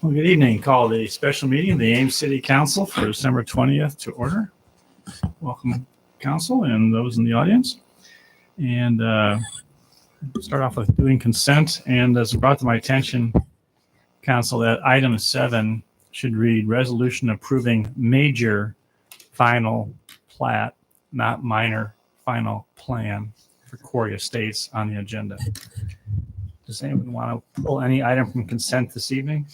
Well, good evening. Call the special meeting of the Ames City Council for December 20th to order. Welcome, council and those in the audience. And start off with doing consent. And as brought to my attention, council, that item 7 should read resolution approving major final plat, not minor final plan for Quarry Estates on the agenda. Does anyone want to pull any item from consent this evening?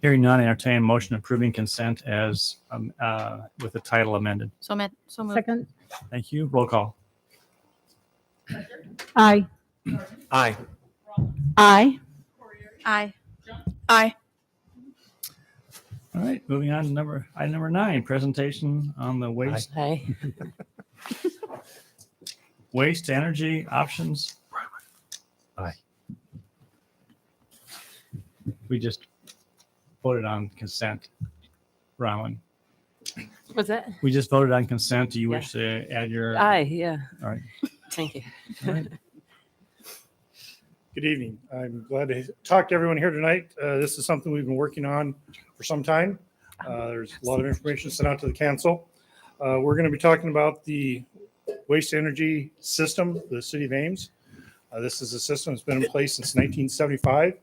Hearing none, I entertain a motion approving consent as with the title amended. So moved. Second. Thank you. Roll call. Aye. Aye. Aye. Aye. Aye. All right, moving on to item number 9, presentation on the waste Aye. waste energy options. Aye. We just voted on consent. Rowan, What's that? we just voted on consent. Do you Yeah. wish to add your? Aye, yeah. All right. Thank you. All right. Good evening. I'm glad to talk to everyone here tonight. This is something we've been working on for some time. There's a lot of information sent out to the council. We're going to be talking about the waste energy system for the city of Ames. This is a system that's been in place since 1975.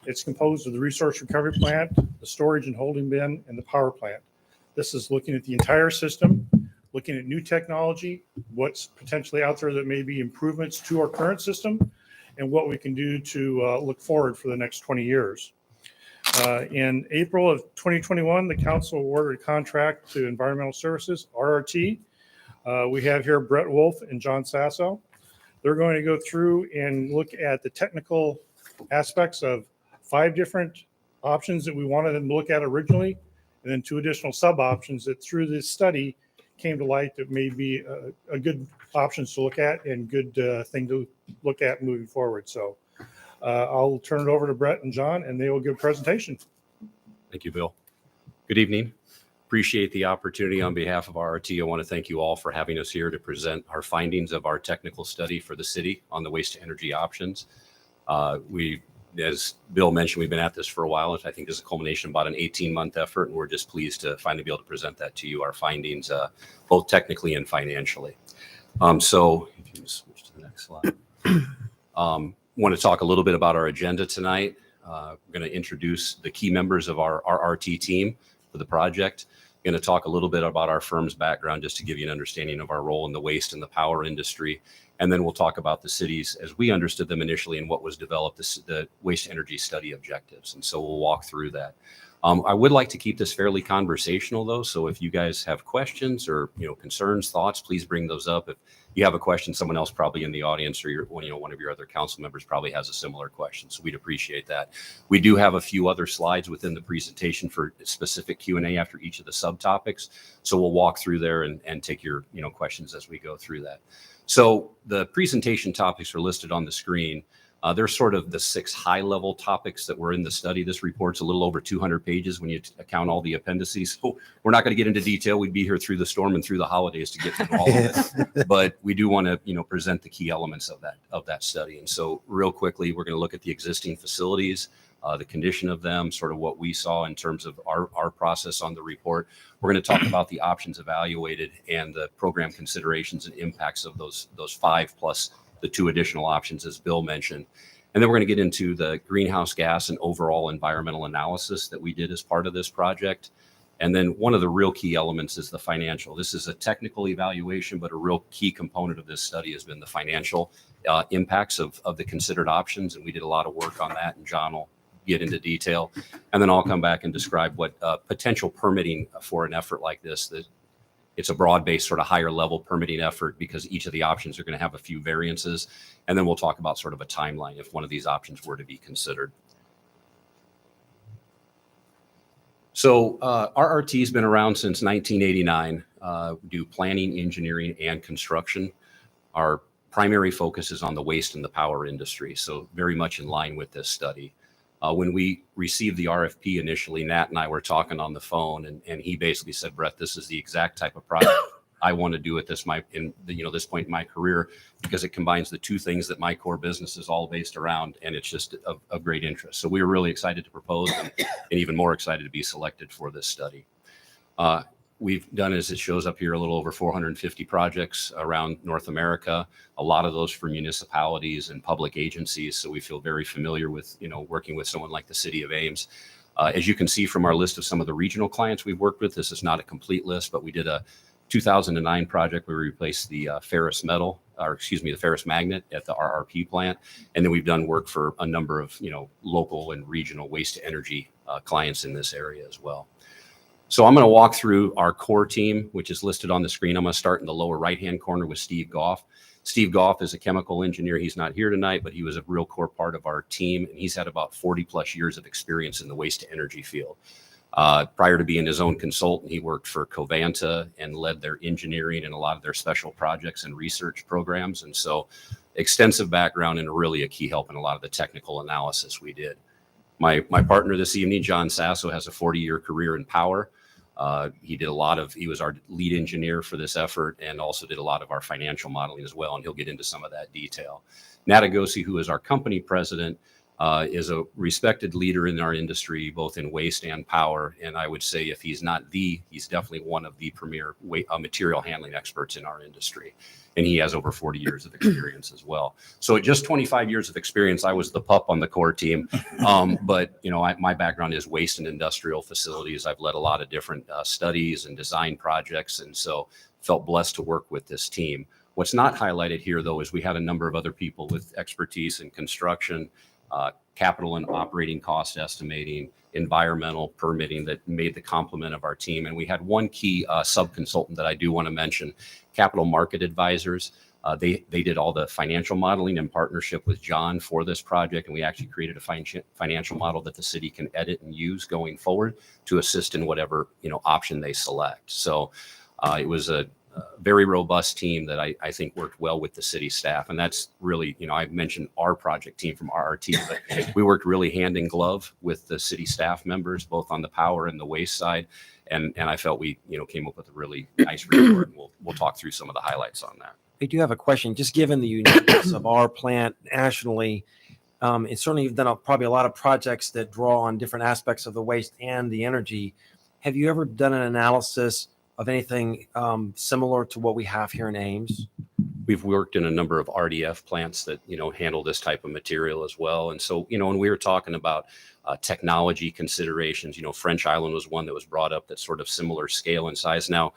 It's composed of the resource recovery plant, the storage and holding bin, and the power plant. This is looking at the entire system, looking at new technology, what's potentially out there that may be improvements to our current system, and what we can do to look forward for the next 20 years. In April of 2021, the council awarded a contract to Environmental Services, RRT. We have here Brett Wolf and John Sasso. They're going to go through and look at the technical aspects of 5 different options that we wanted them to look at originally, and then 2 additional sub-options that through this study came to light that may be a good options to look at and good thing to look at moving forward. So I'll turn it over to Brett and John, and they will give a presentation. Thank you, Bill. Good evening. Appreciate the opportunity on behalf of RRT. I want to thank you all for having us here to present our findings of our technical study for the city on the waste to energy options. As Bill mentioned, we've been at this for a while. I think this is a culmination of about an 18-month effort, and we're just pleased to finally be able to present that to you, our findings, both technically and financially. So if you can switch to the next slide. Want to talk a little bit about our agenda tonight. We're going to introduce the key members of our RRT team for the project. Going to talk a little bit about our firm's background just to give you an understanding of our role in the waste and the power industry. And then we'll talk about the cities as we understood them initially and what was developed, the waste energy study objectives. And so we'll walk through that. I would like to keep this fairly conversational though. So if you guys have questions or, concerns, thoughts, please bring those up. If you have a question, someone else probably in the audience or one of your other council members probably has a similar question. So we'd appreciate that. We do have a few other slides within the presentation for specific Q&A after each of the subtopics. So we'll walk through there and take your, questions as we go through that. So the presentation topics are listed on the screen. They're sort of the 6 high-level topics that were in the study. This report's a little over 200 pages when you account all the appendices. So we're not going to get into detail. We'd be here through the storm and through the holidays to get through all of it. But we do want to, present the key elements of that study. And so real quickly, we're going to look at the existing facilities, the condition of them, sort of what we saw in terms of our process on the report. We're going to talk about the options evaluated and the program considerations and impacts of those 5 plus the 2 additional options, as Bill mentioned. And then we're going to get into the greenhouse gas and overall environmental analysis that we did as part of this project. And then one of the real key elements is the financial. This is a technical evaluation, but a real key component of this study has been the financial impacts of the considered options. And we did a lot of work on that, and John will get into detail. And then I'll come back and describe what potential permitting for an effort like this, that it's a broad-based sort of higher level permitting effort because each of the options are going to have a few variances. And then we'll talk about sort of a timeline if one of these options were to be considered. So RRT has been around since 1989. We do planning, engineering, and construction. Our primary focus is on the waste and the power industry, so very much in line with this study. When we received the RFP initially, Nat and I were talking on the phone, and he basically said, Brett, this is the exact type of project I want to do at this this point in my career, because it combines the two things that my core business is all based around, and it's just of great interest. So we were really excited to propose, and even more excited to be selected for this study. We've done, as it shows up here, a little over 450 projects around North America, a lot of those for municipalities and public agencies. So we feel very familiar with, working with someone like the city of Ames. As you can see from our list of some of the regional clients we've worked with, this is not a complete list, but we did a 2009 project where we replaced the ferrous magnet at the RRP plant. And then we've done work for a number of, local and regional waste to energy clients in this area as well. So I'm going to walk through our core team, which is listed on the screen. I'm going to start in the lower right-hand corner with Steve Goff. Steve Goff is a chemical engineer. He's not here tonight, but he was a real core part of our team, and he's had about 40 plus years of experience in the waste to energy field. Prior to being his own consultant, he worked for Covanta and led their engineering and a lot of their special projects and research programs. And so extensive background and really a key help in a lot of the technical analysis we did. My partner this evening, John Sasso, has a 40-year career in power. He was our lead engineer for this effort and also did a lot of our financial modeling as well. And he'll get into some of that detail. Natagosi, who is our company president, is a respected leader in our industry, both in waste and power. And I would say if he's not he's definitely one of the premier material handling experts in our industry. And he has over 40 years of experience as well. So at just 25 years of experience, I was the pup on the core team. But, my background is waste and industrial facilities. I've led a lot of different studies and design projects. And so felt blessed to work with this team. What's not highlighted here, though, is we had a number of other people with expertise in construction, capital and operating cost estimating, environmental permitting that made the complement of our team. And we had one key sub-consultant that I do want to mention, Capital Market Advisors. They did all the financial modeling in partnership with John for this project. And we actually created a financial model that the city can edit and use going forward to assist in whatever, option they select. So it was a very robust team that I think worked well with the city staff. And that's really, I've mentioned our project team from RRT, but we worked really hand in glove with the city staff members, both on the power and the waste side. And I felt we, came up with a really nice report. And we'll talk through some of the highlights on that. I do have a question. Just given the uniqueness of our plant nationally, and certainly you've done probably a lot of projects that draw on different aspects of the waste and the energy. Have you ever done an analysis of anything similar to what we have here in Ames? We've worked in a number of RDF plants that, handle this type of material as well. And so, when we were talking about technology considerations, French Island was one that was brought up that's sort of similar scale and size. Now,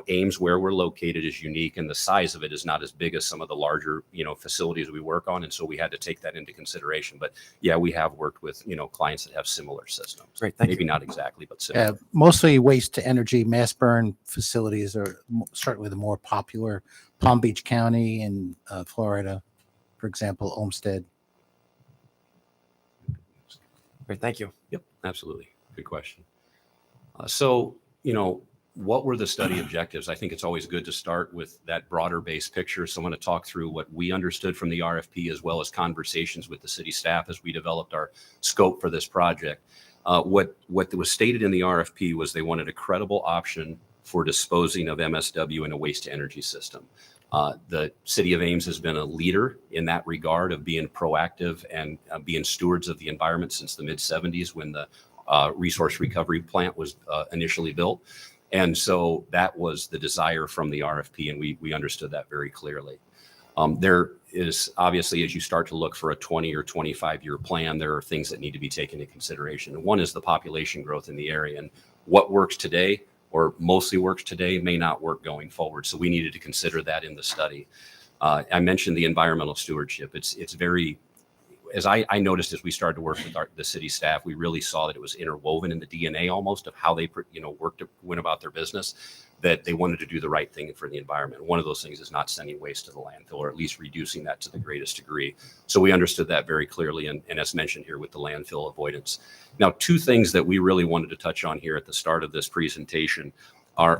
Ames, where we're located, is unique, and the size of it is not as big as some of the larger, facilities we work on. And so we had to take that into consideration. But yeah, we have worked with, clients that have similar systems. Great, thank Maybe you. not exactly, but similar. Mostly waste to energy mass burn facilities are certainly the more popular. Palm Beach County in Florida, for example, Olmsted. Great, thank you. Yep, absolutely. Good question. So, what were the study objectives? I think it's always good to start with that broader base picture. So I'm going to talk through what we understood from the RFP, as well as conversations with the city staff as we developed our scope for this project. What was stated in the RFP was they wanted a credible option for disposing of MSW in a waste to energy system. The city of Ames has been a leader in that regard of being proactive and being stewards of the environment since the mid-70s when the resource recovery plant was initially built. And so that was the desire from the RFP, and we understood that very clearly. There is obviously, as you start to look for a 20 or 25-year plan, there are things that need to be taken into consideration. One is the population growth in the area, and what works today or mostly works today may not work going forward. So we needed to consider that in the study. I mentioned the environmental stewardship. It's very, as I noticed as we started to work with the city staff, we really saw that it was interwoven in the DNA almost of how they went about their business, that they wanted to do the right thing for the environment. One of those things is not sending waste to the landfill, or at least reducing that to the greatest degree. So we understood that very clearly, and as mentioned here with the landfill avoidance. Now, two things that we really wanted to touch on here at the start of this presentation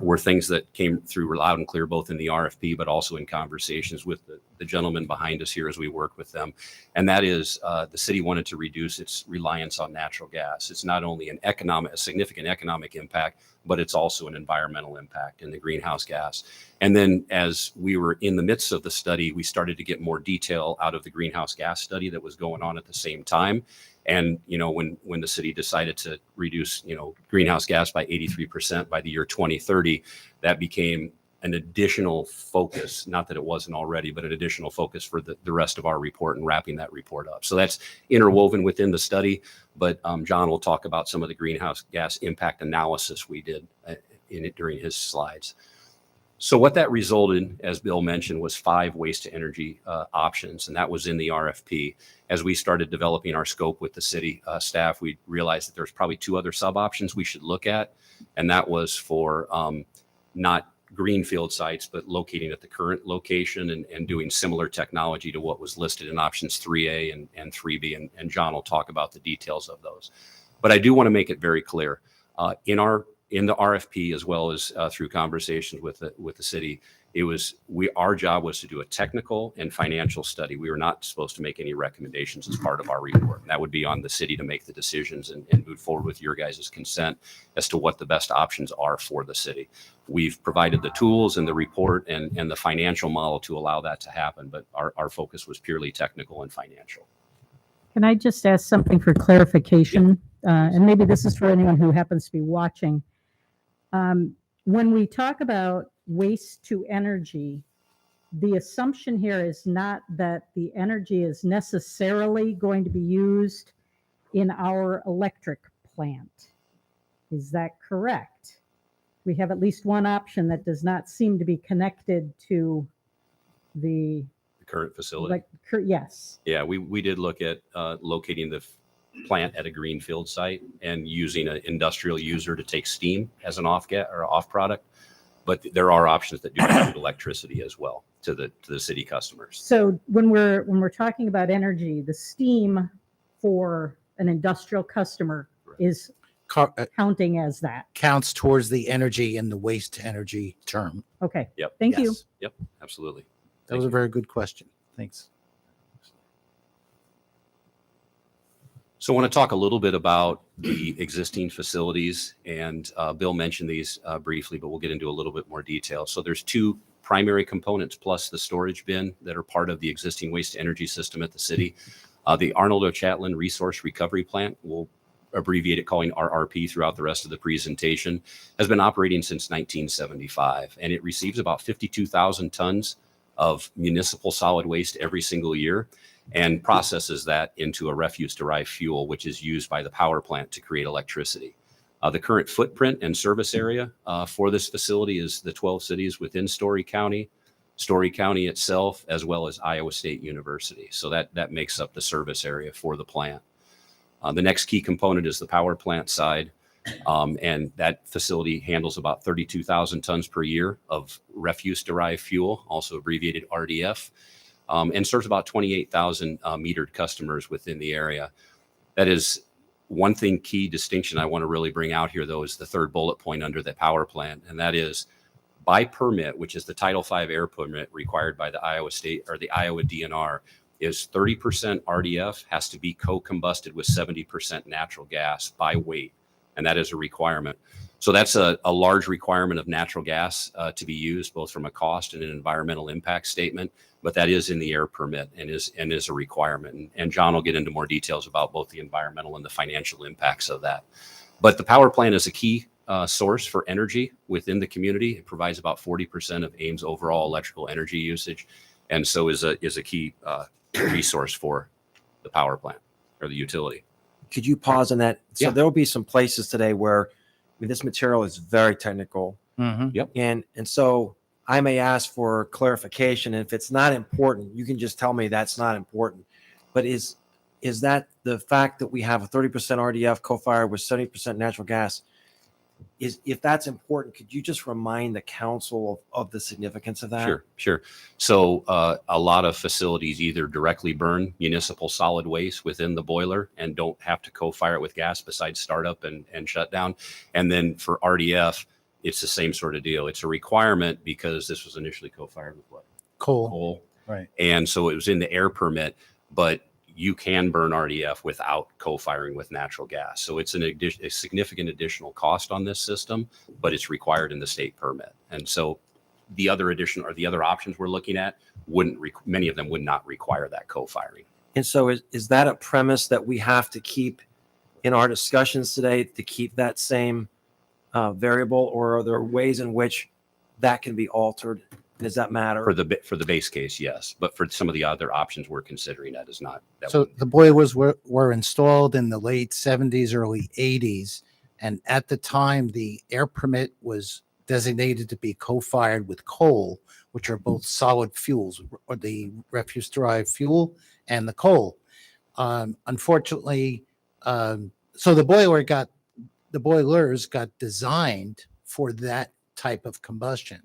were things that came through loud and clear, both in the RFP, but also in conversations with the gentleman behind us here as we work with them. And that is the city wanted to reduce its reliance on natural gas. It's not only a significant economic impact, but it's also an environmental impact in the greenhouse gas. And then as we were in the midst of the study, we started to get more detail out of the greenhouse gas study that was going on at the same time. And, when the city decided to reduce, greenhouse gas by 83% by the year 2030, that became an additional focus, not that it wasn't already, but an additional focus for the rest of our report and wrapping that report up. So that's interwoven within the study, but John will talk about some of the greenhouse gas impact analysis we did in it during his slides. So what that resulted in, as Bill mentioned, was 5 waste to energy options, and that was in the RFP. As we started developing our scope with the city staff, we realized that there's probably 2 other sub options we should look at, and that was for not greenfield sites, but locating at the current location and doing similar technology to what was listed in options 3A and 3B, and John will talk about the details of those. But I do want to make it very clear, in the RFP, as well as through conversations with the city, our job was to do a technical and financial study. We were not supposed to make any recommendations as part of our report. That would be on the city to make the decisions and move forward with your guys' consent as to what the best options are for the city. We've provided the tools and the report and the financial model to allow that to happen, but our focus was purely technical and financial. Can I just ask something for clarification? And maybe this is for anyone who happens to be watching. When we talk about waste to energy, the assumption here is not that the energy is necessarily going to be used in our electric plant. Is that correct? We have at least one option that does not seem to be connected to the Current facility. Yes. Yeah, we did look at locating the plant at a greenfield site and using an industrial user to take steam as an off product. But there are options that do include electricity as well to the city customers. So when we're talking about energy, the steam for an industrial customer is counting as that. Counts towards the energy in the waste to energy term. Okay. Yep. Thank you. Yep. Absolutely. That was a very good question. Thanks. So I want to talk a little bit about the existing facilities, and Bill mentioned these briefly, but we'll get into a little bit more detail. So there's 2 primary components plus the storage bin that are part of the existing waste to energy system at the city. The Arnold O'Chatlin Resource Recovery Plant, we'll abbreviate it calling RRP throughout the rest of the presentation, has been operating since 1975, and it receives about 52,000 tons of municipal solid waste every single year and processes that into a refuse-derived fuel, which is used by the power plant to create electricity. The current footprint and service area for this facility is the 12 cities within Story County itself, as well as Iowa State University. So that makes up the service area for the plant. The next key component is the power plant side. And that facility handles about 32,000 tons per year of refuse-derived fuel, also abbreviated RDF, and serves about 28,000 metered customers within the area. That is one thing, key distinction I want to really bring out here, though, is the 3rd bullet point under the power plant, and that is by permit, which is the Title V air permit required by the Iowa State or the Iowa DNR, is 30% RDF has to be co-combusted with 70% natural gas by weight. And that is a requirement. So that's a large requirement of natural gas to be used, both from a cost and an environmental impact statement. But that is in the air permit and is a requirement. And John will get into more details about both the environmental and the financial impacts of that. But the power plant is a key source for energy within the community. It provides about 40% of Ames' overall electrical energy usage, and so is a key resource for the power plant or the utility. Could you pause on that? So Yeah. there will be some places today where this material is very technical. Mm-hmm. And so I may ask for clarification. And if it's not important, you can just tell me that's not important. But is that the fact that we have a 30% RDF co-fired with 70% natural gas? If that's important, could you just remind the council of the significance of that? Sure. So a lot of facilities either directly burn municipal solid waste within the boiler and don't have to co-fire it with gas besides startup and shutdown. And then for RDF, it's the same sort of deal. It's a requirement because this was initially co-fired with what? Cool. Coal. Right. And so it was in the air permit, but you can burn RDF without co-firing with natural gas. So it's a significant additional cost on this system, but it's required in the state permit. And so the other options we're looking at many of them would not require that co-firing. And so is that a premise that we have to keep in our discussions today, to keep that same variable, or are there ways in which that can be altered? Does that matter? For the base case, yes, but for some of the other options we're considering, that is not. So the boilers were installed in the late 70s, early 80s. And at the time, the air permit was designated to be co-fired with coal, which are both solid fuels, or the refuse-derived fuel and the coal. Unfortunately, so the boilers got designed for that type of combustion.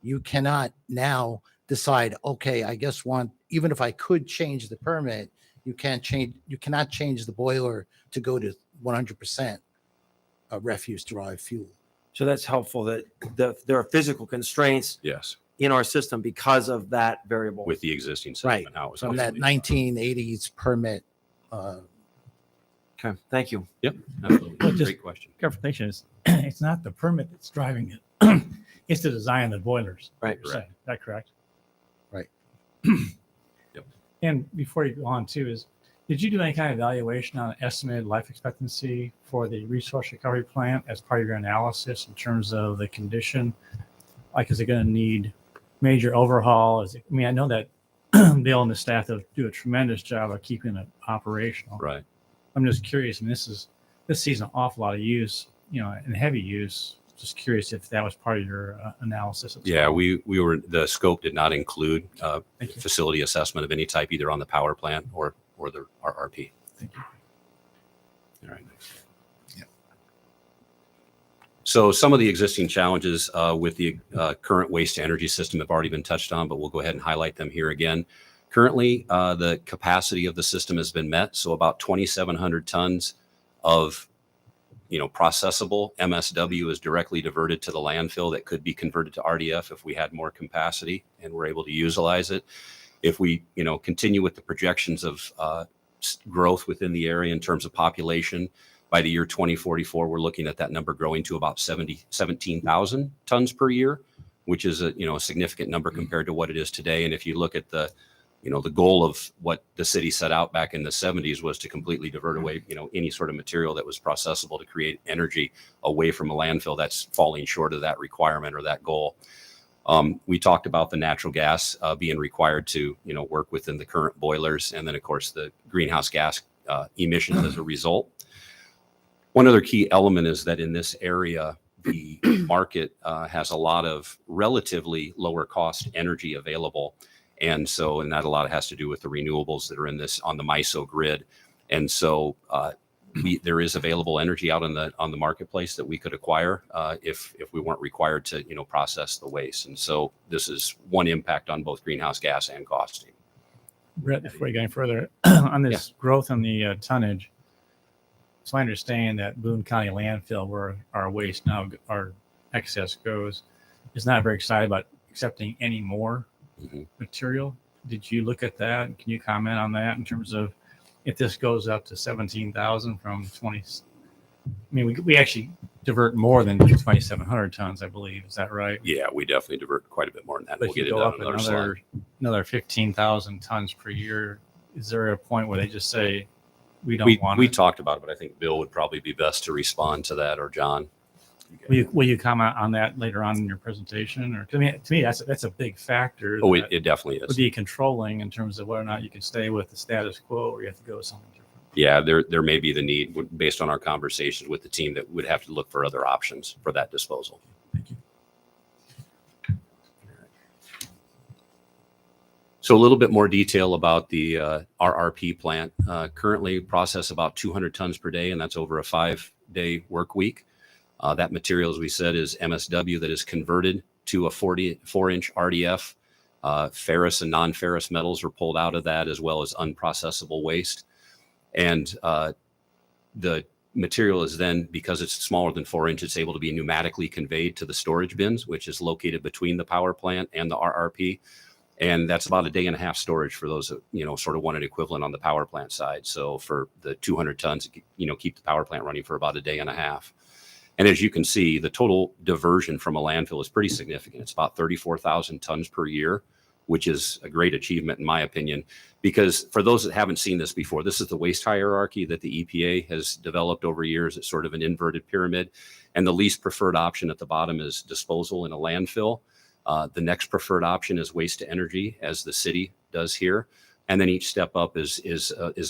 You cannot now decide, okay, I guess even if I could change the permit, you cannot change the boiler to go to 100% refuse-derived fuel. So that's helpful that there are physical constraints Yes, in our system because of that variable. with the existing system. Right. And how it was From that originally designed. 1980s permit. Okay, thank you. Yep, absolutely. Well, just- Great question. Clarification is, it's not the permit that's driving it. It's the design of the boilers. Right. Is that correct? Right. Yep. And before you go on too, did you do any kind of evaluation on estimated life expectancy for the resource recovery plant as part of your analysis in terms of the condition? Like, is it going to need major overhaul? I know that Bill and the staff do a tremendous job of keeping it operational. Right. I'm just curious. I mean, this sees an awful lot of use, and heavy use. Just curious if that was part of your analysis. Yeah, the scope did not include Thank you. facility assessment of any type, either on the power plant or the RRP. Thank you. All right. So some of the existing challenges with the current waste to energy system have already been touched on, but we'll go ahead and highlight them here again. Currently, the capacity of the system has been met. So about 2,700 tons of processable MSW is directly diverted to the landfill that could be converted to RDF if we had more capacity and we're able to utilize it. If we, continue with the projections of growth within the area in terms of population, by the year 2044, we're looking at that number growing to about 17,000 tons per year, which is a significant number compared to what it is today. And if you look at the goal of what the city set out back in the 70s was to completely divert away, any sort of material that was processable to create energy away from a landfill. That's falling short of that requirement or that goal. We talked about the natural gas being required to, work within the current boilers, and then of course the greenhouse gas emissions as a result. One other key element is that in this area, the market has a lot of relatively lower cost energy available. And that a lot has to do with the renewables that are on the MISO grid. And so there is available energy out on the marketplace that we could acquire if we weren't required to, process the waste. And so this is one impact on both greenhouse gas and costing. Brett, before you go any further, on this growth on the tonnage, so I understand that Boone County landfill, where our waste now, our excess goes, is not very excited about accepting any more material. Did you look at that? Can you comment on that in terms of if this goes up to 17,000 from 20? I mean, we actually divert more than 2,700 tons, I believe. Is that right? Yeah, we definitely divert quite a bit more than that. But We'll if you get go into up that on another slide. another 15,000 tons per year, is there a point where they just say, we don't want We it? talked about it, but I think Bill would probably be best to respond to that, or John. Will you comment on that later on in your presentation? Or to me, that's a big factor. Oh, that it definitely would is. be controlling in terms of whether or not you can stay with the status quo or you have to go with something different. Yeah, there may be the need, based on our conversations with the team, that would have to look for other options for that disposal. Thank you. So a little bit more detail about the RRP plant. Currently process about 200 tons per day, and that's over a 5-day work week. That material, as we said, is MSW that is converted to a 44-inch RDF. Ferrous and non-ferrous metals are pulled out of that, as well as unprocessable waste. And the material is then, because it's smaller than 4 inches, it's able to be pneumatically conveyed to the storage bins, which is located between the power plant and the RRP. And that's about a day and a half storage for those, sort of want an equivalent on the power plant side. So for the 200 tons, keep the power plant running for about a day and a half. And as you can see, the total diversion from a landfill is pretty significant. It's about 34,000 tons per year, which is a great achievement in my opinion, because for those that haven't seen this before, this is the waste hierarchy that the EPA has developed over years. It's sort of an inverted pyramid. And the least preferred option at the bottom is disposal in a landfill. The next preferred option is waste to energy, as the city does here. And then each step up is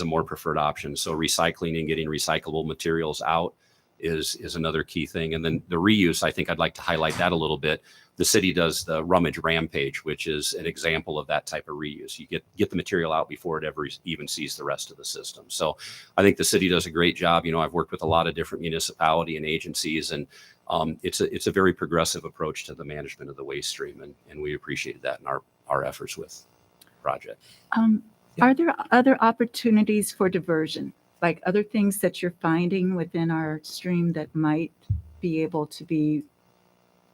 a more preferred option. So recycling and getting recyclable materials out is another key thing. And then the reuse, I think I'd like to highlight that a little bit. The city does the rummage rampage, which is an example of that type of reuse. You get the material out before it ever even sees the rest of the system. So I think the city does a great job. I've worked with a lot of different municipality and agencies, and it's a very progressive approach to the management of the waste stream, and we appreciated that in our efforts with the project. Are there other opportunities for diversion, like other things that you're finding within our stream that might be able to be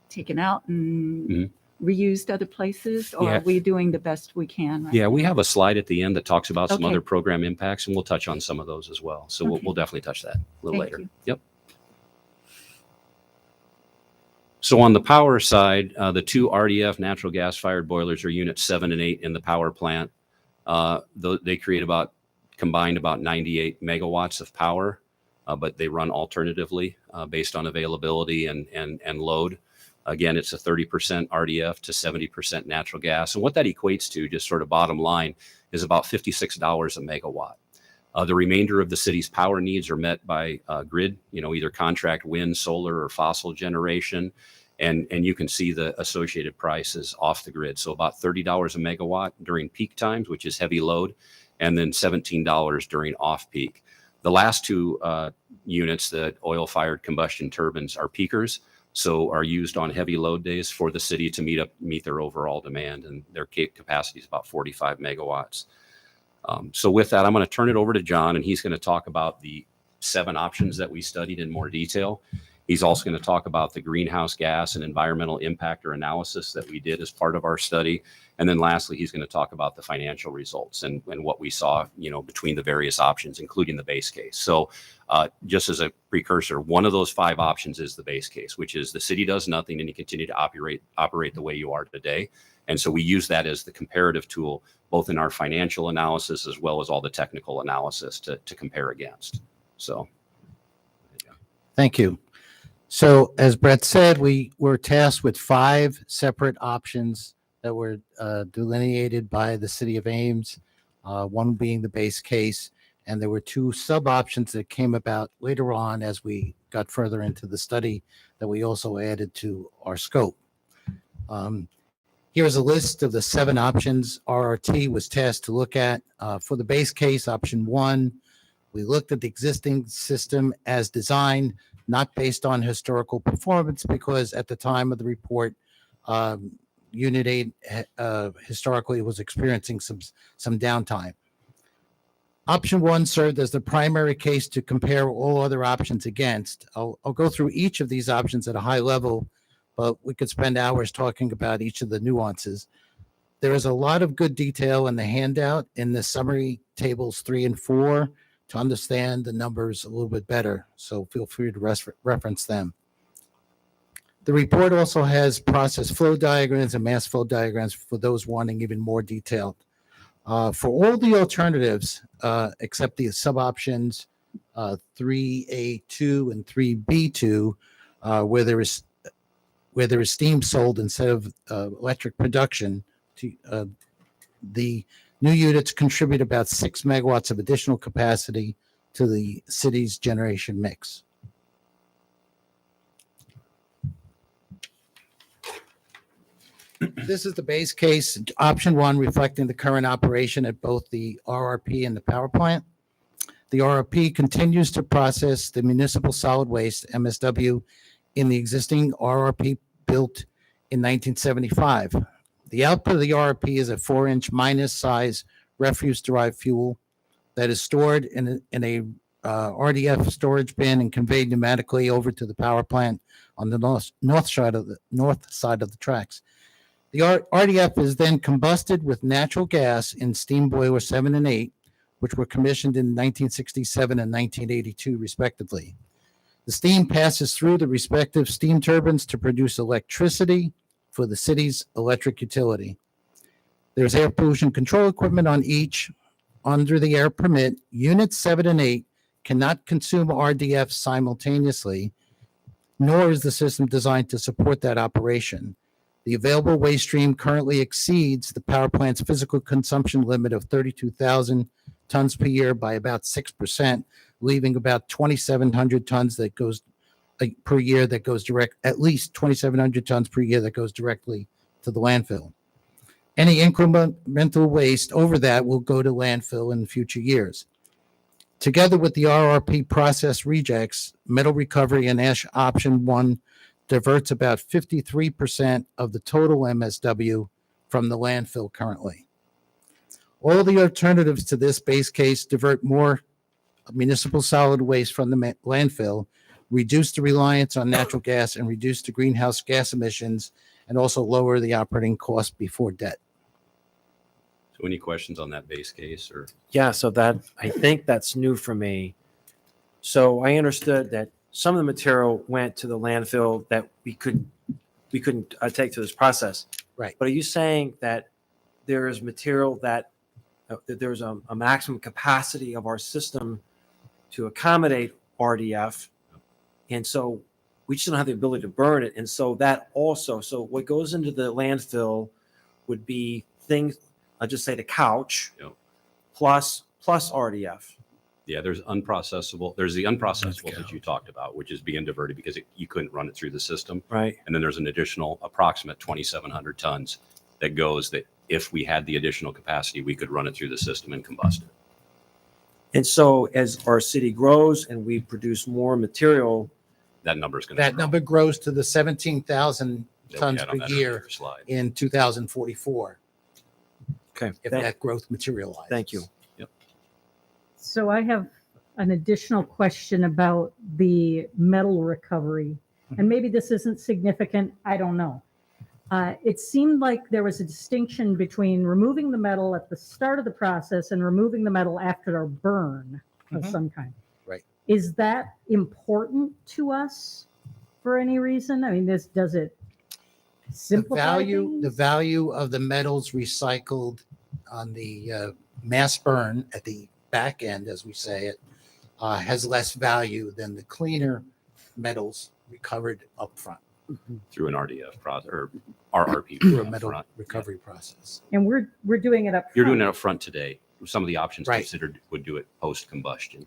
taken out and reused other places? Or Yeah. are we doing the best we can? Right Yeah, we now? have a slide at the end that talks about some Okay. other program impacts, and we'll touch on some of those as well. So Okay. we'll definitely touch that a little Thank later. you. Yep. So on the power side, the two RDF natural gas fired boilers are units 7 and 8 in the power plant. They create combined about 98 megawatts of power, but they run alternatively based on availability and load. Again, it's a 30% RDF to 70% natural gas. And what that equates to, just sort of bottom line, is about $56 a megawatt. The remainder of the city's power needs are met by grid, either contract wind, solar, or fossil generation. And you can see the associated prices off the grid. So about $30 a megawatt during peak times, which is heavy load, and then $17 during off peak. The last two units, the oil-fired combustion turbines, are peakers, so are used on heavy load days for the city to meet their overall demand, and their capacity is about 45 megawatts. So with that, I'm going to turn it over to John, and he's going to talk about the 7 options that we studied in more detail. He's also going to talk about the greenhouse gas and environmental impact or analysis that we did as part of our study. And then lastly, he's going to talk about the financial results and what we saw, between the various options, including the base case. So just as a precursor, one of those 5 options is the base case, which is the city does nothing and you continue to operate the way you are today. And so we use that as the comparative tool, both in our financial analysis as well as all the technical analysis to compare against. So. Thank you. So as Brett said, we were tasked with 5 separate options that were delineated by the city of Ames, one being the base case. And there were 2 sub options that came about later on as we got further into the study that we also added to our scope. Here's a list of the 7 options RRT was tasked to look at. For the base case, option 1, we looked at the existing system as designed, not based on historical performance, because at the time of the report, Unit 8 historically was experiencing some downtime. Option 1 served as the primary case to compare all other options against. I'll go through each of these options at a high level, but we could spend hours talking about each of the nuances. There is a lot of good detail in the handout in the summary tables 3 and 4 to understand the numbers a little bit better. So feel free to reference them. The report also has process flow diagrams and mass flow diagrams for those wanting even more detailed. For all the alternatives, except the sub-options 3A2 and 3B2, where there is steam sold instead of electric production, the new units contribute about 6 megawatts of additional capacity to the city's generation mix. This is the base case, option 1, reflecting the current operation at both the RRP and the power plant. The RRP continues to process the municipal solid waste, MSW, in the existing RRP built in 1975. The output of the RRP is a 4-inch minus size refuse-derived fuel that is stored in a RDF storage bin and conveyed pneumatically over to the power plant on the north side of the tracks. The RDF is then combusted with natural gas in steam boiler 7 and 8, which were commissioned in 1967 and 1982, respectively. The steam passes through the respective steam turbines to produce electricity for the city's electric utility. There's air pollution control equipment on each. Under the air permit, units 7 and 8 cannot consume RDF simultaneously, nor is the system designed to support that operation. The available waste stream currently exceeds the power plant's physical consumption limit of 32,000 tons per year by about 6%, leaving about 2,700 tons that goes per year that goes direct, at least 2,700 tons per year that goes directly to the landfill. Any incremental waste over that will go to landfill in future years. Together with the RRP process rejects, metal recovery and ash option 1 diverts about 53% of the total MSW from the landfill currently. All the alternatives to this base case divert more municipal solid waste from the landfill, reduce the reliance on natural gas, and reduce the greenhouse gas emissions, and also lower the operating cost before debt. So any questions on that base case or? Yeah, so that, I think that's new for me. So I understood that some of the material went to the landfill that we couldn't take to this process. Right. But are you saying that there is material that there's a maximum capacity of our system to accommodate RDF, and so we just don't have the ability to burn it, and so that also, so what goes into the landfill would be things, I'll just say the couch, Yep. plus RDF. Yeah, there's the unprocessable that you talked about, which is being diverted because you couldn't run it through the system. Right. And then there's an additional approximate 2,700 tons that goes that if we had the additional capacity, we could run it through the system and combust it. And so as our city grows and we produce more material, That number is going to That number grows to the 17,000 tons per year slide. in 2044, okay, if that growth materializes. thank you. So I have an additional question about the metal recovery. And maybe this isn't significant, I don't know. It seemed like there was a distinction between removing the metal at the start of the process and removing the metal after a burn of Mhm. some kind. Right. Is that important to us for any reason? I mean, does it simplify The things? value of the metals recycled on the mass burn at the back end, as we say it, has less value than the cleaner metals recovered up front Through an RDF process or RRP. through a up metal front. recovery process. And we're doing it up You're doing front. it up front today. Some of the options Right. considered would do it post combustion.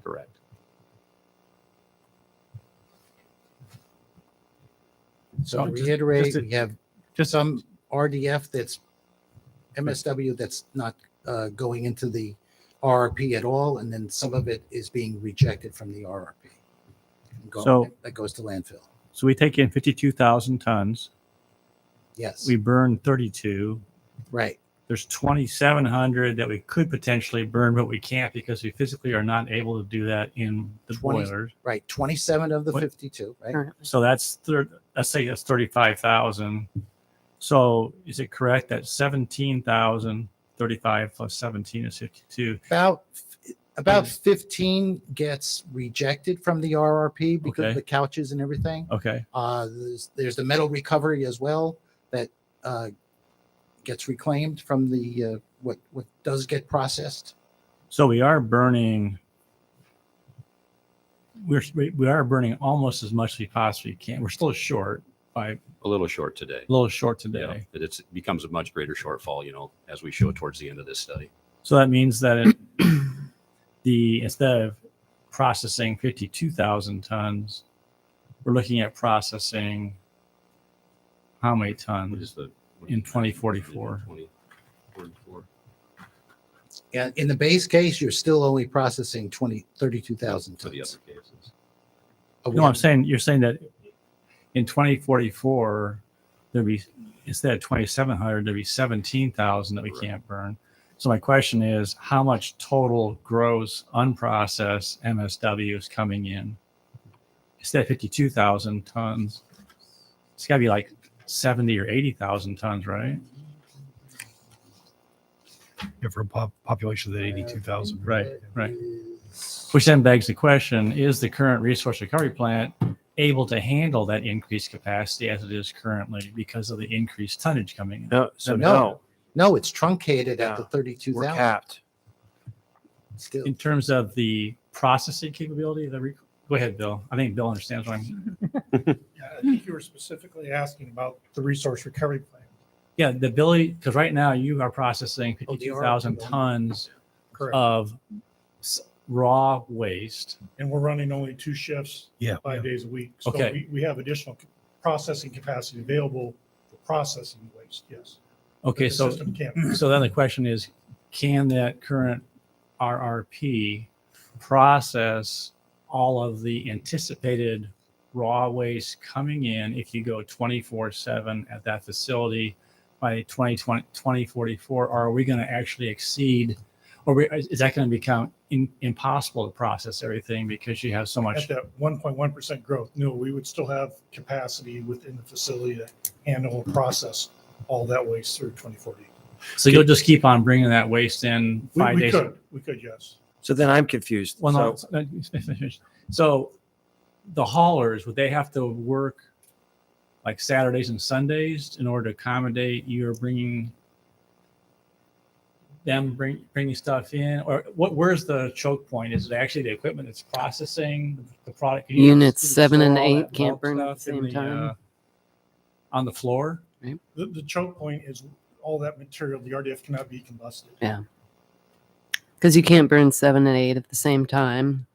Correct. So to Just- reiterate, just to- we have Just some RDF that's MSW that's not going into the RRP at all, and then some of it is being rejected from the RRP. So- That goes to landfill. So we take in 52,000 tons. Yes, We burn 32. right. There's 2,700 that we could potentially burn, but we can't because we physically are not able to do that in the 20 boilers. Right, 27 of the What? 52, right? Currently. So let's say that's 35,000. So is it correct that 17,000, 35 plus 17 is 52? About 15 gets rejected from the RRP because Okay. of the couches and everything. Okay. There's the metal recovery as well that gets reclaimed from the what does get processed. So we are burning. We are burning almost as much as we possibly can. We're still short by a A little short today. little short Yeah, today. it becomes a much greater shortfall, as we show towards the end of this study. So that means that instead of processing 52,000 tons, we're looking at processing how many What tons? is the In 2044. 2044. And in the base case, you're still only processing 32,000 For the tons. other cases. of No, wind. you're saying that in 2044, there'd be, instead of 2,700, there'd be 17,000 that we Correct. can't burn. So my question is, how much total gross unprocessed MSW is coming in? Instead of 52,000 tons, it's got to be like 70 or 80,000 tons, right? Yeah, for a population of 82,000. Right, right. Which then begs the question, is the current resource recovery plant able to handle that increased capacity as it is currently because of the increased tonnage coming in? No, so No. no, No, it's truncated at the Yeah. 32,000. we're capped. Still. In terms of the processing capability, go ahead, Bill. I think Bill understands what I'm. Yeah, I think you were specifically asking about the resource recovery plan. Yeah, the ability, because right now you are processing Oh, they are 52,000 doing- tons Correct. of raw waste. And we're running only 2 shifts, Yeah. 5 days a week. So Okay. we have additional processing capacity available for processing waste, yes. Okay, The so system can't. so then the question is, can that current RRP process all of the anticipated raw waste coming in if you go 24/7 at that facility by 2044? Or are we going to actually exceed, or is that going to become impossible to process everything because you have so much? At that 1.1% growth, no, we would still have capacity within the facility to handle and process all that waste through 2040. So you'll just keep on bringing that waste in We 5 days? we could, yes. So then I'm confused. Well, no. So So the haulers, would they have to work like Saturdays and Sundays in order to accommodate you bringing stuff in? Or where's the choke point? Is it actually the equipment that's processing the product? Can you Units store 7 and all 8 that can't bulk burn at the stuff in same time? on the floor? The choke point is all that material, the RDF cannot be combusted. Yeah. Because you can't burn 7 and 8 at the same time.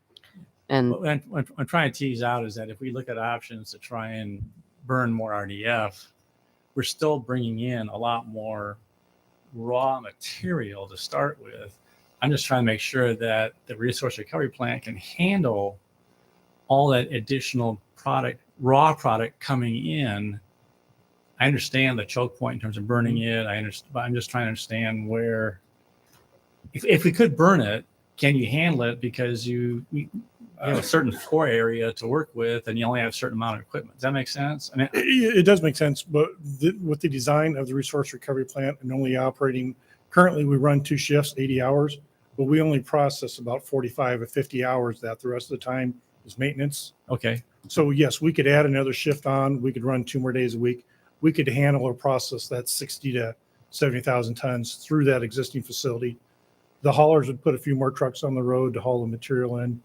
And What I'm trying to tease out is that if we look at options to try and burn more RDF, we're still bringing in a lot more raw material to start with. I'm just trying to make sure that the resource recovery plant can handle all that additional product, raw product coming in. I understand the choke point in terms of burning it. I understand, but I'm just trying to understand where, if we could burn it, can you handle it? Because you have a certain floor area to work with, and you only have a certain amount of equipment. Does that make sense? I mean, It does make sense, but with the design of the resource recovery plant and only operating, currently we run 2 shifts, 80 hours, but we only process about 45 or 50 hours that the rest of the time is maintenance. okay, So yes, we could add another shift on. We could run 2 more days a week. We could handle or process that 60 to 70,000 tons through that existing facility. The haulers would put a few more trucks on the road to haul the material in.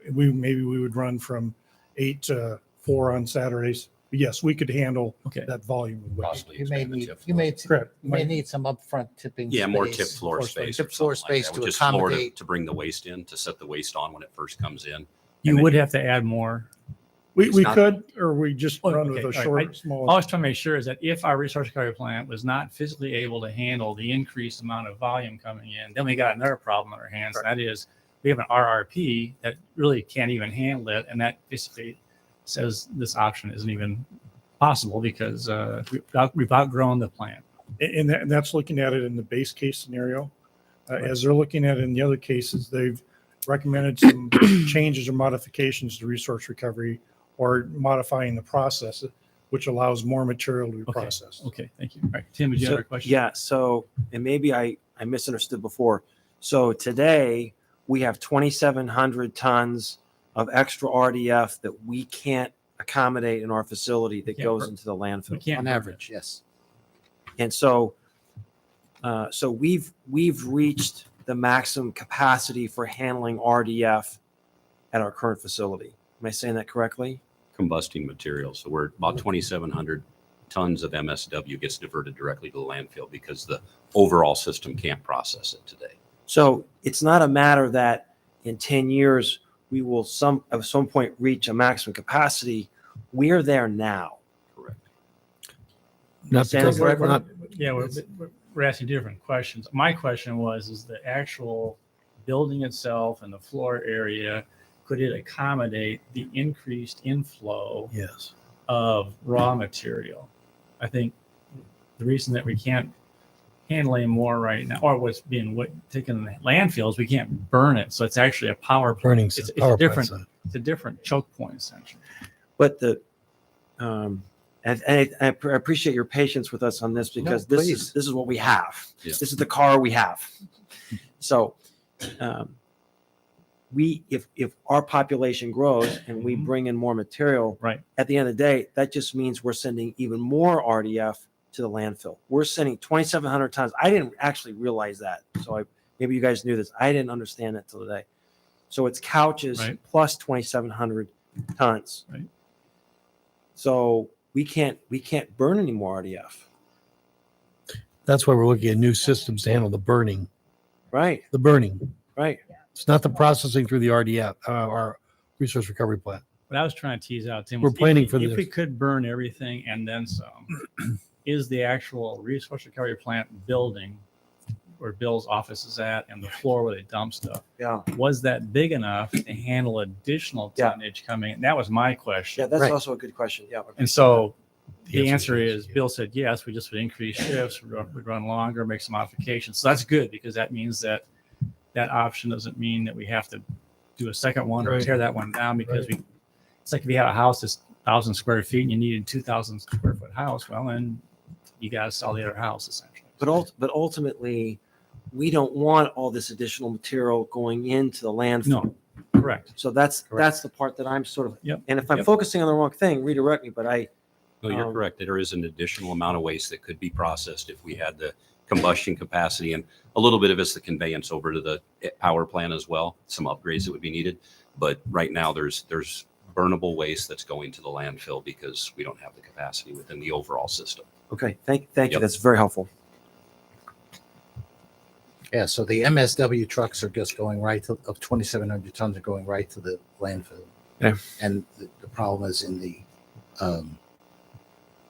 Maybe we would run from 8 to 4 on Saturdays. But yes, we could handle okay. that volume of waste. Possibly You may expand the need, tip you floor. may, Correct. you may need some upfront tipping. Yeah, more tip space. floor floor space. Tip or floor something like space that, to with just floor accommodate. to bring the waste in, to set the waste on when it first comes in. You And would have to add more. We It's not- could, or we just Oh, run okay, with a all right. short, small. All I was trying to make sure is that if our resource recovery plant was not physically able to handle the increased amount of volume coming in, then we got another problem on our hands. Correct. That is, we have an RRP that really can't even handle it, and that basically says this option isn't even possible because we've outgrown the plant. And that's looking at it in the base case scenario. As they're looking at it in the other cases, they've recommended some changes or modifications to resource recovery or modifying the process, which allows more material to be Okay. processed. Okay, thank you. All right, Tim, did you So, have a question? yeah, so, and maybe I misunderstood before. So today, we have 2,700 tons of extra RDF that we can't accommodate in our facility that Yeah, goes per- into the We landfill. can't On burn it. average, yes. And so, so we've reached the maximum capacity for handling RDF at our current facility. Am I saying that correctly? Combusting materials. So we're about 2,700 tons of MSW gets diverted directly to the landfill because the overall system can't process it today. So it's not a matter that in 10 years, we will at some point reach a maximum capacity. We're there now. Correct. Not Saying because it correctly? not, Yeah, we're asking different questions. My question is the actual building itself and the floor area, could it accommodate the increased inflow yes. of raw material? I think the reason that we can't handle any more right now, or what's being taken in the landfills, we can't burn it. So it's actually a power plant. Burning It's power a different, plants. it's a different choke point essentially. But And I appreciate your patience with us on this because No, this please. is what we have. Yeah. This is the car we have. So, if our population grows and we Mhm. bring in more material, Right. at the end of the day, that just means we're sending even more RDF to the landfill. We're sending 2,700 tons. I didn't actually realize that. So maybe you guys knew this. I didn't understand that till today. So it's couches Right. plus 2,700 tons. Right. So we can't burn any more RDF. That's why we're looking at new systems to handle the burning. Right. Right. It's not the processing through the RDF, our resource recovery plant. What I was trying to tease out, Tim, We're was planning if, for if this. we could burn everything and then some, is the actual resource recovery plant building where Bill's office is at and the floor where they dump stuff, Yeah. was that big enough to handle additional Yeah. tonnage coming? And that was my question. Yeah, that's Right. also a good question. Yeah. And so The the answer answer is is, yes. Bill said, yes, we just would increase shifts, we'd run longer, make some modifications. So that's good because that means that that option doesn't mean that we have to do a second one or Right. tear that one down because it's like if you had a house that's 1,000 square feet and you needed 2,000 square foot house, well, then you got to sell the other house essentially. But ultimately, we don't want all this additional material going into the landfill. No, correct. So that's the part that I'm sort of. Yep. And if I'm Yep. focusing on the wrong thing, redirect me. But No, you're Um, correct. There is an additional amount of waste that could be processed if we had the combustion capacity, and a little bit of it's the conveyance over to the power plant as well. Some upgrades that would be needed, but right now there's burnable waste that's going to the landfill because we don't have the capacity within the overall system. okay, thank you. Yep. That's very helpful. Yeah, so the MSW trucks are just going right to, of 2,700 tons are going right to the landfill. Yeah. And the problem is in the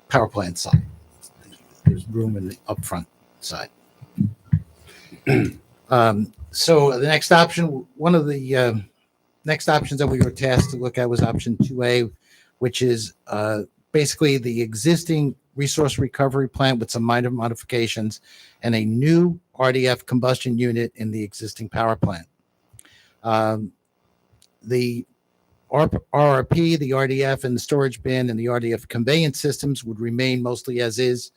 power plant side. There's room in the upfront side. So the next option, one of the next options that we were tasked to look at was option 2A, which is basically the existing resource recovery plant with some minor modifications and a new RDF combustion unit in the existing power plant. The RRP, the RDF, and the storage bin and the RDF conveyance systems would remain mostly as is.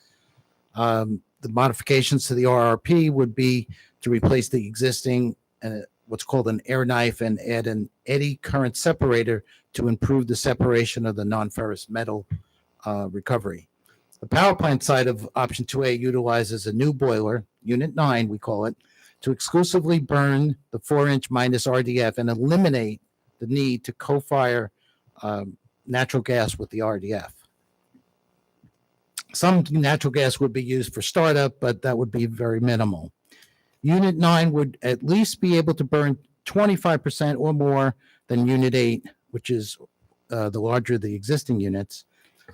The modifications to the RRP would be to replace the existing what's called an air knife and add an eddy current separator to improve the separation of the non-ferrous metal recovery. The power plant side of option 2A utilizes a new boiler, unit 9 we call it, to exclusively burn the 4-inch minus RDF and eliminate the need to co-fire natural gas with the RDF. Some natural gas would be used for startup, but that would be very minimal. Unit 9 would at least be able to burn 25% or more than Unit 8, which is the larger of the existing units.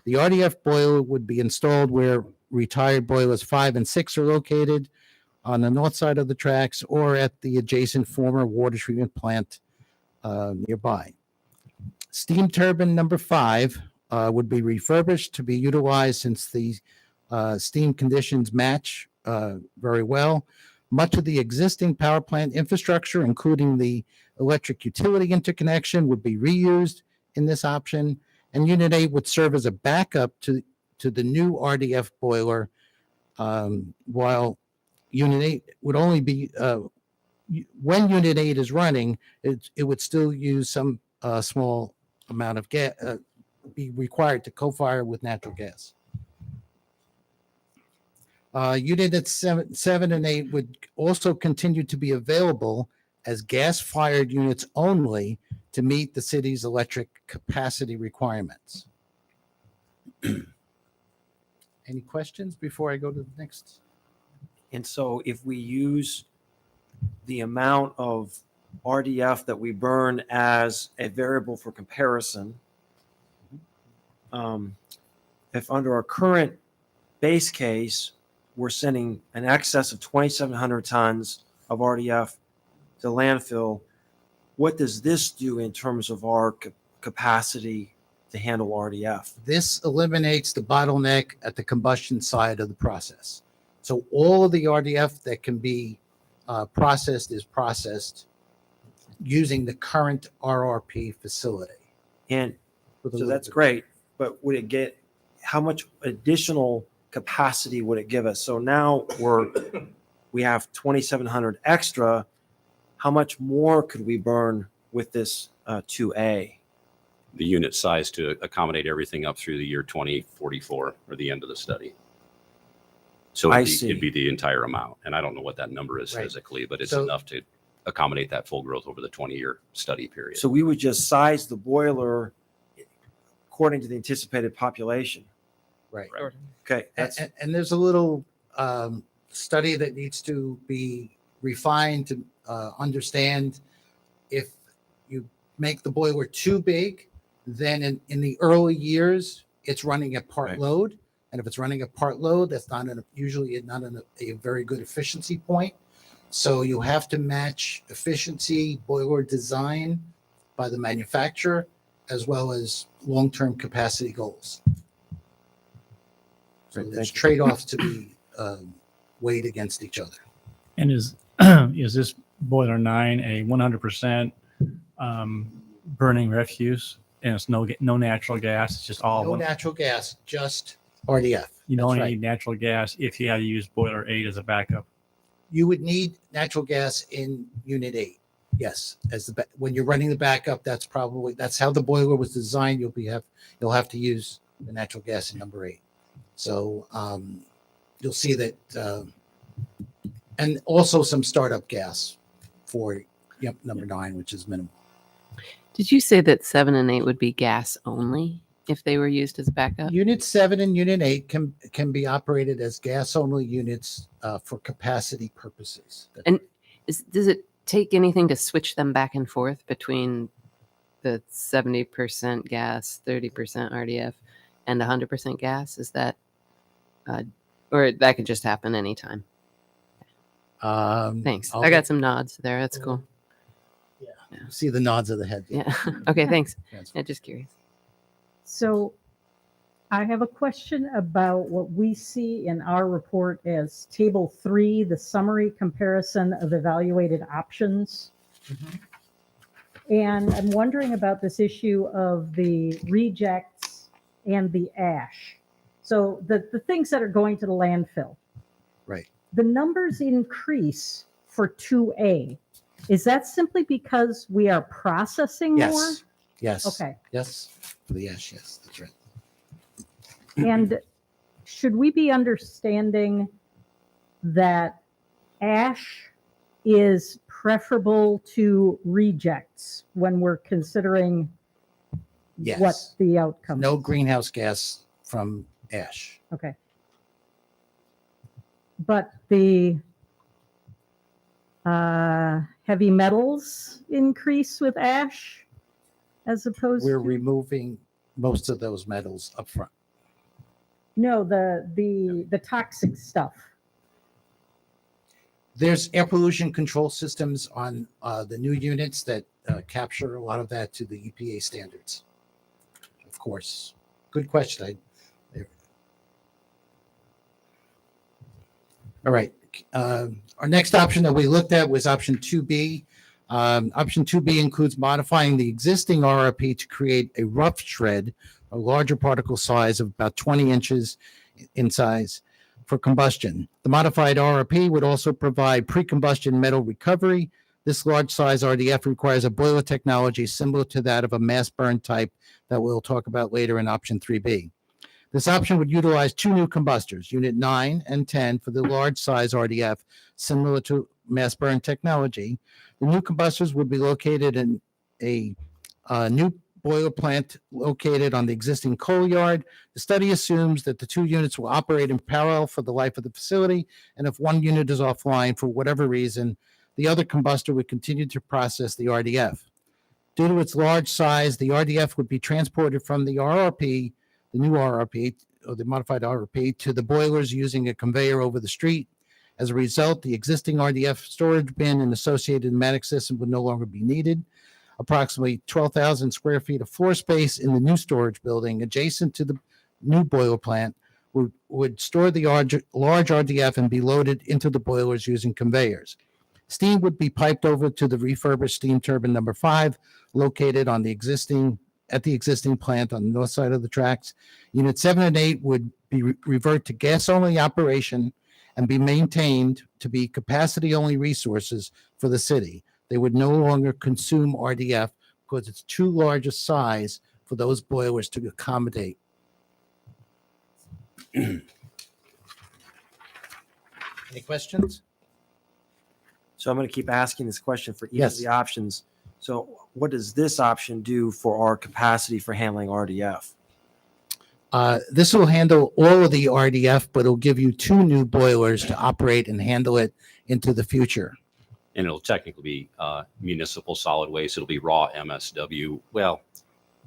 The RDF boiler would be installed where retired boilers 5 and 6 are located on the north side of the tracks or at the adjacent former water treatment plant nearby. Steam turbine number 5 would be refurbished to be utilized since the steam conditions match very well. Much of the existing power plant infrastructure, including the electric utility interconnection, would be reused in this option, and Unit 8 would serve as a backup to the new RDF boiler, while Unit 8 would only be, when Unit 8 is running, it would still use some small amount of gas, be required to co-fire with natural gas. Units 7 and 8 would also continue to be available as gas-fired units only to meet the city's electric capacity requirements. Any questions before I go to the next? And so if we use the amount of RDF that we burn as a variable for comparison, if under our current base case, we're sending an excess of 2,700 tons of RDF to landfill, what does this do in terms of our capacity to handle RDF? This eliminates the bottleneck at the combustion side of the process. So all of the RDF that can be processed is processed using the current RRP facility. And With a so little that's bit- great, but would it get, how much additional capacity would it give us? So now we have 2,700 extra. How much more could we burn with this 2A? The unit size to accommodate everything up through the year 2044 or the end of the study. So I it'd be, see. it'd be the entire amount. And I don't know what that number is Right. physically, but it's So- enough to accommodate that full growth over the 20-year study period. So we would just size the boiler according to the anticipated population. Right. Okay, that's And there's a little study that needs to be refined to understand if you make the boiler too big, then in the early years, it's running at part Right. load. And if it's running at part load, that's usually not a very good efficiency point. So you have to match efficiency, boiler design by the manufacturer, as well as long-term capacity goals. So Great, there's thank you. trade-offs to be weighed against each other. And is this boiler 9 a 100% burning refuse? And it's no natural gas. It's just all No one. natural gas, just RDF. You That's only right. need natural gas if you had to use boiler 8 as a backup. You would need natural gas in Unit 8. Yes, when you're running the backup, that's how the boiler was designed. You'll have to use the natural gas in number 8. So you'll see that, and also some startup gas for number 9, which is minimal. Did you say that 7 and 8 would be gas only if they were used as backup? Unit 7 and Unit 8 can be operated as gas only units for capacity purposes. And does it take anything to switch them back and forth between the 70% gas, 30% RDF, and 100% gas? Is that, or that could just happen anytime? Thanks. I'll I got get- some nods there. That's cool. See the nods of the head. Yeah. Okay. Thanks. That's Yeah, just curious. So I have a question about what we see in our report as Table 3, the summary comparison of evaluated options. And I'm wondering about this issue of the rejects and the ash. So the things that are going to the landfill. Right. The numbers increase for 2A. Is that simply because we are processing more? Yes. Yes. Okay. Yes. For the ash, yes, that's right. And should we be understanding that ash is preferable to rejects when we're considering what Yes. the outcome No is? greenhouse gas from ash. Okay. But the heavy metals increase with ash as opposed We're to? removing most of those metals up front. No, the toxic stuff. There's air pollution control systems on the new units that capture a lot of that to the EPA standards. Of course. Good question. All right. Our next option that we looked at was option 2B. Option 2B includes modifying the existing RRP to create a rough shred, a larger particle size of about 20 inches in size for combustion. The modified RRP would also provide pre-combustion metal recovery. This large size RDF requires a boiler technology similar to that of a mass burn type that we'll talk about later in option 3B. This option would utilize 2 new combustors, unit 9 and 10, for the large size RDF, similar to mass burn technology. The new combustors would be located in a new boiler plant located on the existing coal yard. The study assumes that the 2 units will operate in parallel for the life of the facility, and if one unit is offline for whatever reason, the other combustor would continue to process the RDF. Due to its large size, the RDF would be transported from the RRP, the new RRP, or the modified RRP, to the boilers using a conveyor over the street. As a result, the existing RDF storage bin and associated pneumatic system would no longer be needed. Approximately 12,000 square feet of floor space in the new storage building adjacent to the new boiler plant would store the large RDF and be loaded into the boilers using conveyors. Steam would be piped over to the refurbished steam turbine number 5, located on the existing at the existing plant on the north side of the tracks. Unit 7 and 8 would be revert to gas-only operation and be maintained to be capacity-only resources for the city. They would no longer consume RDF because it's too large a size for those boilers to accommodate. Any questions? So I'm going to keep asking this question for each Yes. of the options. So what does this option do for our capacity for handling RDF? This will handle all of the RDF, but it'll give you 2 new boilers to operate and handle it into the future. And it'll technically be municipal solid waste. It'll be raw MSW. Well,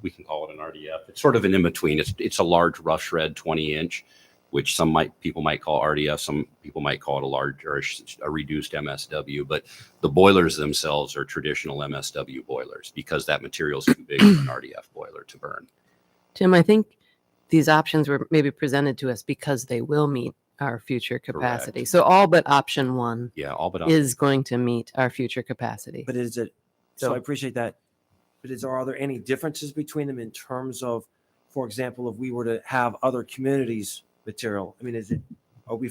we can call it an RDF. It's sort of an in-between. It's a large rough shred, 20-inch, which people might call RDF. Some people might call it a large or a reduced MSW. But the boilers themselves are traditional MSW boilers because that material is too big for an RDF boiler to burn. Tim, I think these options were maybe presented to us because they will meet our future capacity. Correct. So all but option 1 Yeah, all but is going to meet our future capacity. But is it, so I appreciate that. But are there any differences between them in terms of, for example, if we were to have other communities material? I mean, are we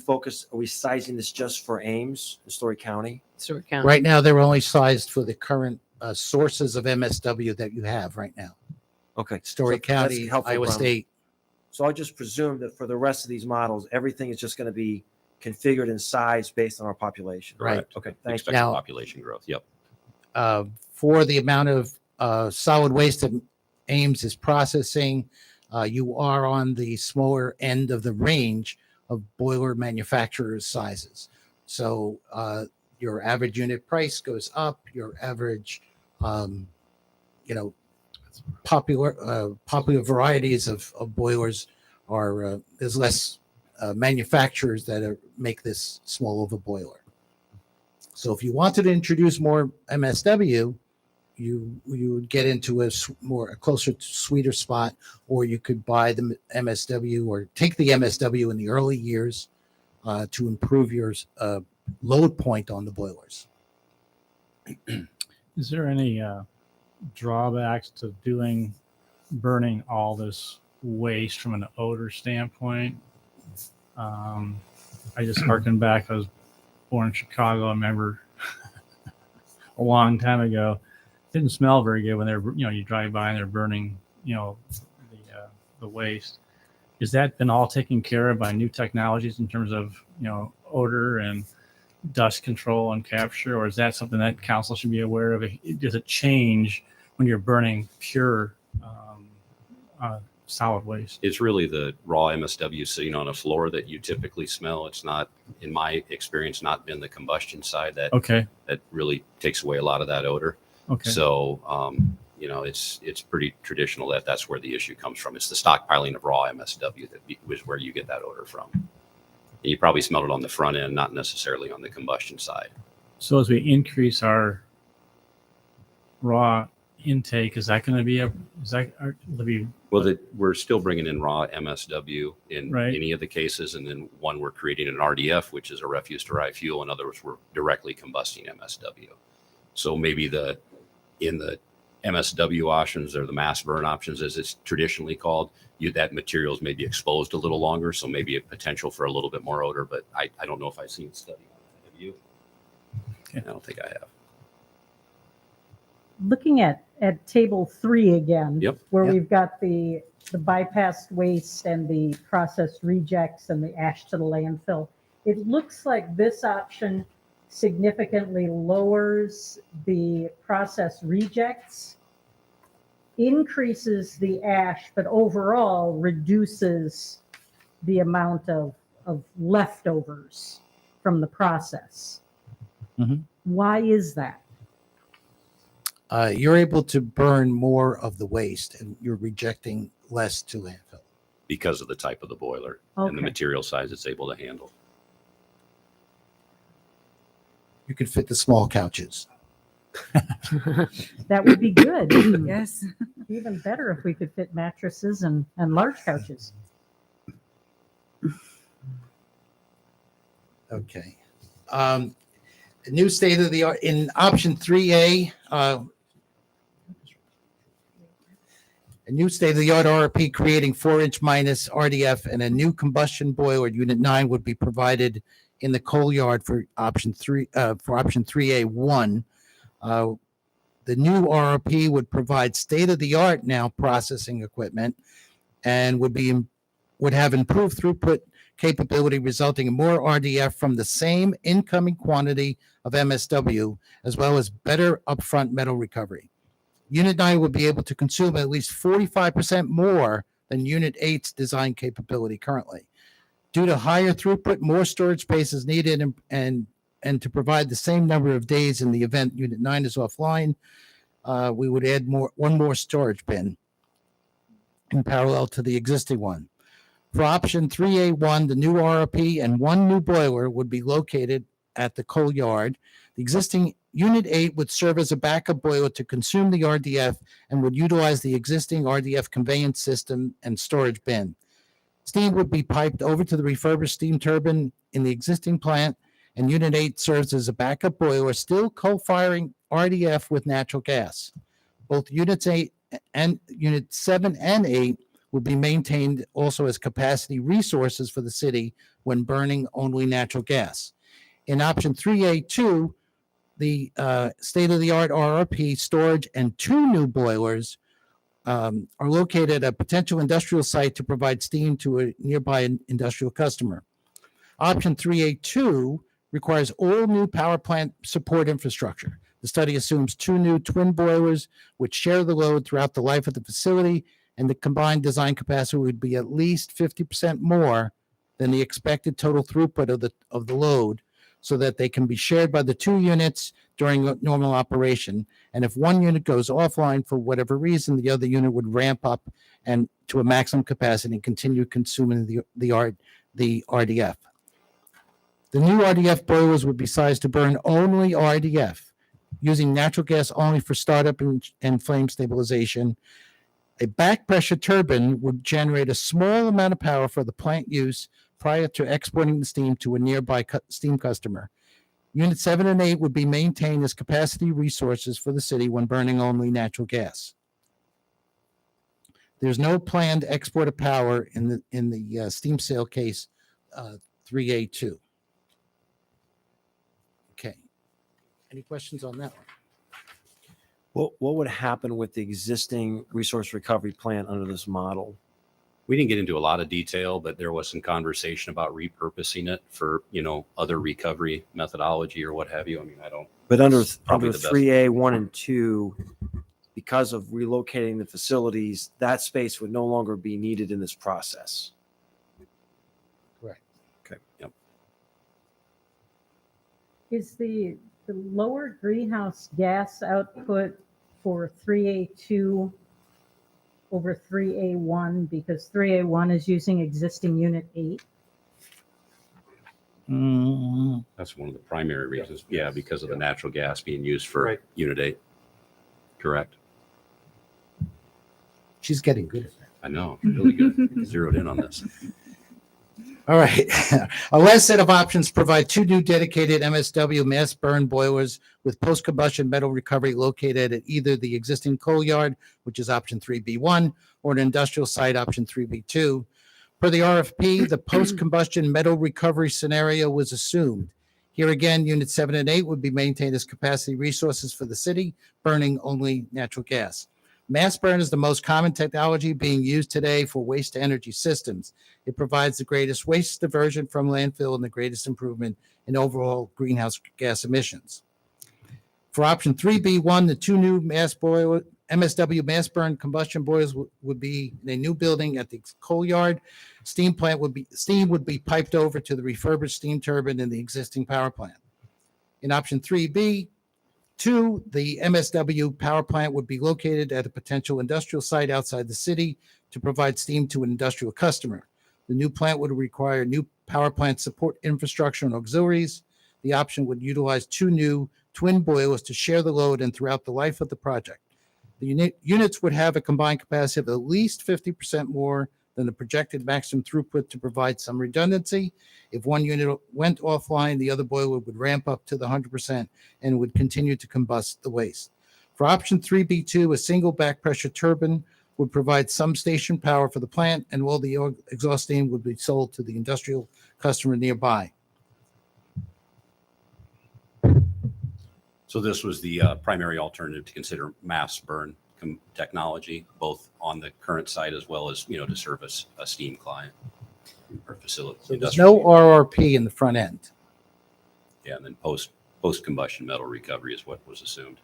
sizing this just for Ames, and Story County? Stewart County. Right now, they're only sized for the current sources of MSW that you have right now. Okay. Story So that's County, helpful, Iowa Brian. State. So I just presume that for the rest of these models, everything is just going to be configured and sized based on our population. Right. Okay. Thank you. expected Now- population growth. Yep. For the amount of solid waste that Ames is processing, you are on the smaller end of the range of boiler manufacturers' sizes. So your average unit price goes up. Your average, popular varieties of boilers are there's less manufacturers that make this small of a boiler. So if you wanted to introduce more MSW, you would get into a closer, sweeter spot, or you could buy the MSW or take the MSW in the early years to improve your load point on the boilers. Is there any drawbacks to burning all this waste from an odor standpoint? I just harken back. I was born in Chicago. I remember a long time ago. It didn't smell very good when they're, you drive by and they're burning, the waste. Has that been all taken care of by new technologies in terms of, odor and dust control and capture, or is that something that council should be aware of? Does it change when you're burning pure solid waste? It's really the raw MSW sitting on a floor that you typically smell. It's not, in my experience, not been the combustion side that really takes away a lot of that odor. Okay. So, it's pretty traditional that that's where the issue comes from. It's the stockpiling of raw MSW that was where you get that odor from. And you probably smelled it on the front end, not necessarily on the combustion side. So as we increase our raw intake, is that going to be Well, we're still bringing in raw MSW in Right. any of the cases. And then one, we're creating an RDF, which is a refuse derived fuel. In other words, we're directly combusting MSW. So maybe in the MSW options or the mass burn options, as it's traditionally called, that materials may be exposed a little longer. So maybe a potential for a little bit more odor, but I don't know if I've seen a study on that. Have you? Okay. I don't think I have. Looking at table 3 again, Yep. where Yep. we've got the bypassed waste and the processed rejects and the ash to the landfill, it looks like this option significantly lowers the processed rejects, increases the ash, but overall reduces the amount of leftovers from the process. Mhm. Why is that? You're able to burn more of the waste and you're rejecting less to landfill. Because of the type of the boiler and the Okay. material size it's able to handle. You can fit the small couches. That would be good. Yes. Even better if we could fit mattresses and large couches. Okay. New state of the art in option 3A. A new state-of-the-art RRP creating 4-inch minus RDF and a new combustion boiler, Unit 9, would be provided in the coal yard for option 3A1. The new RRP would provide state-of-the-art now processing equipment and would have improved throughput capability, resulting in more RDF from the same incoming quantity of MSW, as well as better upfront metal recovery. Unit 9 would be able to consume at least 45% more than Unit 8's design capability currently. Due to higher throughput, more storage space is needed, and to provide the same number of days in the event Unit 9 is offline, we would add one more storage bin in parallel to the existing one. For option 3A1, the new RRP and one new boiler would be located at the coal yard. The existing Unit 8 would serve as a backup boiler to consume the RDF and would utilize the existing RDF conveyance system and storage bin. Steam would be piped over to the refurbished steam turbine in the existing plant, and Unit 8 serves as a backup boiler, still co-firing RDF with natural gas. Both Units 8 and Unit 7 and 8 would be maintained also as capacity resources for the city when burning only natural gas. In option 3A2, the state-of-the-art RRP storage and two new boilers are located at a potential industrial site to provide steam to a nearby industrial customer. Option 3A2 requires all new power plant support infrastructure. The study assumes two new twin boilers which share the load throughout the life of the facility, and the combined design capacity would be at least 50% more than the expected total throughput of the load, so that they can be shared by the two units during normal operation. And if one unit goes offline for whatever reason, the other unit would ramp up and to a maximum capacity and continue consuming the RDF. The new RDF boilers would be sized to burn only RDF, using natural gas only for startup and flame stabilization. A back pressure turbine would generate a small amount of power for the plant use prior to exporting the steam to a nearby steam customer. Unit 7 and 8 would be maintained as capacity resources for the city when burning only natural gas. There's no planned export of power in the steam sale case 3A2. Okay. Any questions on that one? What would happen with the existing resource recovery plant under this model? We didn't get into a lot of detail, but there was some conversation about repurposing it for, other recovery methodology or what have you. I mean, I don't. But under Probably the best. 3A, 1 and 2, because of relocating the facilities, that space would no longer be needed in this process. Correct. Okay. Yep. Is the lower greenhouse gas output for 3A2 over 3A1 because 3A1 is using existing Unit 8? That's one of the primary reasons. Yeah, because of the natural gas being used for Right. Unit 8. Correct. She's getting good at that. I know. Really good. Zeroed in on this. All right. Our last set of options provide two new dedicated MSW mass burn boilers with post-combustion metal recovery located at either the existing coal yard, which is option 3B1, or an industrial site, option 3B2. Per the RFP, the post-combustion metal recovery scenario was assumed. Here again, Unit 7 and 8 would be maintained as capacity resources for the city, burning only natural gas. Mass burn is the most common technology being used today for waste to energy systems. It provides the greatest waste diversion from landfill and the greatest improvement in overall greenhouse gas emissions. For option 3B1, the two new MSW mass burn combustion boilers would be in a new building at the coal yard. Steam would be piped over to the refurbished steam turbine in the existing power plant. In option 3B, the MSW power plant would be located at a potential industrial site outside the city to provide steam to an industrial customer. The new plant would require new power plant support infrastructure and auxiliaries. The option would utilize two new twin boilers to share the load and throughout the life of the project. The units would have a combined capacity of at least 50% more than the projected maximum throughput to provide some redundancy. If one unit went offline, the other boiler would ramp up to the 100% and would continue to combust the waste. For option 3B2, a single back pressure turbine would provide some station power for the plant, and all the exhaust steam would be sold to the industrial customer nearby. So this was the primary alternative to consider mass burn technology, both on the current site as well as, to service a steam client or facility. So there's industrial no steam. RRP in the front end. Yeah, and then post combustion metal recovery is what was assumed.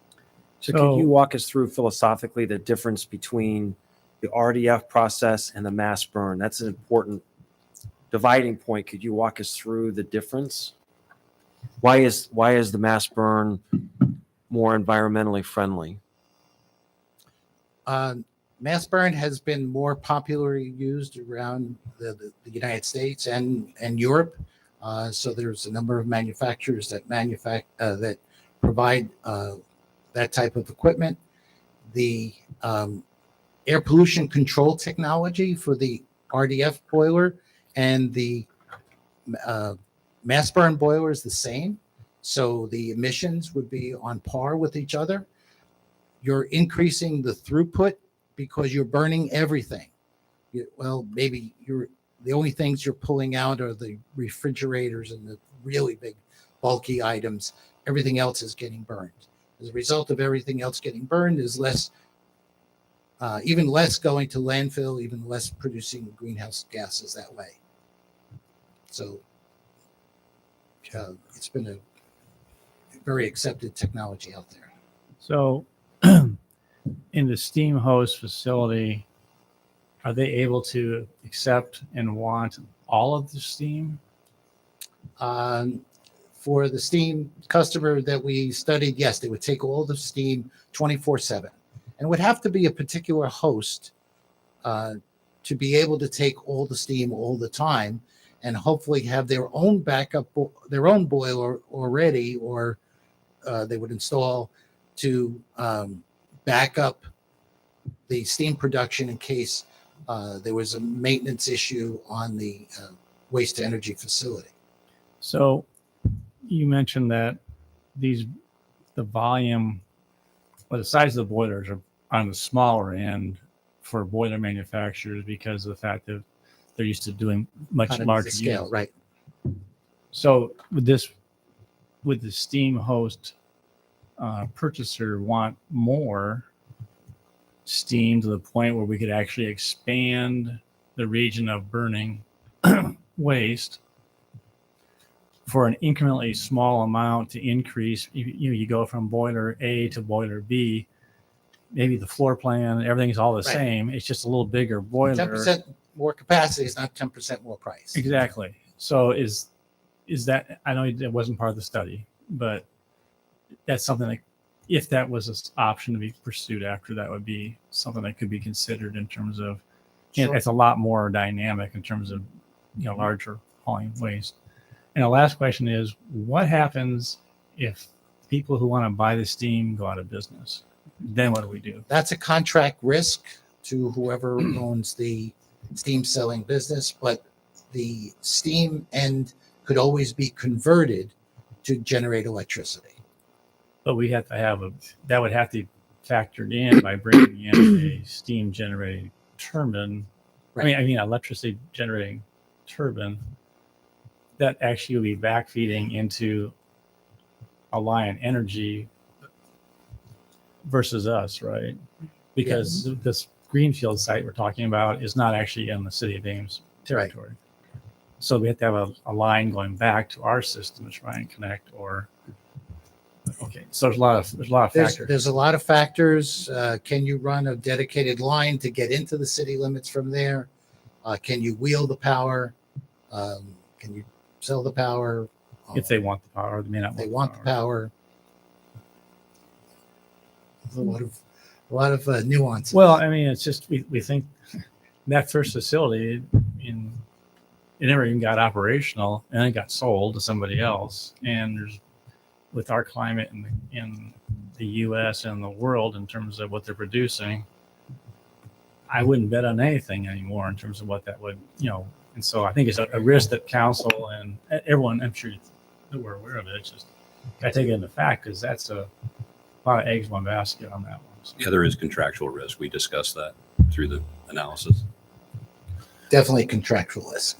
So, So- can you walk us through philosophically the difference between the RDF process and the mass burn? That's an important dividing point. Could you walk us through the difference? Why is the mass burn more environmentally friendly? Mass burn has been more popularly used around the United States and Europe. So there's a number of manufacturers that that provide that type of equipment. The air pollution control technology for the RDF boiler and the mass burn boiler is the same. So the emissions would be on par with each other. You're increasing the throughput because you're burning everything. Maybe the only things you're pulling out are the refrigerators and the really big bulky items. Everything else is getting burned. As a result of everything else getting burned, is less, even less going to landfill, even less producing greenhouse gases that way. So it's been a very accepted technology out there. So in the steam host facility, are they able to accept and want all of the steam? For the steam customer that we studied, yes, they would take all the steam 24/7, and it would have to be a particular host to be able to take all the steam all the time, and hopefully have their own backup, their own boiler already, or they would install to back up the steam production in case there was a maintenance issue on the waste to energy facility. So you mentioned that the volume or the size of the boilers are on the smaller end for boiler manufacturers because of the fact that they're used to doing much Economies of larger scale, units. right? So would the steam host purchaser want more steam to the point where we could actually expand the region of burning waste for an incrementally small amount to increase? You go from boiler A to boiler B, maybe the floor plan, everything's all the Right. same. It's just a little bigger boiler. 10% more capacity is not 10% more price. Exactly. So is that, I know it wasn't part of the study, but that's something like, if that was an option to be pursued after, that would be something that could be considered in terms of, Sure. it's a lot more dynamic in terms of, larger hauling waste. And the last question is, what happens if people who want to buy the steam go out of business? Then what do we do? That's a contract risk to whoever owns the steam selling business, but the steam end could always be converted to generate electricity. But we have to have that would have to be factored in by bringing in a steam generating turbine. Right. I mean, electricity generating turbine that actually will be backfeeding into Alliant Energy versus us, right? Because this greenfield site we're talking about is not actually in the city of Ames territory. So we have to have a line going back to our system to try and connect, or okay. So there's a lot of factors. There's a lot of factors. Can you run a dedicated line to get into the city limits from there? Can you wheel the power? Can you sell the power? If they want the power, they may not They want the power. There's a lot of nuances. Well, I mean, it's just we think that first facility it never even got operational, and it got sold to somebody else. And there's, with our climate in the U.S. and the world in terms of what they're producing, I wouldn't bet on anything anymore in terms of what that would, And so I think it's a risk that council and everyone, I'm sure that we're aware of it. It's just got to take it into fact, because that's a lot of eggs in one basket on that one. So. Yeah, there is contractual risk. We discussed that. through the analysis. Definitely contractualist.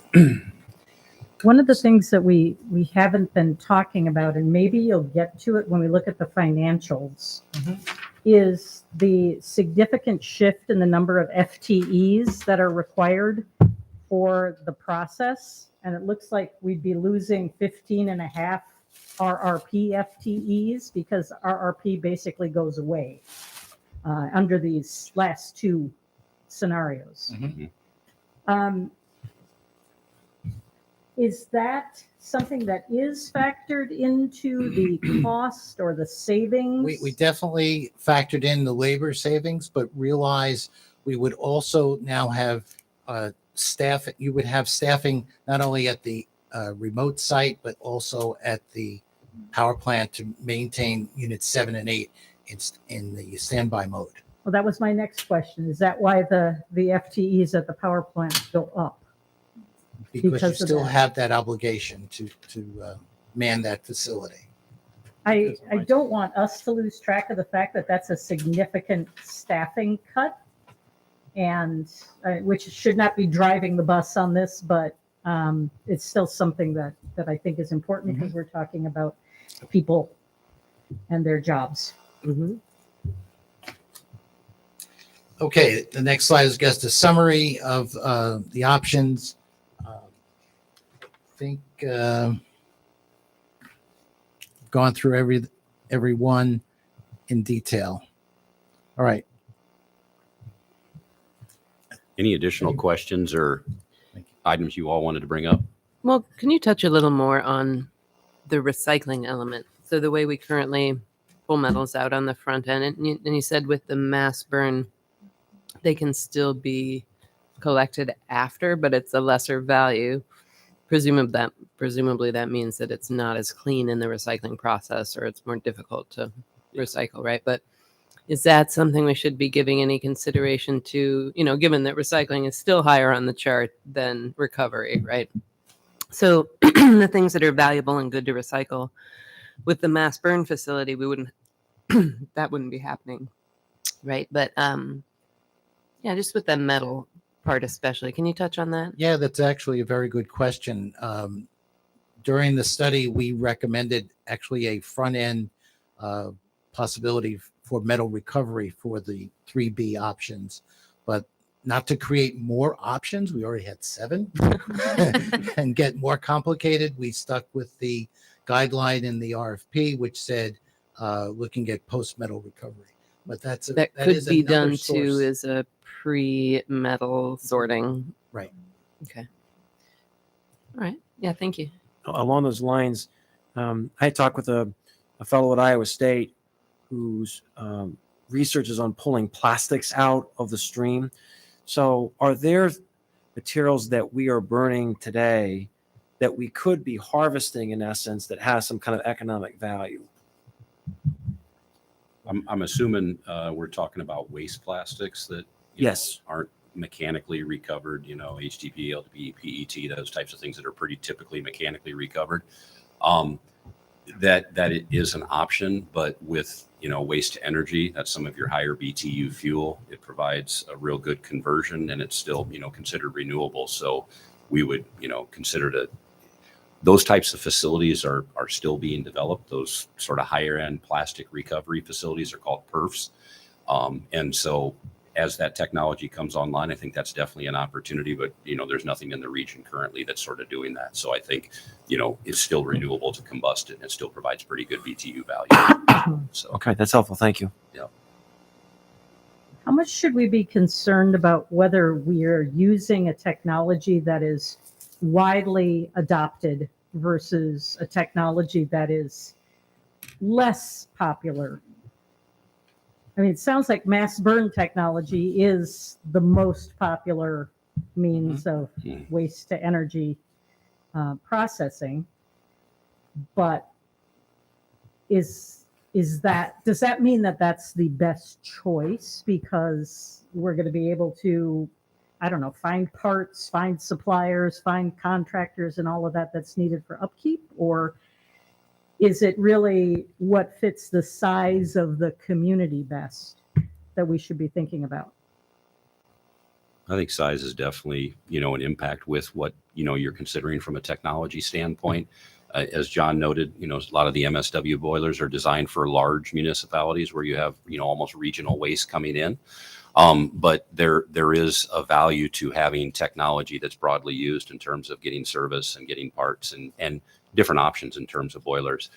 One of the things that we haven't been talking about, and maybe you'll get to it when we look at the financials, is the significant shift in the number of FTEs that are required for the process. And it looks like we'd be losing 15 and a half RRP FTEs because RRP basically goes away under these last two scenarios. Is that something that is factored into the cost or the savings? We definitely factored in the labor savings, but realize we would also now have staff. You would have staffing not only at the remote site, but also at the power plant to maintain units 7 and 8 in the standby mode. Well, that was my next question. Is that why the FTEs at the power plant go up? Because Because you of still that. have that obligation to man that facility. I don't want us to lose track of the fact that that's a significant staffing cut, and which should not be driving the bus on this, but it's still something that I think is important because we're talking about people and their jobs. Okay, the next slide is just a summary of the options. I think gone through every one in detail. All right. Any additional questions or items you all wanted to bring up? Well, can you touch a little more on the recycling element? So the way we currently pull metals out on the front end, and you said with the mass burn, they can still be collected after, but it's a lesser value. Presumably that means that it's not as clean in the recycling process, or it's more difficult to recycle, right? But is that something we should be giving any consideration to, given that recycling is still higher on the chart than recovery, right? So the things that are valuable and good to recycle with the mass burn facility, that wouldn't be happening, right? But just with the metal part especially, can you touch on that? Yeah, that's actually a very good question. During the study, we recommended actually a front end possibility for metal recovery for the 3B options, but not to create more options. We already had 7 and get more complicated. We stuck with the guideline in the RFP, which said looking at post metal recovery. But that could is be another done source. too as a pre-metal sorting. Right. Okay. All right. Yeah. Thank you. Along those lines, I talked with a fellow at Iowa State whose research is on pulling plastics out of the stream. So are there materials that we are burning today that we could be harvesting in essence that has some kind of economic value? I'm assuming we're talking about waste plastics that Yes. aren't mechanically recovered, HDPE, LDPE, PET, those types of things that are pretty typically mechanically recovered. That it is an option, but with waste to energy, that's some of your higher BTU fuel. It provides a real good conversion, and it's still considered renewable. So we would consider those types of facilities are still being developed. Those sort of higher end plastic recovery facilities are called PERFs, and so as that technology comes online, I think that's definitely an opportunity, but there's nothing in the region currently that's sort of doing that. So I think, it's still renewable to combust it, and it still provides pretty good BTU value. So, Okay, that's helpful. Thank you. How much should we be concerned about whether we are using a technology that is widely adopted versus a technology that is less popular? I mean, it sounds like mass burn technology is the most popular means of waste to energy processing, but does that mean that that's the best choice because we're going to be able to, I don't know, find parts, find suppliers, find contractors and all of that that's needed for upkeep? Or is it really what fits the size of the community best that we should be thinking about? I think size is definitely, an impact with what, you're considering from a technology standpoint. As John noted, a lot of the MSW boilers are designed for large municipalities where you have, almost regional waste coming in. But there is a value to having technology that's broadly used in terms of getting service and getting parts and different options in terms of boilers.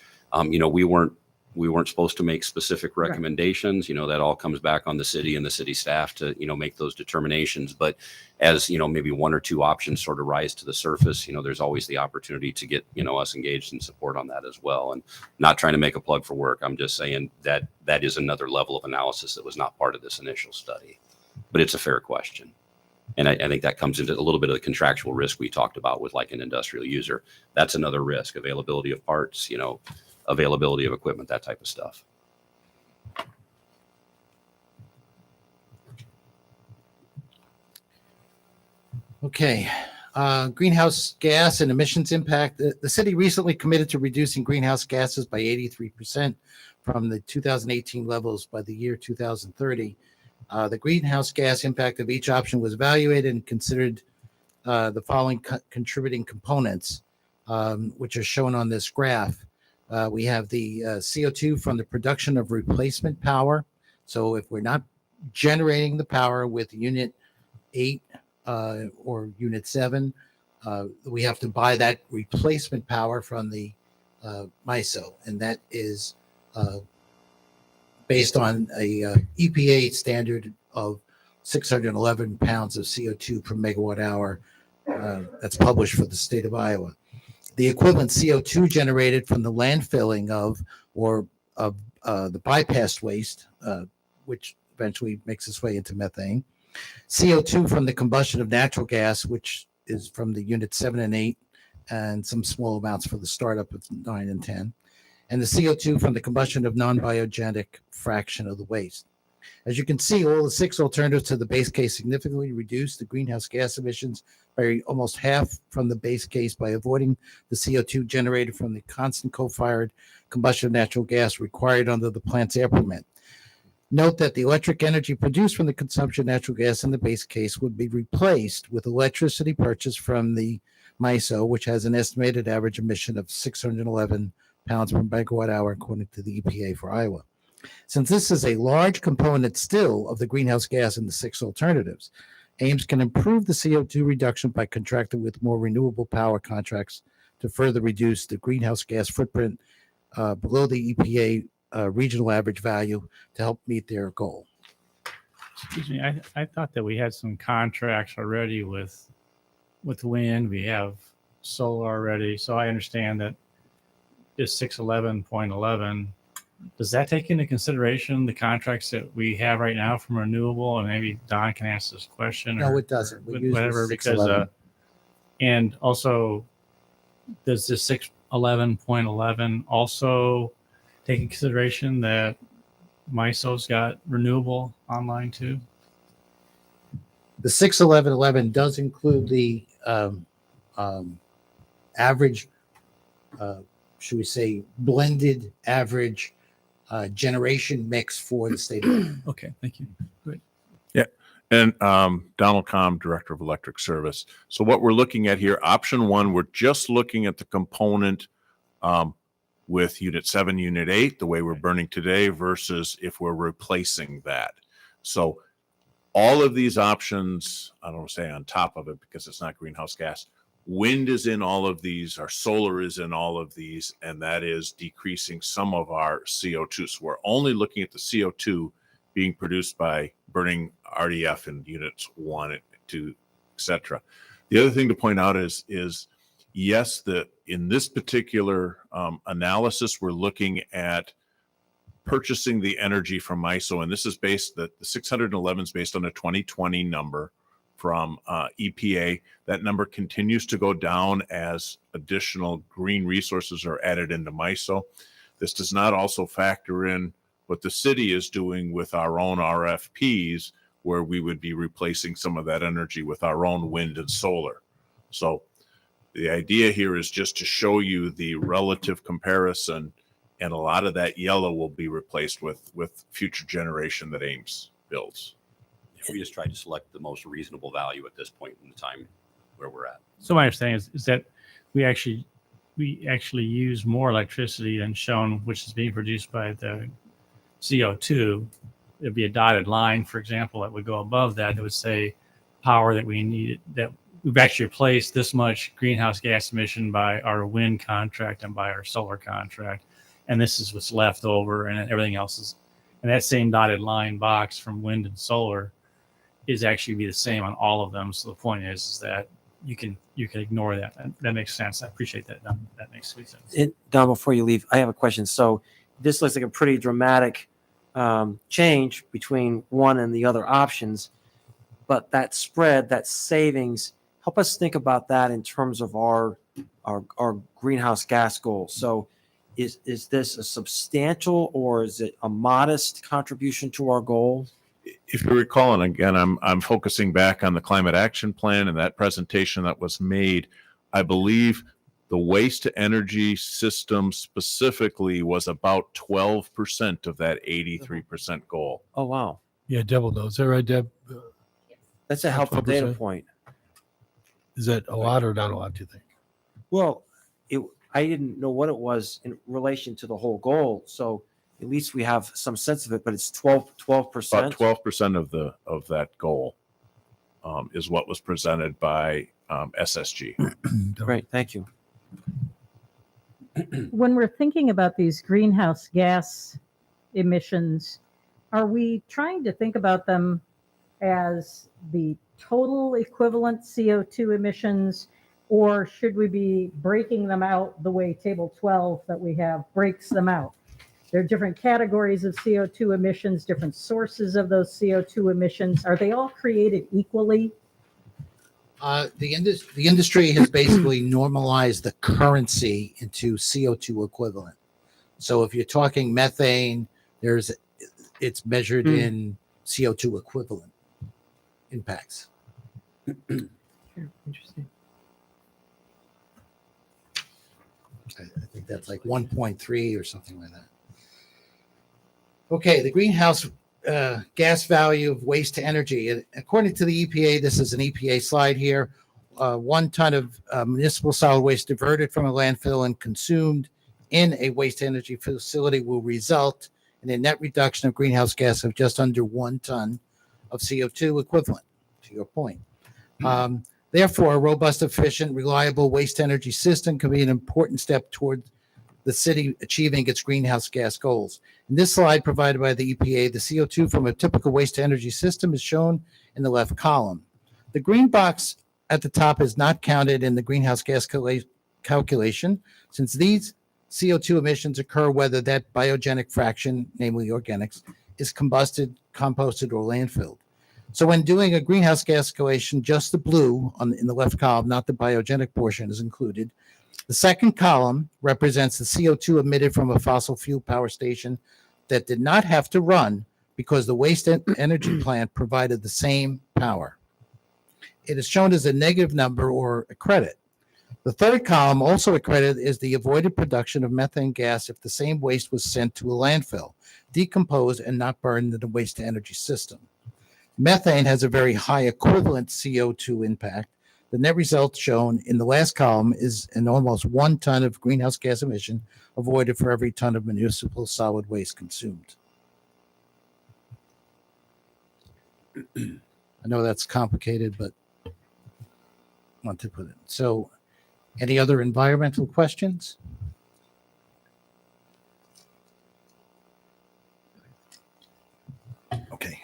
We weren't supposed to make specific recommendations. That all comes back on the city and the city staff to, make those determinations. But as, maybe one or two options sort of rise to the surface, there's always the opportunity to get, us engaged in support on that as well. And not trying to make a plug for work. I'm just saying that that is another level of analysis that was not part of this initial study. But it's a fair question. And I think that comes into a little bit of the contractual risk we talked about with like an industrial user. That's another risk, availability of parts, availability of equipment, that type of stuff. Okay. Greenhouse gas and emissions impact. The city recently committed to reducing greenhouse gases by 83% from the 2018 levels by the year 2030. The greenhouse gas impact of each option was evaluated and considered the following contributing components, which are shown on this graph. We have the CO2 from the production of replacement power. So if we're not generating the power with Unit 8 or Unit 7, we have to buy that replacement power from the MISO, and that is based on a EPA standard of 611 pounds of CO2 per megawatt hour that's published for the state of Iowa. The equivalent CO2 generated from the landfilling of the bypassed waste, which eventually makes its way into methane, CO2 from the combustion of natural gas, which is from the Unit 7 and 8, and some small amounts for the startup of 9 and 10, and the CO2 from the combustion of non-biogenic fraction of the waste. As you can see, all the 6 alternatives to the base case significantly reduce the greenhouse gas emissions by almost half from the base case by avoiding the CO2 generated from the constant coal-fired combustion of natural gas required under the plant's air permit. Note that the electric energy produced from the consumption of natural gas in the base case would be replaced with electricity purchased from the MISO, which has an estimated average emission of 611 pounds per megawatt hour, according to the EPA for Iowa. Since this is a large component still of the greenhouse gas in the 6 alternatives, Ames can improve the CO2 reduction by contracting with more renewable power contracts to further reduce the greenhouse gas footprint below the EPA regional average value to help meet their goal. Excuse me, I thought that we had some contracts already with wind. We have solar already. So I understand that this 611.11, does that take into consideration the contracts that we have right now from renewable? And maybe Don can answer this question. No, it doesn't. We use whatever, the because 611. and also does the 611.11 also take into consideration that MISO's got renewable online too? The 611.11 does include the average, should we say, blended average generation mix for the state. Okay, thank you. And Donald Combe, Director of Electric Service. So what we're looking at here, option 1, we're just looking at the component with Unit 7, Unit 8, the way we're burning today, versus if we're replacing that. So all of these options, I don't want to say on top of it because it's not greenhouse gas. Wind is in all of these, our solar is in all of these, and that is decreasing some of our CO2. So we're only looking at the CO2 being produced by burning RDF in units 1, 2, etc. The other thing to point out is yes, that in this particular analysis, we're looking at purchasing the energy from MISO, and this is based, the 611 is based on a 2020 number from EPA. That number continues to go down as additional green resources are added into MISO. This does not also factor in what the city is doing with our own RFPs, where we would be replacing some of that energy with our own wind and solar. So the idea here is just to show you the relative comparison, and a lot of that yellow will be replaced with future generation that Ames builds. We just tried to select the most reasonable value at this point in the time where we're at. So my understanding is that we actually use more electricity than shown, which is being produced by the CO2. There'd be a dotted line, for example, that would go above that. It would say power that we need, that we've actually replaced this much greenhouse gas emission by our wind contract and by our solar contract. And this is what's left over, and everything else is, and that same dotted line box from wind and solar is actually be the same on all of them. So the point is that you can ignore that. That makes sense. I appreciate that. That makes sweet sense. Don, before you leave, I have a question. So this looks like a pretty dramatic change between one and the other options, but that spread, that savings, help us think about that in terms of our greenhouse gas goals. So is this a substantial or is it a modest contribution to our goal? If you recall, and again, I'm focusing back on the climate action plan and that presentation that was made, I believe the waste to energy system specifically was about 12% of that 83% goal. Oh, wow. Yeah, Deb will know. Is that right, Deb? That's a helpful data 12%. point. Is that a lot or not a lot, do you think? Well, I didn't know what it was in relation to the whole goal. So at least we have some sense of it, but it's 12%. About 12% of that goal is what was presented by SSG. Great, thank you. When we're thinking about these greenhouse gas emissions, are we trying to think about them as the total equivalent CO2 emissions, or should we be breaking them out the way Table 12 that we have breaks them out? There are different categories of CO2 emissions, different sources of those CO2 emissions. Are they all created equally? The industry has basically normalized the currency into CO2 equivalent. So if you're talking methane, it's measured in CO2 equivalent impacts. Interesting. I think that's like 1.3 or something like that. Okay, the greenhouse gas value of waste to energy. According to the EPA, this is an EPA slide here. 1 ton of municipal solid waste diverted from a landfill and consumed in a waste to energy facility will result in a net reduction of greenhouse gas of just under 1 ton of CO2 equivalent, to your point. Therefore, a robust, efficient, reliable waste energy system can be an important step toward the city achieving its greenhouse gas goals. In this slide provided by the EPA, the CO2 from a typical waste to energy system is shown in the left column. The green box at the top is not counted in the greenhouse gas calculation, since these CO2 emissions occur whether that biogenic fraction, namely organics, is combusted, composted, or landfilled. So when doing a greenhouse gas calculation, just the blue in the left column, not the biogenic portion, is included. The second column represents the CO2 emitted from a fossil fuel power station that did not have to run because the waste energy plant provided the same power. It is shown as a negative number or a credit. The third column, also a credit, is the avoided production of methane gas if the same waste was sent to a landfill, decomposed, and not burned in the waste to energy system. Methane has a very high equivalent CO2 impact. The net result shown in the last column is an almost 1 ton of greenhouse gas emission avoided for every ton of municipal solid waste consumed. I know that's complicated, but I want to put it. So, any other environmental questions? Okay.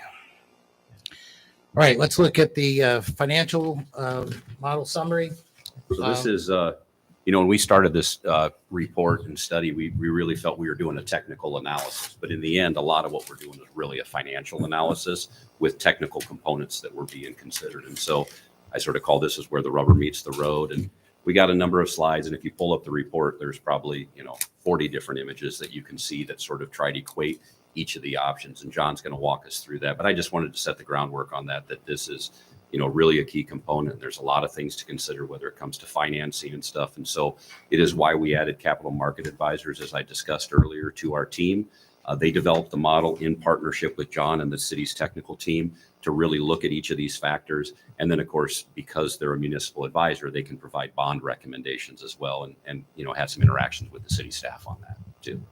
All right, let's look at the financial model summary. So this is, when we started this report and study, we really felt we were doing a technical analysis. But in the end, a lot of what we're doing is really a financial analysis with technical components that were being considered. And so I sort of call this is where the rubber meets the road. And we got a number of slides. And if you pull up the report, there's probably, 40 different images that you can see that sort of try to equate each of the options. And John's going to walk us through that. But I just wanted to set the groundwork on that this is, really a key component. There's a lot of things to consider, whether it comes to financing and stuff. And so it is why we added capital market advisors, as I discussed earlier, to our team. They developed the model in partnership with John and the city's technical team to really look at each of these factors. And then, of course, because they're a municipal advisor, they can provide bond recommendations as well, and have some interactions with the city staff on that too.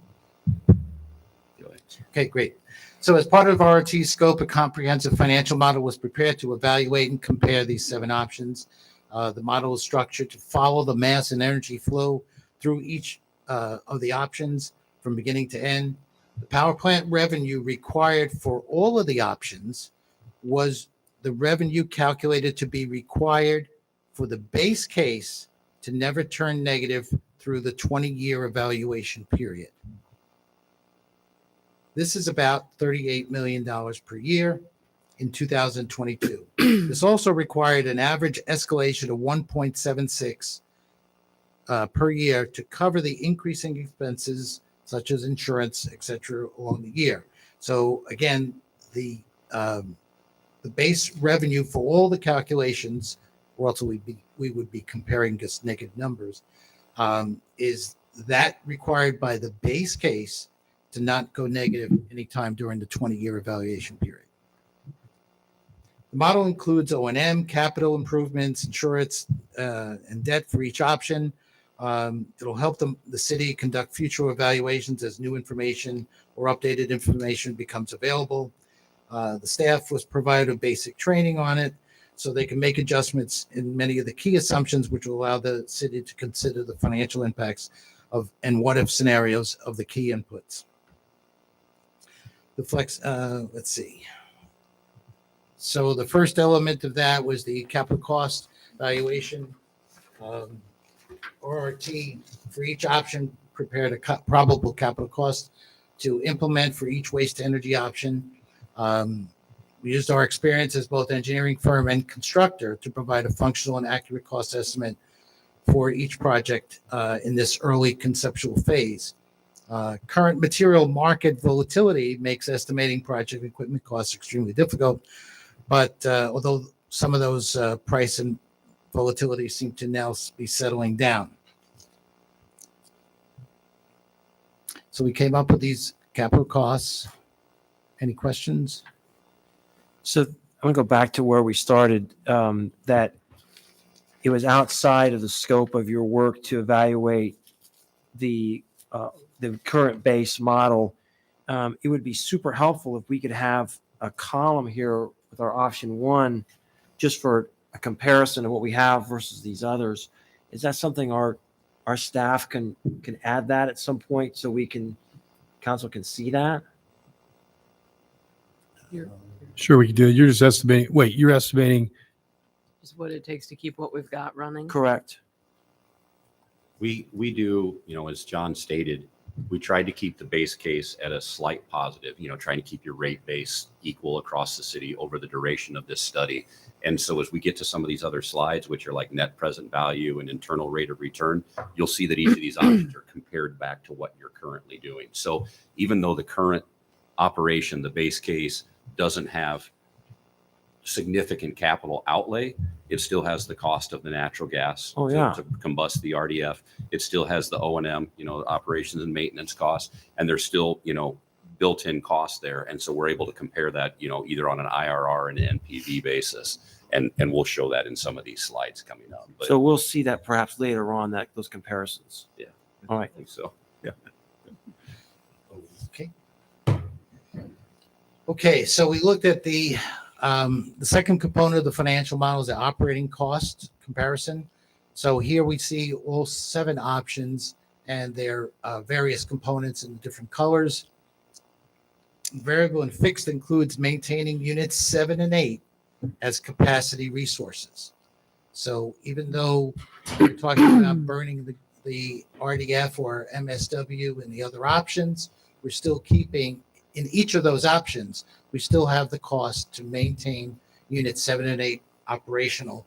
Go ahead. Okay, great. So as part of RRT's scope, a comprehensive financial model was prepared to evaluate and compare these 7 options. The model is structured to follow the mass and energy flow through each of the options from beginning to end. The power plant revenue required for all of the options was the revenue calculated to be required for the base case to never turn negative through the 20-year evaluation period. This is about $38 million per year in 2022. This also required an average escalation of 1.76 per year to cover the increasing expenses such as insurance, et cetera, along the year. So again, the base revenue for all the calculations, or else we would be comparing just negative numbers, is that required by the base case to not go negative anytime during the 20-year evaluation period. The model includes O&M, capital improvements, insurance, and debt for each option. It'll help the city conduct future evaluations as new information or updated information becomes available. The staff was provided a basic training on it so they can make adjustments in many of the key assumptions, which will allow the city to consider the financial impacts of and what-if scenarios of the key inputs. The flex, let's see. So the first element of that was the capital cost valuation. RRT for each option prepared a probable capital cost to implement for each waste to energy option. We used our experience as both engineering firm and constructor to provide a functional and accurate cost estimate for each project in this early conceptual phase. Current material market volatility makes estimating project equipment costs extremely difficult, but although some of those price and volatility seem to now be settling down. So we came up with these capital costs. Any questions? So I'm going to go back to where we started, that it was outside of the scope of your work to evaluate the current base model. It would be super helpful if we could have a column here with our option 1 just for a comparison of what we have versus these others. Is that something our staff can add that at some point so council can see that? Sure, we can do it. You're just estimating. Wait, you're estimating. Just what it takes to keep what we've got running. Correct. We do, as John stated, we tried to keep the base case at a slight positive, trying to keep your rate base equal across the city over the duration of this study. And so as we get to some of these other slides, which are like net present value and internal rate of return, you'll see that each of these options are compared back to what you're currently doing. So even though the current operation, the base case, doesn't have significant capital outlay, it still has the cost of the natural gas to combust the RDF. It still has the O&M, operations and maintenance costs, and there's still, built-in costs there. And so we're able to compare that, either on an IRR and an NPV basis. And we'll show that in some of these slides coming up. But, So we'll see that perhaps later on, those comparisons. Yeah. All right. I think so. Yeah. Okay. Okay, so we looked at the second component of the financial model is the operating cost comparison. So here we see all 7 options and their various components in different colors. Variable and fixed includes maintaining units 7 and 8 as capacity resources. So even though we're talking about burning the RDF or MSW and the other options, we're still keeping in each of those options, we still have the cost to maintain units 7 and 8 operational,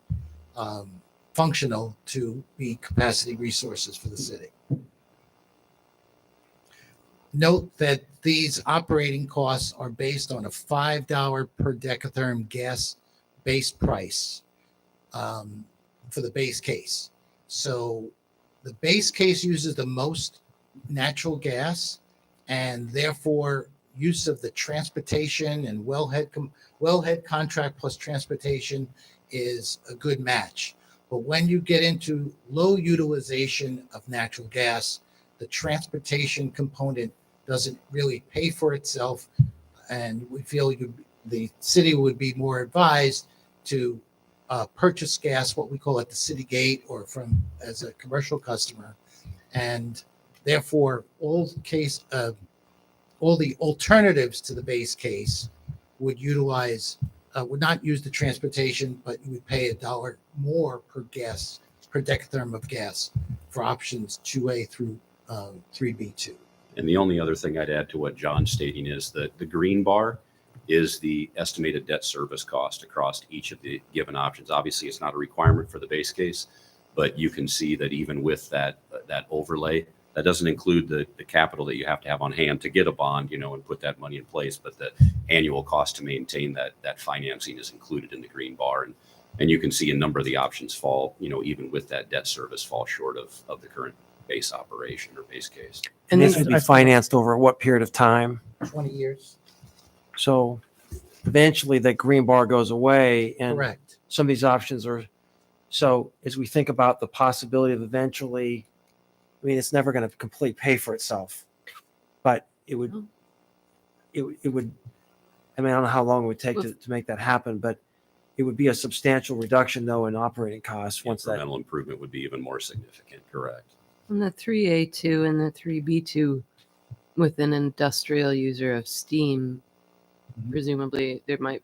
functional to be capacity resources for the city. Note that these operating costs are based on a $5 per decatherm gas base price for the base case. So the base case uses the most natural gas and therefore use of the transportation and wellhead contract plus transportation is a good match. But when you get into low utilization of natural gas, the transportation component doesn't really pay for itself, and we feel the city would be more advised to purchase gas, what we call at the city gate or from as a commercial customer, and therefore all the alternatives to the base case would would not use the transportation, but you would pay $1 more per decatherm of gas for options 2A through 3B2. And the only other thing I'd add to what John's stating is that the green bar is the estimated debt service cost across each of the given options. Obviously, it's not a requirement for the base case, but you can see that even with that overlay, that doesn't include the capital that you have to have on hand to get a bond, and put that money in place. But the annual cost to maintain that financing is included in the green bar. And you can see a number of the options fall, even with that debt service, fall short of the current base operation or base case. And this then- would be financed over what period of time? 20 years. So eventually that green bar goes away and Correct. some of these options are, so as we think about the possibility of eventually, I mean, it's never going to completely pay for itself, but it would, I mean, I don't know how long it would take to make that happen, but it would be a substantial reduction though in operating costs once that. Incremental improvement would be even more significant, correct? And the 3A2 and the 3B2 with an industrial user of steam, presumably there might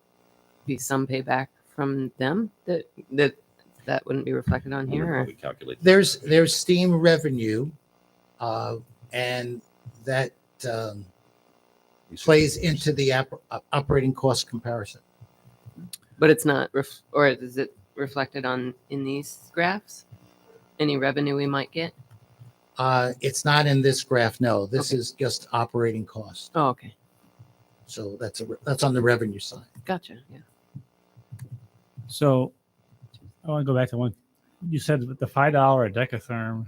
be some payback from them that wouldn't be reflected on I wonder here. how Or? we calculate. There's steam revenue, and that plays into the operating cost comparison. But it's not, or is it reflected in these graphs? Any revenue we might get? It's not in this graph. No, this Okay. is just operating cost. Oh, okay. So that's on the revenue side. Gotcha. Yeah. So I want to go back to one. You said with the $5 a decatherm,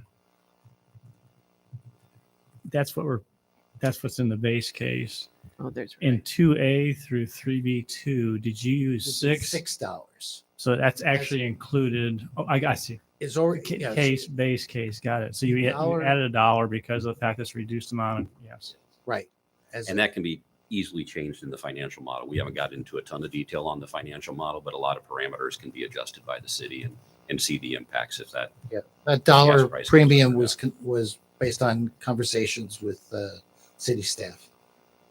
that's what's in the base case. Oh, there's In 2A through 3B2, did you use $6 So that's actually included. Oh, I see. is already Base case. Got it. So you $1 added $1 because of the fact it's reduced amount of, yes. right. And that can be easily changed in the financial model. We haven't got into a ton of detail on the financial model, but a lot of parameters can be adjusted by the city and see the impacts if that. that dollar gas price premium goes up. was based on conversations with city staff.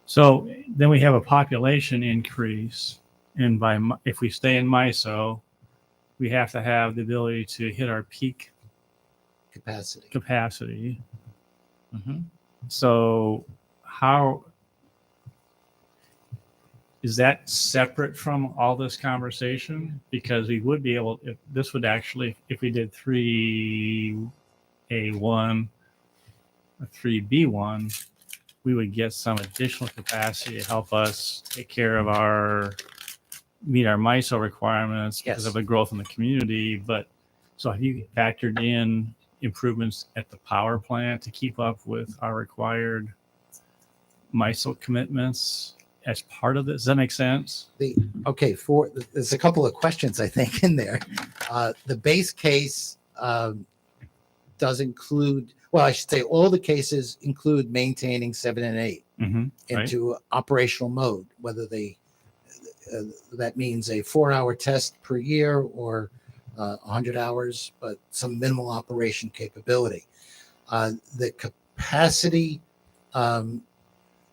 So then we have a population increase, and if we stay in MISO, we have to have the ability to hit our peak Capacity. So how is that separate from all this conversation? Because we would be able, if we did 3A1 or 3B1, we would get some additional capacity to help us meet our MISO requirements because Yes. of the growth in the community. But so have you factored in improvements at the power plant to keep up with our required MISO commitments as part of this? Does that make sense? There's a couple of questions I think in there. The base case does include, well, I should say all the cases include maintaining 7 and 8 Right. into operational mode, whether that means a 4-hour test per year or 100 hours, but some minimal operation capability. The capacity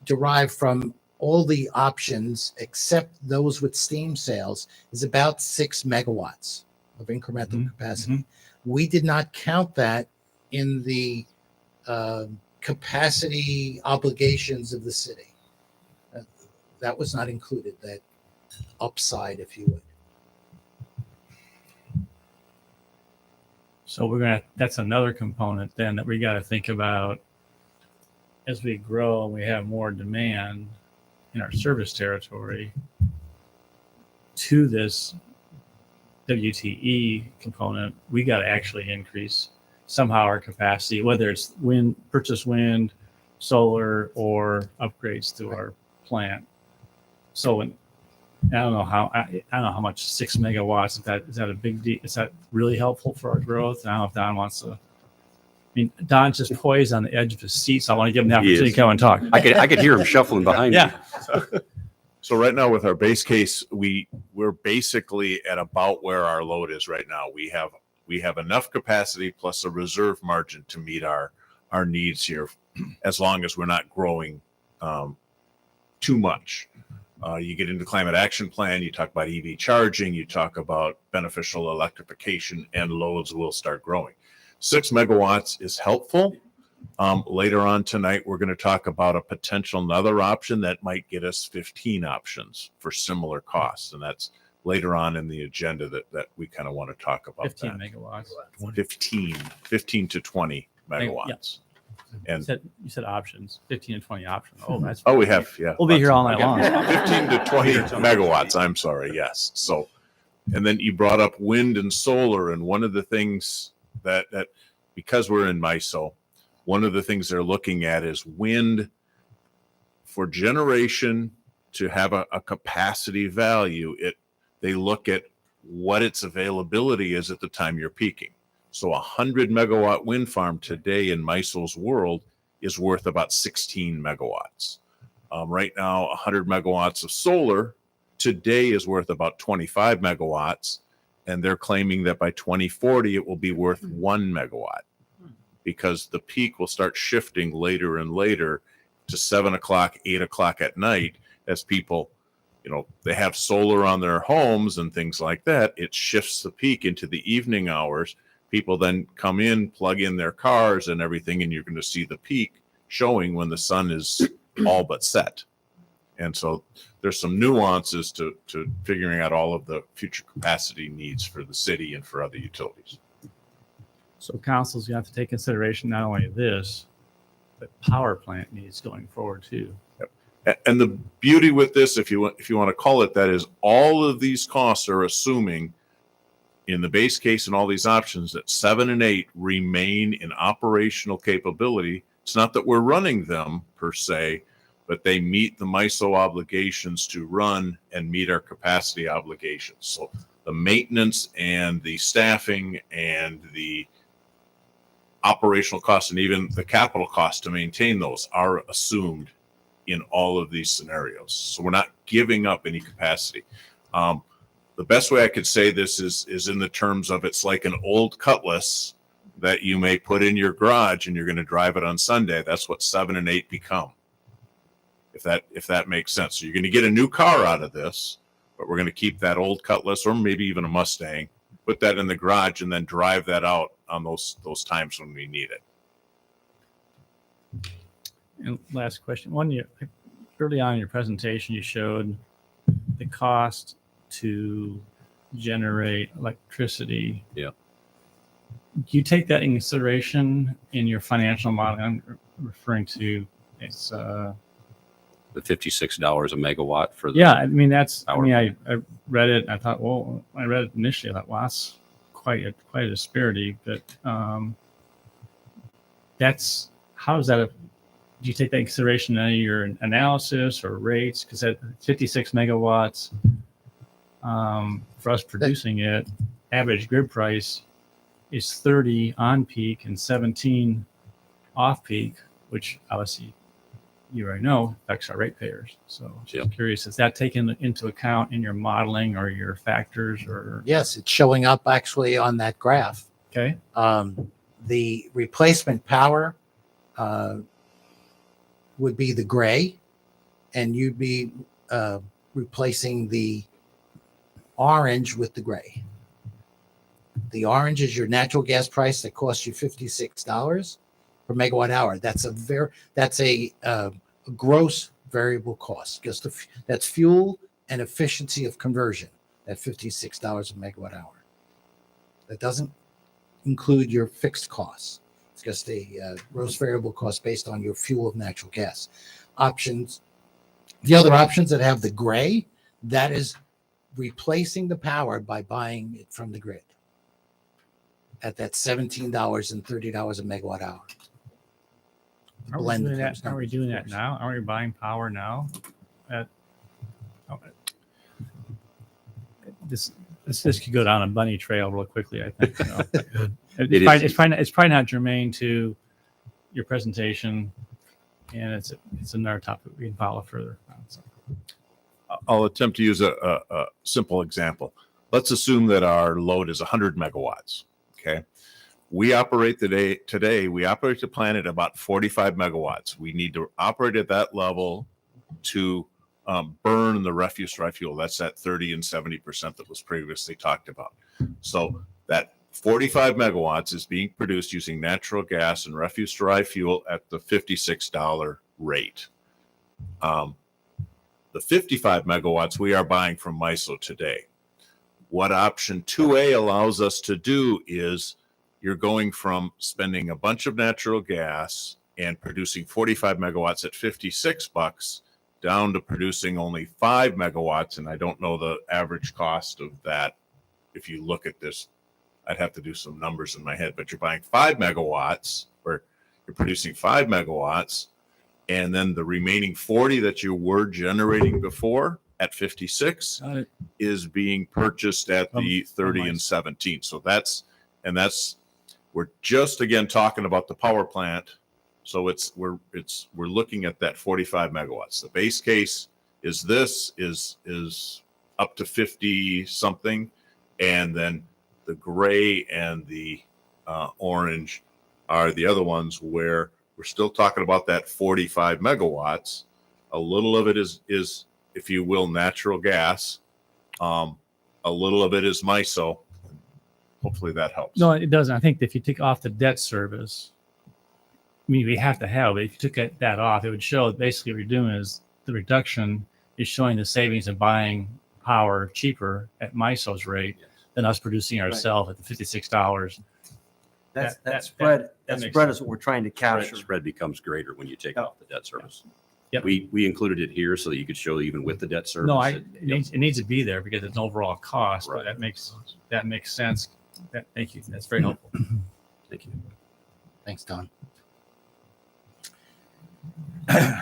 derived from all the options except those with steam sales is about 6 megawatts of incremental capacity. We did not count that in the capacity obligations of the city. That was not included, that upside, if you would. So that's another component then that we got to think about as we grow and we have more demand in our service territory to this WTE component. We got to actually increase somehow our capacity, whether it's purchase wind, solar or upgrades to our plant. So I don't know how much 6 megawatts, is that a big deal? Is that really helpful for our growth? I don't know if Don wants to. I mean, Don's just poised on the edge of his seat, so I want to give him the He opportunity is. to come and talk. I could hear him shuffling behind Yeah. me. So right now with our base case, we're basically at about where our load is right now. We have enough capacity plus a reserve margin to meet our needs here, as long as we're not growing too much. You get into climate action plan, you talk about EV charging, you talk about beneficial electrification, and loads will start growing. 6 megawatts is helpful. Later on tonight, we're going to talk about a potential another option that might get us 15 options for similar costs. And that's later on in the agenda that we kind of want to talk about 15 that. megawatts. 15 to 20 megawatts. Yeah. And You said options, 15 and 20 options. Oh, that's. we have, yeah. We'll be here all night long. 15 to 20 megawatts. I'm sorry. Yes. So, and then you brought up wind and solar. And one of the things that because we're in MISO, one of the things they're looking at is wind for generation to have a capacity value. They look at what its availability is at the time you're peaking. So 100 megawatt wind farm today in MISO's world is worth about 16 megawatts. Right now, 100 megawatts of solar today is worth about 25 megawatts. And they're claiming that by 2040, it will be worth 1 megawatt, because the peak will start shifting later and later to 7 o'clock, 8 o'clock at night as people, they have solar on their homes and things like that. It shifts the peak into the evening hours. People then come in, plug in their cars and everything, and you're going to see the peak showing when the sun is all but set. And so there's some nuances to figuring out all of the future capacity needs for the city and for other utilities. So councils, you have to take consideration not only this, but power plant needs going forward too. And the beauty with this, if you want to call it that, is all of these costs are assuming in the base case and all these options that 7 and 8 remain in operational capability. It's not that we're running them per se, but they meet the MISO obligations to run and meet our capacity obligations. So the maintenance and the staffing and the operational costs and even the capital costs to maintain those are assumed in all of these scenarios. So we're not giving up any capacity. The best way I could say this is in the terms of it's like an old Cutlass that you may put in your garage and you're going to drive it on Sunday. That's what 7 and 8 become. If that makes sense. So you're going to get a new car out of this, but we're going to keep that old Cutlass or maybe even a Mustang, put that in the garage and then drive that out on those times when we need it. And last question, early on in your presentation, you showed the cost to generate electricity. Yeah. Do you take that in consideration in your financial model? I'm referring to it's The $56 a megawatt for the. yeah. I mean I read it. And I thought, well, I read it initially. I thought, well, that's quite a disparity. But how does that? Do you take that in consideration in any of your analysis or rates? Because at 56 megawatts, for us producing it, average grid price is 30 on peak and 17 off peak, which obviously you already know affects our ratepayers. So just curious, is that taken into account in your modeling or your factors or? Yes, it's showing up actually on that graph. Okay. The replacement power would be the gray, and you'd be replacing the orange with the gray. The orange is your natural gas price that costs you $56 per megawatt hour. That's a gross variable cost. That's fuel and efficiency of conversion at $56 a megawatt hour. That doesn't include your fixed costs. It's just a gross variable cost based on your fuel of natural gas. Options. The other options that have the gray, that is replacing the power by buying it from the grid at that $17 and $30 a megawatt hour. Are we blend doing those that? Are we numbers, doing of that course. now? Are we buying power now? At, oh, this could go down a bunny trail real quickly, I think. So. It's probably not germane to your presentation, and it's another topic we can follow further. So. I'll attempt to use a simple example. Let's assume that our load is 100 megawatts. Okay. We operate today, we operate the plant at about 45 megawatts. We need to operate at that level to burn the refuse dry fuel. That's that 30 and 70% that was previously talked about. So that 45 megawatts is being produced using natural gas and refuse dry fuel at the $56 rate. The 55 megawatts we are buying from MISO today. What option 2A allows us to do is you're going from spending a bunch of natural gas and producing 45 megawatts at $56 down to producing only 5 megawatts. And I don't know the average cost of that. If you look at this, I'd have to do some numbers in my head, but you're buying 5 megawatts, or you're producing 5 megawatts, and then the remaining 40 that you were generating before at 56 is being purchased at the 30 and 17. So we're just again talking about the power plant. So we're looking at that 45 megawatts. The base case is up to 50 something, and then the gray and the orange are the other ones where we're still talking about that 45 megawatts. A little of it is, if you will, natural gas. A little of it is MISO. Hopefully that helps. No, it doesn't. I think if you take off the debt service, I mean, we have to have it. If you took that off, it would show basically what you're doing is the reduction is showing the savings of buying power cheaper at MISO's rate than us producing ourselves at the $56. That spread makes is what we're trying to capture. Spread becomes greater when you take off the debt service. Yep. We included it here so that you could show even with the debt service. No, it needs to be there because it's an overall cost. Right. But that makes sense. Thank you. That's very helpful. Thank you. Thanks, Don.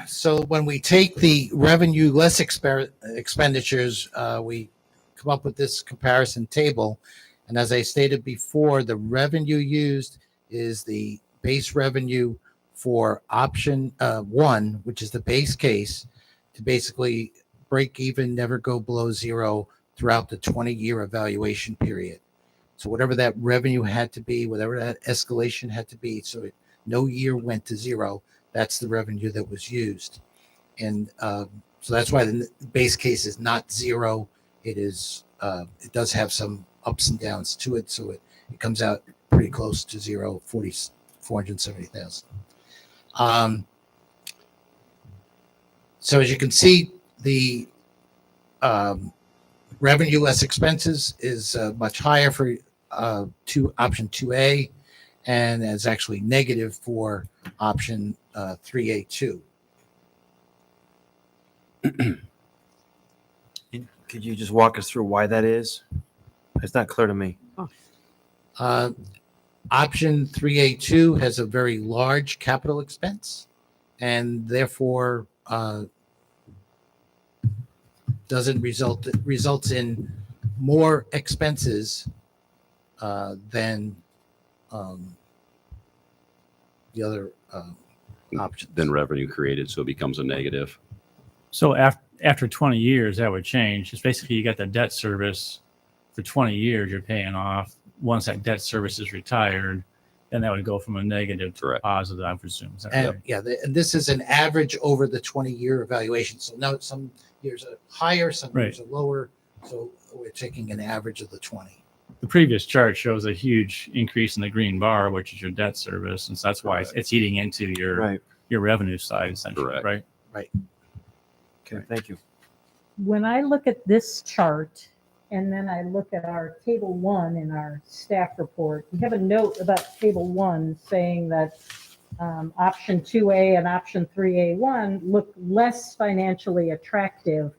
So when we take the revenue less expenditures, we come up with this comparison table. And as I stated before, the revenue used is the base revenue for option 1, which is the base case, to basically break even, never go below zero throughout the 20-year evaluation period. So whatever that revenue had to be, whatever that escalation had to be, so no year went to zero, that's the revenue that was used. And so that's why the base case is not zero. It is. It does have some ups and downs to it, so it comes out pretty close to zero, 470,000. So as you can see, the revenue less expenses is much higher for option 2A, and is actually negative for option 3A2. Could you just walk us through why that is? It's not clear to me. Option 3A2 has a very large capital expense, and therefore results in more expenses than the other options. Then revenue created, so it becomes a negative. So after 20 years, that would change. It's basically you got the debt service for 20 years you're paying off. Once that debt service is retired, then that would go from a negative to a positive, I presume. Is that And right? yeah, and this is an average over the 20-year evaluation. So now some years are higher, some years are lower. So we're taking an average of the 20. The previous chart shows a huge increase in the green bar, which is your debt service, and so that's why it's eating into your revenue side, essentially, right? Right. Okay, thank you. When I look at this chart and then I look at our table 1 in our staff report, we have a note about table 1 saying that option 2A and option 3A1 look less financially attractive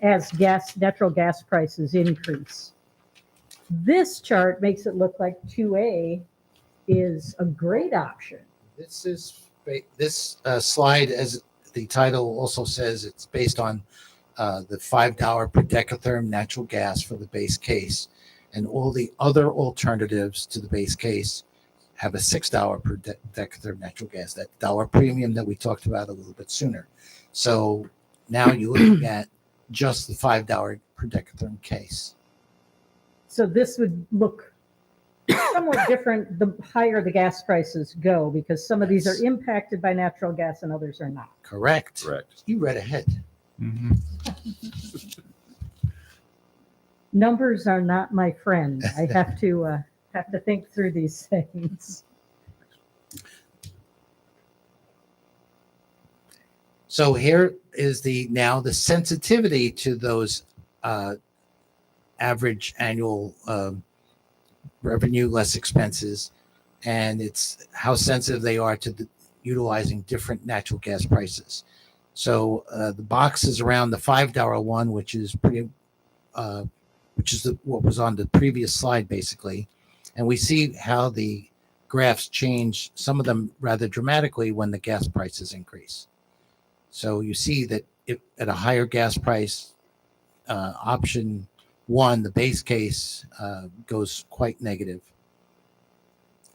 as natural gas prices increase. This chart makes it look like 2A is a great option. This is This slide, as the title also says, it's based on the $5 per decatherm natural gas for the base case. And all the other alternatives to the base case have a $6 per decatherm natural gas, that dollar premium that we talked about a little bit sooner. So now you're looking at just the $5 per decatherm case. So this would look somewhat different the higher the gas prices go, because some of these are impacted by natural gas and others are not. Correct. Correct. You read ahead. Mhm. Numbers are not my friend. I have to think through these things. So here is the sensitivity to those average annual revenue less expenses, and it's how sensitive they are to utilizing different natural gas prices. So the box is around the $5 one, which is pretty, which is what was on the previous slide basically, and we see how the graphs change, some of them rather dramatically when the gas prices increase. So you see that if at a higher gas price, option one, the base case, goes quite negative.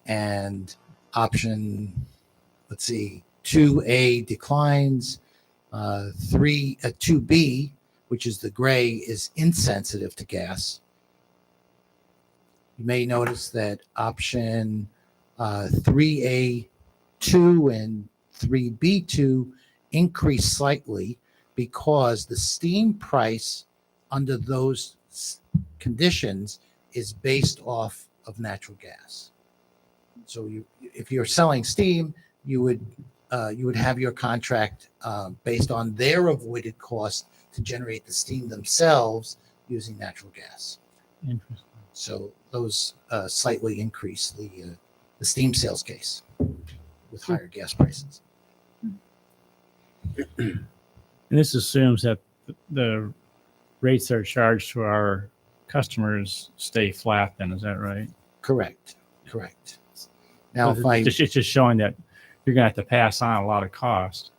And option, let's see, 2A declines, 2B, which is the gray, is insensitive to gas. You may notice that option 3A2 and 3B2 increase slightly because the steam price under those conditions is based off of natural gas. So if you're selling steam, you would have your contract based on their avoided cost to generate the steam themselves using natural gas. Interesting. So those slightly increase the steam sales case with higher gas prices. And this assumes that the rates that are charged to our customers stay flat then, is that right? Correct. Now, if It's just showing that you're going to have to pass on a lot of cost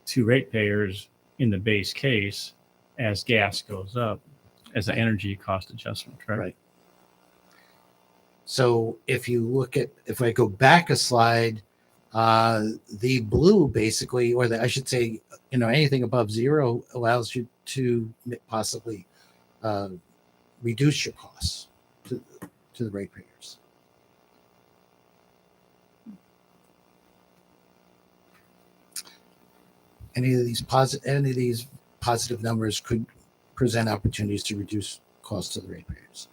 to ratepayers in the base case as gas goes up as an energy cost adjustment, right? Right. So if I go back a slide, the blue basically, I should say, anything above zero allows you to possibly reduce your costs to the ratepayers. Any of these positive numbers could present opportunities to reduce costs to the ratepayers.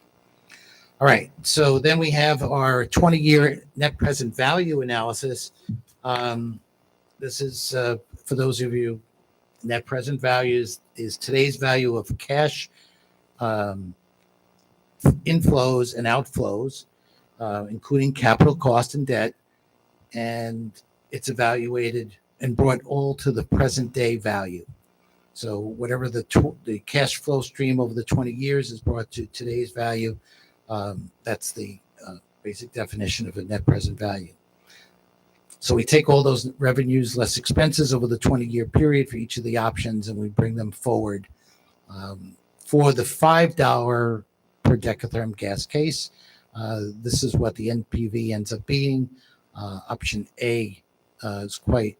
All right, so then we have our 20-year net present value analysis. This is, for those of you, net present value is today's value of cash inflows and outflows, including capital cost and debt, and it's evaluated and brought all to the present day value. So whatever the cash flow stream over the 20 years is brought to today's value. That's the basic definition of a net present value. So we take all those revenues less expenses over the 20-year period for each of the options, and we bring them forward. For the $5 per decatherm gas case, this is what the NPV ends up being. Option A is quite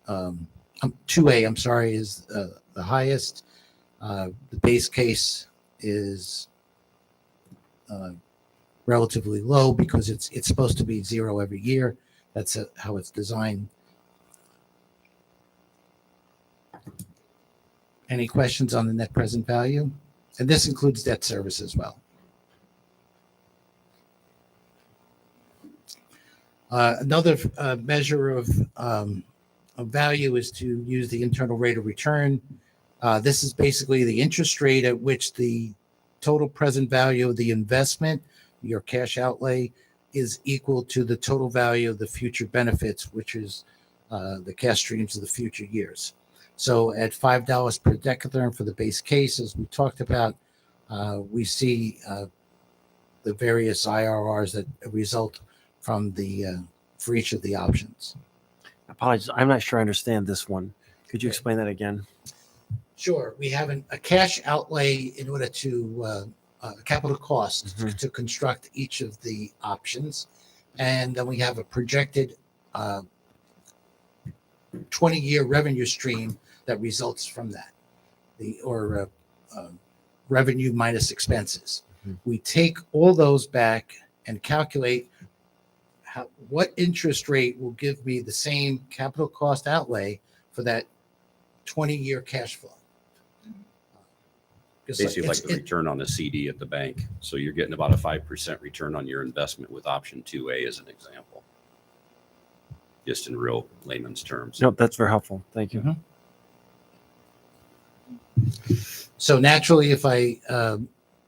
2A, I'm sorry, is the highest. The base case is relatively low because it's supposed to be zero every year. That's how it's designed. Any questions on the net present value? And this includes debt service as well. Another measure of value is to use the internal rate of return. This is basically the interest rate at which the total present value of the investment, your cash outlay, is equal to the total value of the future benefits, which is the cash streams of the future years. So at $5 per decatherm for the base case, as we talked about, we see the various IRRs that result from for each of the options. Apologies, I'm not sure I understand this one. Could you explain that again? Sure, we have a cash outlay in order to capital cost to construct each of the options, and then we have a projected 20-year revenue stream that results from that, revenue minus expenses. We take all those back and calculate what interest rate will give me the same capital cost outlay for that 20-year cash flow. Basically like the return on the CD at the bank. So you're getting about a 5% return on your investment with option 2A as an example. Just in real layman's terms. Nope, that's very helpful. Thank you. So naturally, if I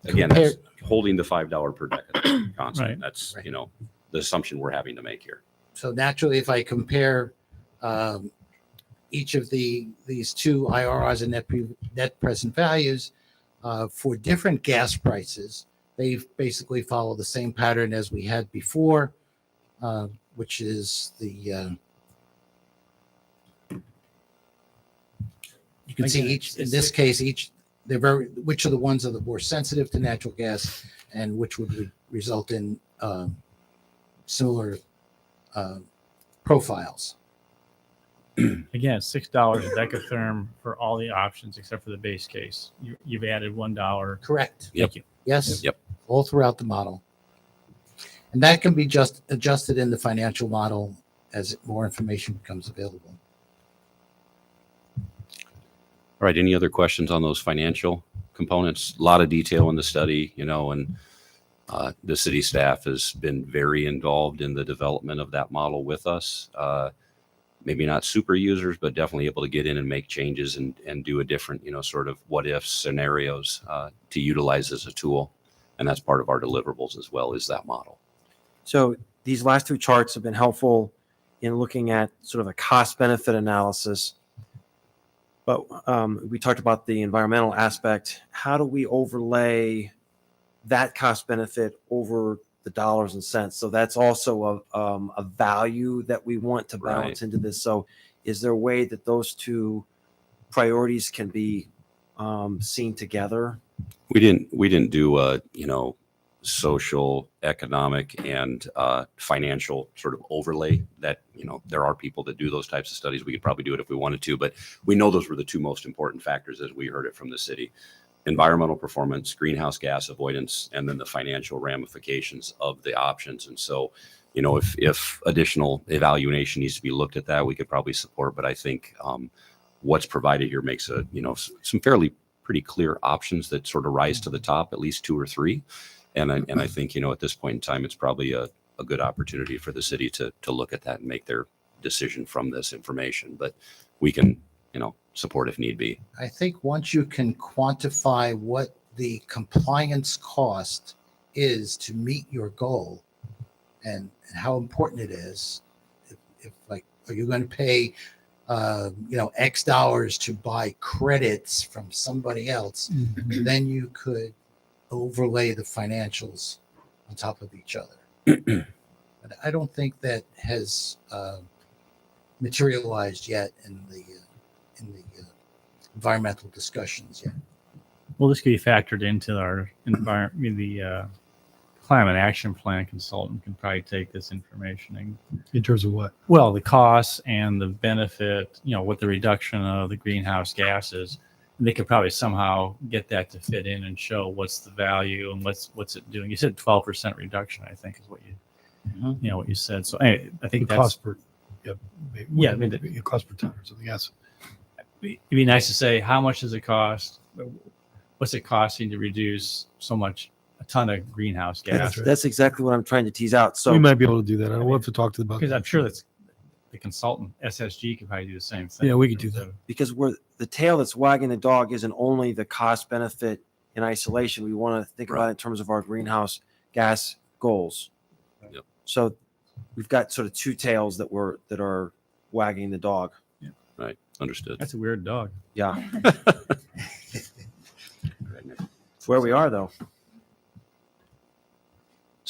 Again, compare, that's holding the $5 per decade constant. Right. That's, the assumption we're having to make here. so naturally, if I compare each of these two IRRs and net present values for different gas prices, they basically follow the same pattern as we had before, which is you can see each, in this case, which are the ones that are more sensitive to natural gas and which would result in similar profiles. Again, $6 a decatherm for all the options except for the base case. You've added $1. Correct. Yep. Thank you. Yes. Yep. All throughout the model. And that can be just adjusted in the financial model as more information becomes available. All right. Any other questions on those financial components? A lot of detail in the study, and the city staff has been very involved in the development of that model with us. Maybe not super users, but definitely able to get in and make changes and do a different, sort of what if scenarios to utilize as a tool. And that's part of our deliverables as well, is that model. So these last two charts have been helpful in looking at sort of a cost benefit analysis. But we talked about the environmental aspect. How do we overlay that cost benefit over the dollars and cents? So that's also a value that we want to balance into this. So is there a way that those two priorities can be seen together? We didn't do a, social, economic, and financial sort of overlay that, there are people that do those types of studies. We could probably do it if we wanted to, but we know those were the two most important factors as we heard it from the city: environmental performance, greenhouse gas avoidance, and then the financial ramifications of the options. And so, if additional evaluation needs to be looked at that, we could probably support, but I think what's provided here makes some fairly pretty clear options that sort of rise to the top, at least two or three. And I think, at this point in time, it's probably a good opportunity for the city to look at that and make their decision from this information. But we can, support if need be. I think once you can quantify what the compliance cost is to meet your goal and how important it is, if are you going to pay, X dollars to buy credits from somebody else, then you could overlay the financials on top of each other. But I don't think that has materialized yet in the environmental discussions yet. Well, this could be factored into our environment. The climate action plan consultant can probably take this information and, In terms of what? well, the costs and the benefit, with the reduction of the greenhouse gases, and they could probably somehow get that to fit in and show what's the value and what's it doing. You said 12% reduction, I think, is what what you said. So anyway, I think The that's cost per, Yeah, I mean, the cost per ton or something. Yes. it'd be nice to say, how much does it cost? What's it costing to reduce a ton of greenhouse gas? That's exactly what I'm trying to tease out. So We might be able to do that. We'll have to talk to them about Because that. I'm sure that's the consultant, SSG, could probably do the same thing. Yeah, we could do that. because the tail that's wagging the dog isn't only the cost benefit in isolation. We want to think about it in terms of our greenhouse gas goals. Yep. So we've got sort of two tails that are wagging the dog. Right. Understood. That's a weird dog. Yeah. It's where we are though.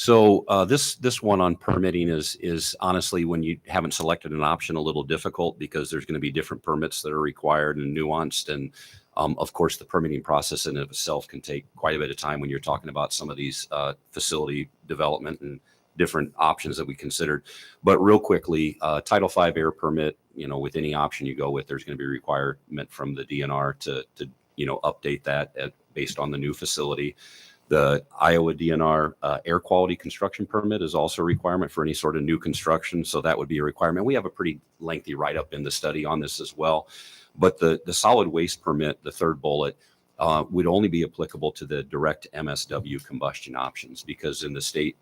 So this one on permitting is honestly, when you haven't selected an option, a little difficult because there's going to be different permits that are required and nuanced. And of course, the permitting process in and of itself can take quite a bit of time when you're talking about some of these facility development and different options that we considered. But real quickly, Title V air permit, with any option you go with, there's going to be a requirement from the DNR to update that based on the new facility. The Iowa DNR air quality construction permit is also a requirement for any sort of new construction. So that would be a requirement. We have a pretty lengthy write-up in the study on this as well. But the solid waste permit, the third bullet, would only be applicable to the direct MSW combustion options, because in the state,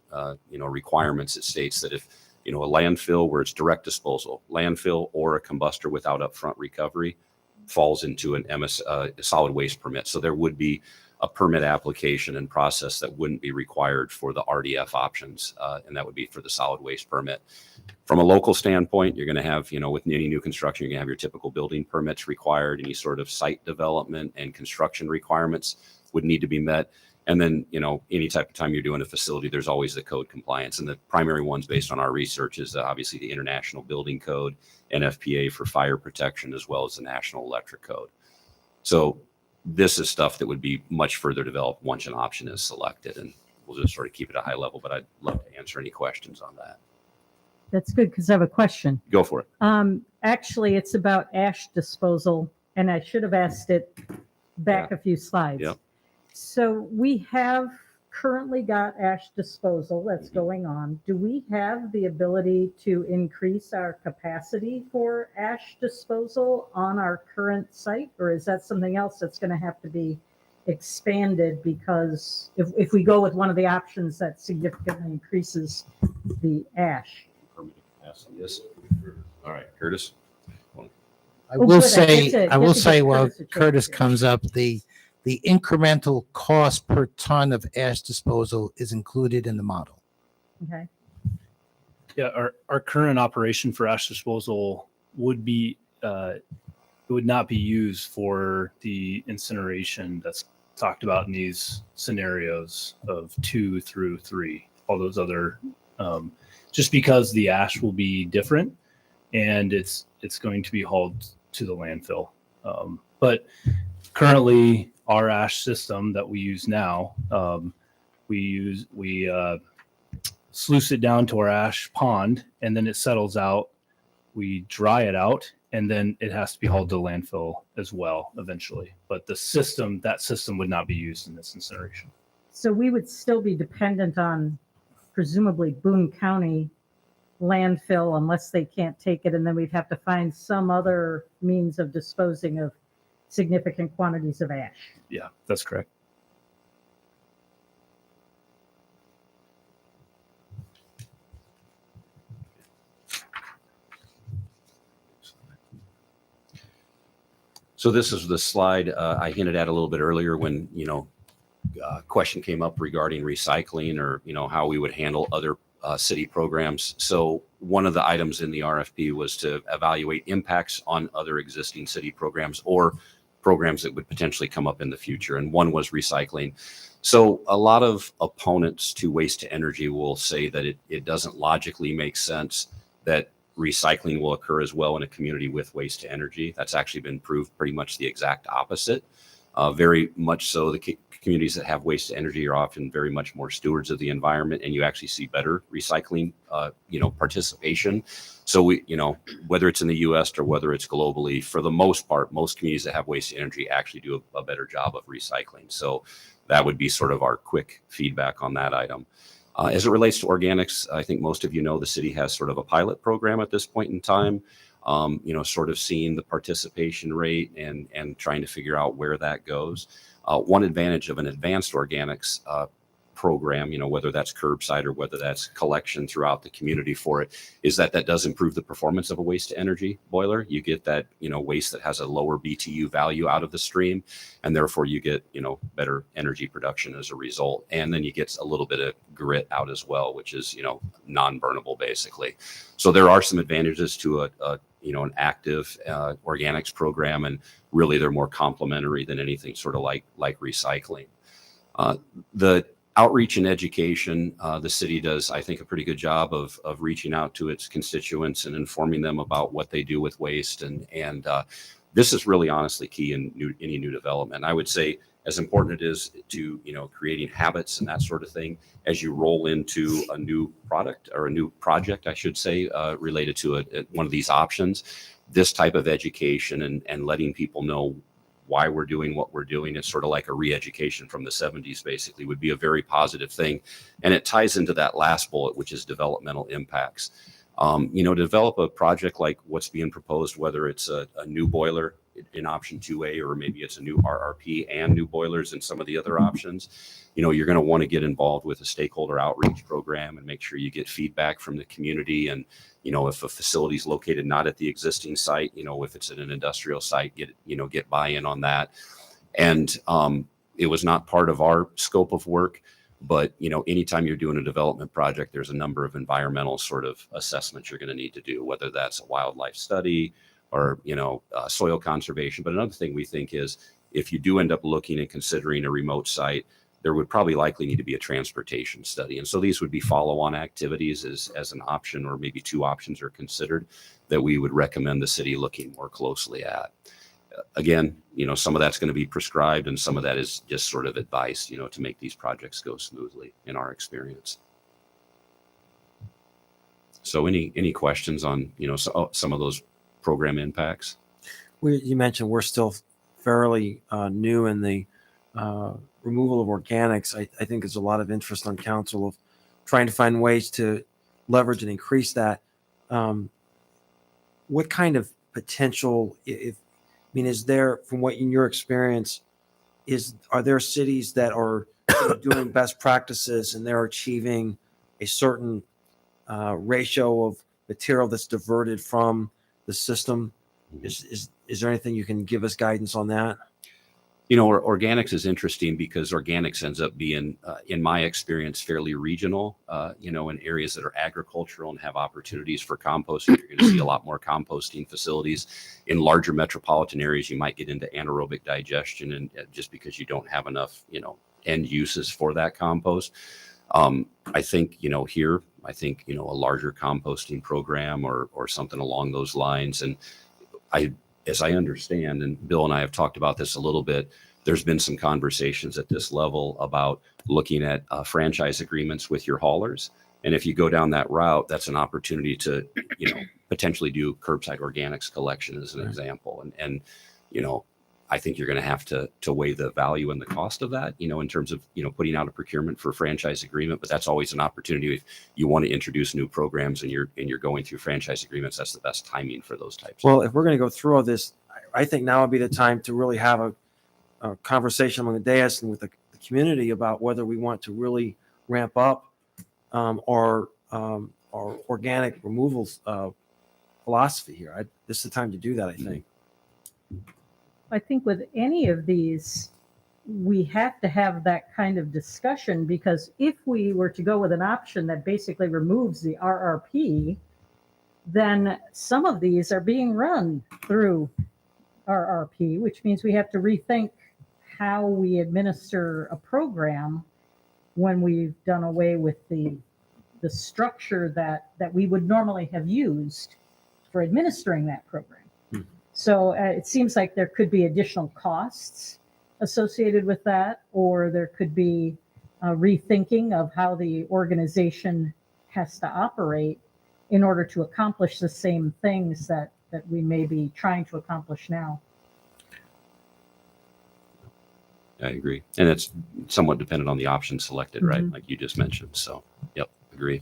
requirements, it states that if, a landfill where it's direct disposal, landfill or a combustor without upfront recovery falls into an solid waste permit. So there would be a permit application and process that wouldn't be required for the RDF options, and that would be for the solid waste permit. From a local standpoint, you're going to have, with any new construction, you're going to have your typical building permits required. Any sort of site development and construction requirements would need to be met. And then, any type of time you're doing a facility, there's always the code compliance. And the primary ones based on our research is obviously the International Building Code, NFPA for fire protection, as well as the National Electric Code. So this is stuff that would be much further developed once an option is selected. And we'll just sort of keep it at a high level, but I'd love to answer any questions on that. That's good, because I have a question. Go for it. Actually, it's about ash disposal, and I should have asked it back a few slides. Yep. So we have currently got ash disposal that's going on. Do we have the ability to increase our capacity for ash disposal on our current site, or is that something else that's going to have to be expanded? Because if we go with one of the options that significantly increases the ash. Yes. All right, Curtis. I will good. say, Get to while Curtis a chance Curtis here. comes up, the incremental cost per ton of ash disposal is included in the model. Okay. Yeah, our current operation for ash disposal would be it would not be used for the incineration that's talked about in these scenarios of 2 through 3. All those other, just because the ash will be different, and it's going to be hauled to the landfill. But currently, our ash system that we use now, we sluice it down to our ash pond, and then it settles out. We dry it out, and then it has to be hauled to landfill as well eventually. But that system would not be used in this incineration. So we would still be dependent on presumably Boone County landfill unless they can't take it, and then we'd have to find some other means of disposing of significant quantities of ash. Yeah, that's correct. So this is the slide I hinted at a little bit earlier when, question came up regarding recycling or, how we would handle other city programs. So one of the items in the RFP was to evaluate impacts on other existing city programs or programs that would potentially come up in the future. And one was recycling. So a lot of opponents to waste to energy will say that it doesn't logically make sense that recycling will occur as well in a community with waste to energy. That's actually been proved pretty much the exact opposite. Very much so, the communities that have waste to energy are often very much more stewards of the environment, and you actually see better recycling, participation. So we, whether it's in the U.S. or whether it's globally, for the most part, most communities that have waste to energy actually do a better job of recycling. So that would be sort of our quick feedback on that item. As it relates to organics, I think most of you know the city has sort of a pilot program at this point in time. Sort of seeing the participation rate and trying to figure out where that goes. One advantage of an advanced organics program, whether that's curbside or whether that's collection throughout the community for it, is that does improve the performance of a waste to energy boiler. You get that, waste that has a lower BTU value out of the stream, and therefore you get, better energy production as a result. And then you get a little bit of grit out as well, which is, non-burnable basically. So there are some advantages to an active organics program, and really they're more complementary than anything sort of like recycling. The Outreach and education, the city does, I think, a pretty good job of reaching out to its constituents and informing them about what they do with waste. And this is really honestly key in any new development. I would say as important it is to, creating habits and that sort of thing as you roll into a new product or a new project, I should say, related to one of these options. This type of education and letting people know why we're doing what we're doing. It's sort of like a re-education from the 70s, basically, would be a very positive thing. And it ties into that last bullet, which is developmental impacts. Develop a project like what's being proposed, whether it's a new boiler in option 2A, or maybe it's a new RRP and new boilers in some of the other options. You're going to want to get involved with a stakeholder outreach program and make sure you get feedback from the community. And, if a facility is located not at the existing site, if it's at an industrial site, get buy-in on that. And it was not part of our scope of work, but, anytime you're doing a development project, there's a number of environmental sort of assessments you're going to need to do, whether that's a wildlife study or, soil conservation. But another thing we think is if you do end up looking and considering a remote site, there would probably likely need to be a transportation study. And so these would be follow-on activities as an option, or maybe two options are considered that we would recommend the city looking more closely at. Again, some of that's going to be prescribed and some of that is just sort of advice, to make these projects go smoothly in our experience. So any questions on, some of those program impacts? You mentioned we're still fairly new in the removal of organics. I think there's a lot of interest on council of trying to find ways to leverage and increase that. What kind of potential, is there, from what in your experience, are there cities that are doing best practices and they're achieving a certain ratio of material that's diverted from the system? Is there anything you can give us guidance on that? Organics is interesting because organics ends up being, in my experience, fairly regional, in areas that are agricultural and have opportunities for composting. You're going to see a lot more composting facilities. In larger metropolitan areas, you might get into anaerobic digestion, and just because you don't have enough, end uses for that compost. I think, here, a larger composting program or something along those lines. And as I understand, and Bill and I have talked about this a little bit, there's been some conversations at this level about looking at franchise agreements with your haulers. And if you go down that route, that's an opportunity to, potentially do curbside organics collection as an example. And I think you're going to have to weigh the value and the cost of that, in terms of, putting out a procurement for franchise agreement. But that's always an opportunity if you want to introduce new programs and you're going through franchise agreements. That's the best timing for those types. Well, if we're going to go through all this, I think now would be the time to really have a conversation among the dais and with the community about whether we want to really ramp up our organic removals philosophy here. This is the time to do that, I think. I think with any of these, we have to have that kind of discussion, because if we were to go with an option that basically removes the RRP, then some of these are being run through RRP, which means we have to rethink how we administer a program when we've done away with the structure that we would normally have used for administering that program. So it seems like there could be additional costs associated with that, or there could be a rethinking of how the organization has to operate in order to accomplish the same things that we may be trying to accomplish now. I agree. And it's somewhat dependent on the option selected, right? Like you just mentioned. So, yep, agree.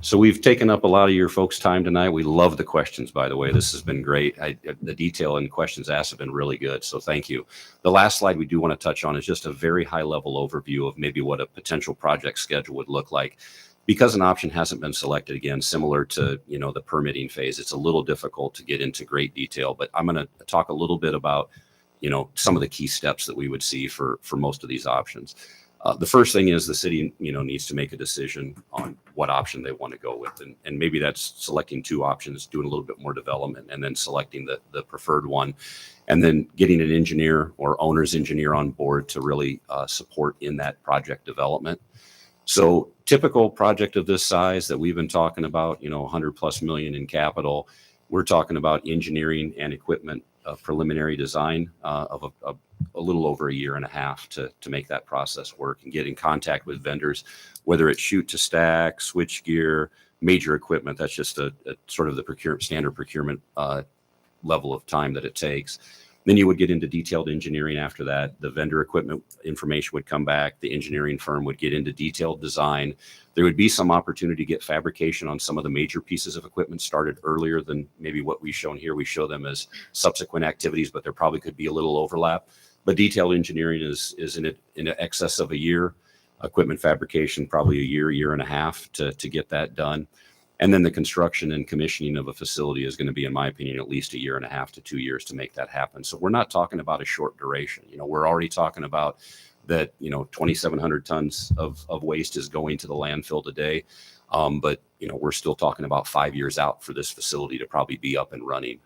So we've taken up a lot of your folks' time tonight. We love the questions, by the way. This has been great. The detail and questions asked have been really good. So thank you. The last slide we do want to touch on is just a very high-level overview of maybe what a potential project schedule would look like. Because an option hasn't been selected, again, similar to, the permitting phase, it's a little difficult to get into great detail. But I'm going to talk a little bit about, some of the key steps that we would see for most of these options. The first thing is the city, needs to make a decision on what option they want to go with. And maybe that's selecting two options, doing a little bit more development, and then selecting the preferred one, and then getting an engineer or owner's engineer on board to really support in that project development. So typical project of this size that we've been talking about, 100+ million in capital, we're talking about engineering and equipment preliminary design of a little over a year and a half to make that process work and get in contact with vendors, whether it's shoot to stack, switch gear, major equipment. That's just a sort of the standard procurement level of time that it takes. Then you would get into detailed engineering after that. The vendor equipment information would come back. The engineering firm would get into detailed design. There would be some opportunity to get fabrication on some of the major pieces of equipment started earlier than maybe what we've shown here. We show them as subsequent activities, but there probably could be a little overlap. But detailed engineering is in excess of a year. Equipment fabrication, probably a year and a half to get that done. And then the construction and commissioning of a facility is going to be, in my opinion, at least a year and a half to 2 years to make that happen. So we're not talking about a short duration. We're already talking about that, 2,700 tons of waste is going to the landfill today. But, we're still talking about 5 years out for this facility to probably be up and running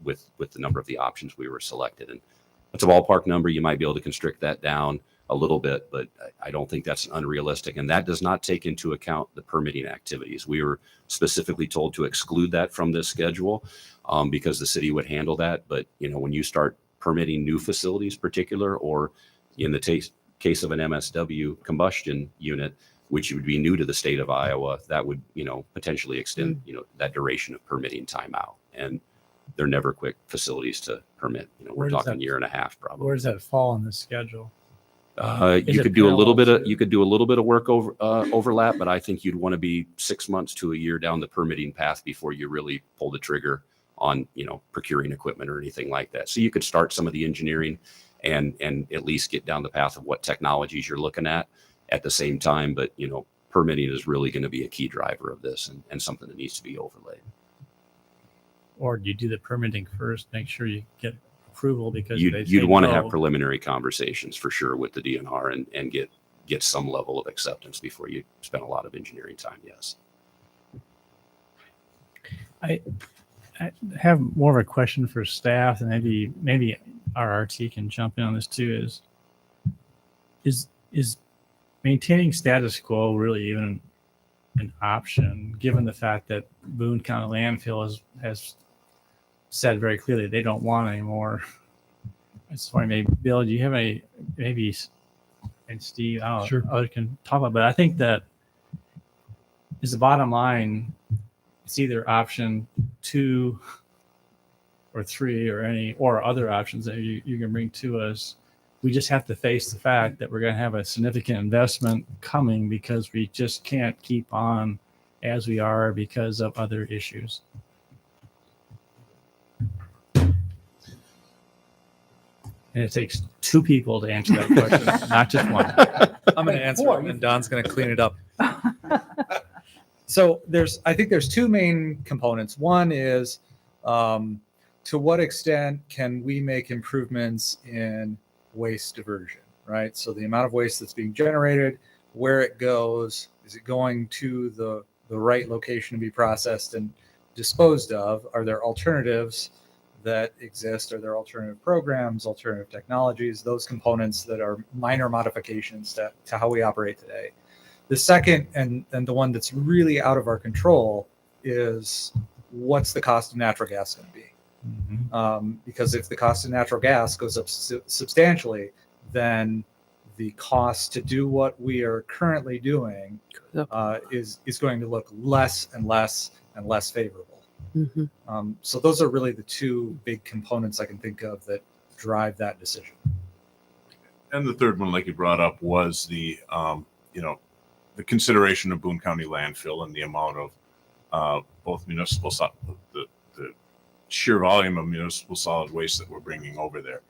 with the number of the options we were selected. And that's a ballpark number. You might be able to constrict that down a little bit, but I don't think that's unrealistic. And that does not take into account the permitting activities. We were specifically told to exclude that from this schedule because the city would handle that. But, when you start permitting new facilities particular, or in the case of an MSW combustion unit, which would be new to the state of Iowa, that would, potentially extend, that duration of permitting time out. And they're never quick facilities to permit. We're Where does talking that- year and a half probably. Where does that fall on the schedule? You it could do a little bit parallel of you could do a little bit of work overlap, but I think you'd want to be 6 months to a year down the permitting path before you really pull the trigger on procuring equipment or anything like that. So you could start some of the engineering and at least get down the path of what technologies you're looking at the same time. But permitting is really going to be a key driver of this and something that needs to be overlaid. Or do you do the permitting first, make sure you get approval because they say You'd want to no. have preliminary conversations for sure with the DNR and get some level of acceptance before you spend a lot of engineering time. Yes. I have more of a question for staff, and maybe our RT can jump in on this too. Is maintaining status quo really even an option, given the fact that Boone County Landfill has said very clearly they don't want any more? That's why maybe Bill, do you have and Steve, I don't know, Sure. others can talk about, but I think that is the bottom line. It's either option 2 or 3 or other options that you can bring to us. We just have to face the fact that we're going to have a significant investment coming because we just can't keep on as we are because of other issues. And it takes 2 people to answer that question, not just one. I'm going to answer it, and then Don's going to clean it up. So I think there's 2 main components. One is to what extent can we make improvements in waste diversion, right? So the amount of waste that's being generated, where it goes, is it going to the right location to be processed and disposed of? Are there alternatives that exist? Are there alternative programs, alternative technologies, those components that are minor modifications to how we operate today? The second, and the one that's really out of our control, is what's the cost of natural gas going to be? Mm-hmm. Because if the cost of natural gas goes up substantially, then the cost to do what we are currently doing is going to look less and less and less favorable. Mm-hmm. So those are really the 2 big components I can think of that drive that decision. And the third one, like you brought up, was the the consideration of Boone County landfill and the amount of both municipal the sheer volume of municipal solid waste that we're bringing over there.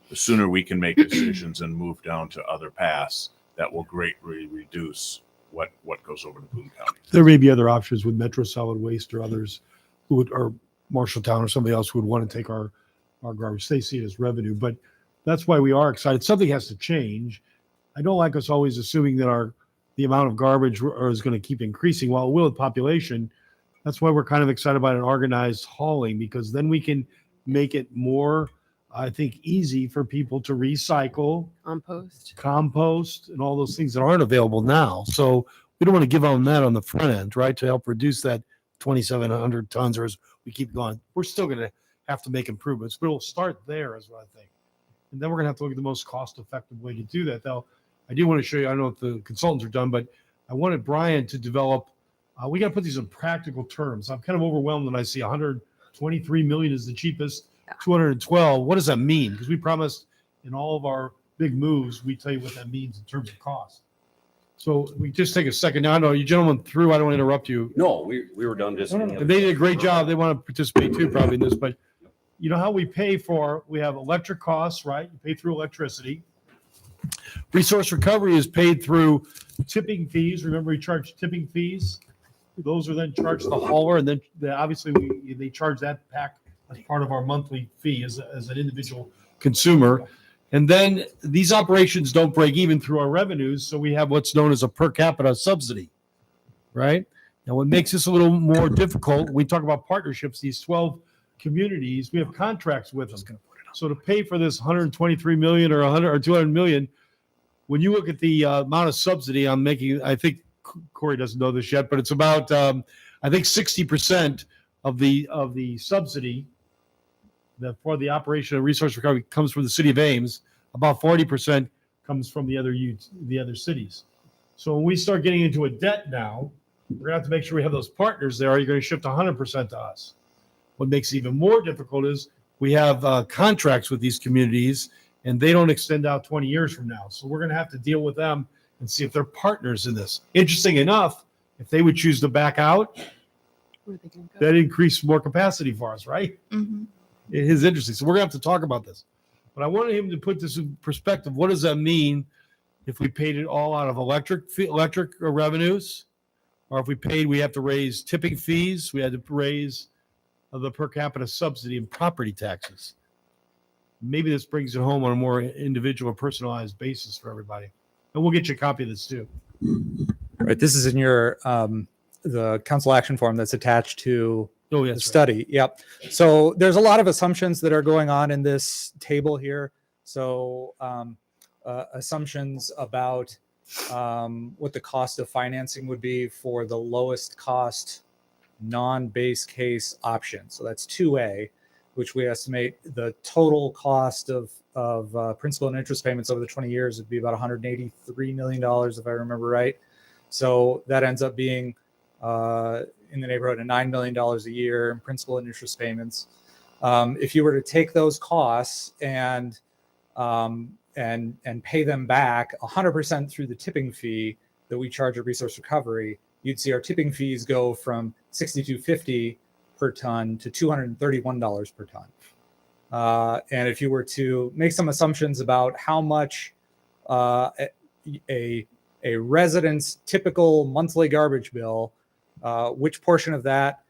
The sooner we can make decisions and move down to other paths, that will greatly reduce what goes over to Boone County. There may be other options with Metro Solid Waste or others who would, or Marshalltown or somebody else who would want to take our garbage. They see it as revenue, but that's why we are excited. Something has to change. I don't like us always assuming that the amount of garbage is going to keep increasing. While it will with population, that's why we're kind of excited about an organized hauling, because then we can make it more, I think, easy for people to recycle, compost, and all those things that aren't available now. So we don't want to give them that on the front end, right, to help reduce that 2,700 tons, or as we keep going. We're still going to have to make improvements, but we'll start there, is what I think. And then we're going to have to look at the most cost-effective way to do that. Now, I do want to show you, I don't know if the consultants are done, but I wanted Brian to develop, we got to put these in practical terms. I'm kind of overwhelmed when I see 123 million is the cheapest, 212. What does that mean? Because we promised in all of our big moves, we tell you what that means in terms of cost. So we just take a second. Now, I know you gentlemen through, I don't want to interrupt you. No, we were done just. And they did a great job. They want to participate too, probably in this, but you know how we pay for, we have electric costs, right? You pay through electricity. Resource recovery is paid through tipping fees. Remember, we charge tipping fees. Those are then charged to the hauler, and then obviously they charge that back as part of our monthly fee as an individual consumer. And then these operations don't break even through our revenues, so we have what's known as a per capita subsidy, right? Now, what makes this a little more difficult, we talk about partnerships, these 12 communities, we have contracts with them. So to pay for this 123 million or 100 or 200 million, when you look at the amount of subsidy I'm making, I think Corey doesn't know this yet, but it's about, I think 60% of the subsidy for the operation of resource recovery comes from the city of Ames. About 40% comes from the other cities. So when we start getting into a debt now, we're gonna have to make sure we have those partners there. Are you going to shift 100% to us? What makes it even more difficult is we have contracts with these communities, and they don't extend out 20 years from now. So we're going to have to deal with them and see if they're partners in this. Interesting enough, if they would choose to back out, that increased more capacity for us, right? Mm-hmm. It is interesting. So we're going to have to talk about this. But I wanted him to put this in perspective. What does that mean if we paid it all out of electric revenues? Or if we have to raise tipping fees, we had to raise the per capita subsidy and property taxes. Maybe this brings it home on a more individual or personalized basis for everybody. And we'll get you a copy of this too. Right. This is in your the council action form that's attached to the study. Right. Yep. So there's a lot of assumptions that are going on in this table here. So assumptions about what the cost of financing would be for the lowest cost non-base case option. So that's 2A, which we estimate the total cost of principal and interest payments over the 20 years would be about $183 million, if I remember right. So that ends up being in the neighborhood of $9 million a year in principal and interest payments. If you were to take those costs and pay them back 100% through the tipping fee that we charge at Resource Recovery, you'd see our tipping fees go from $62.50 per ton to $231 per ton. And if you were to make some assumptions about how much a resident's typical monthly garbage bill, which portion of that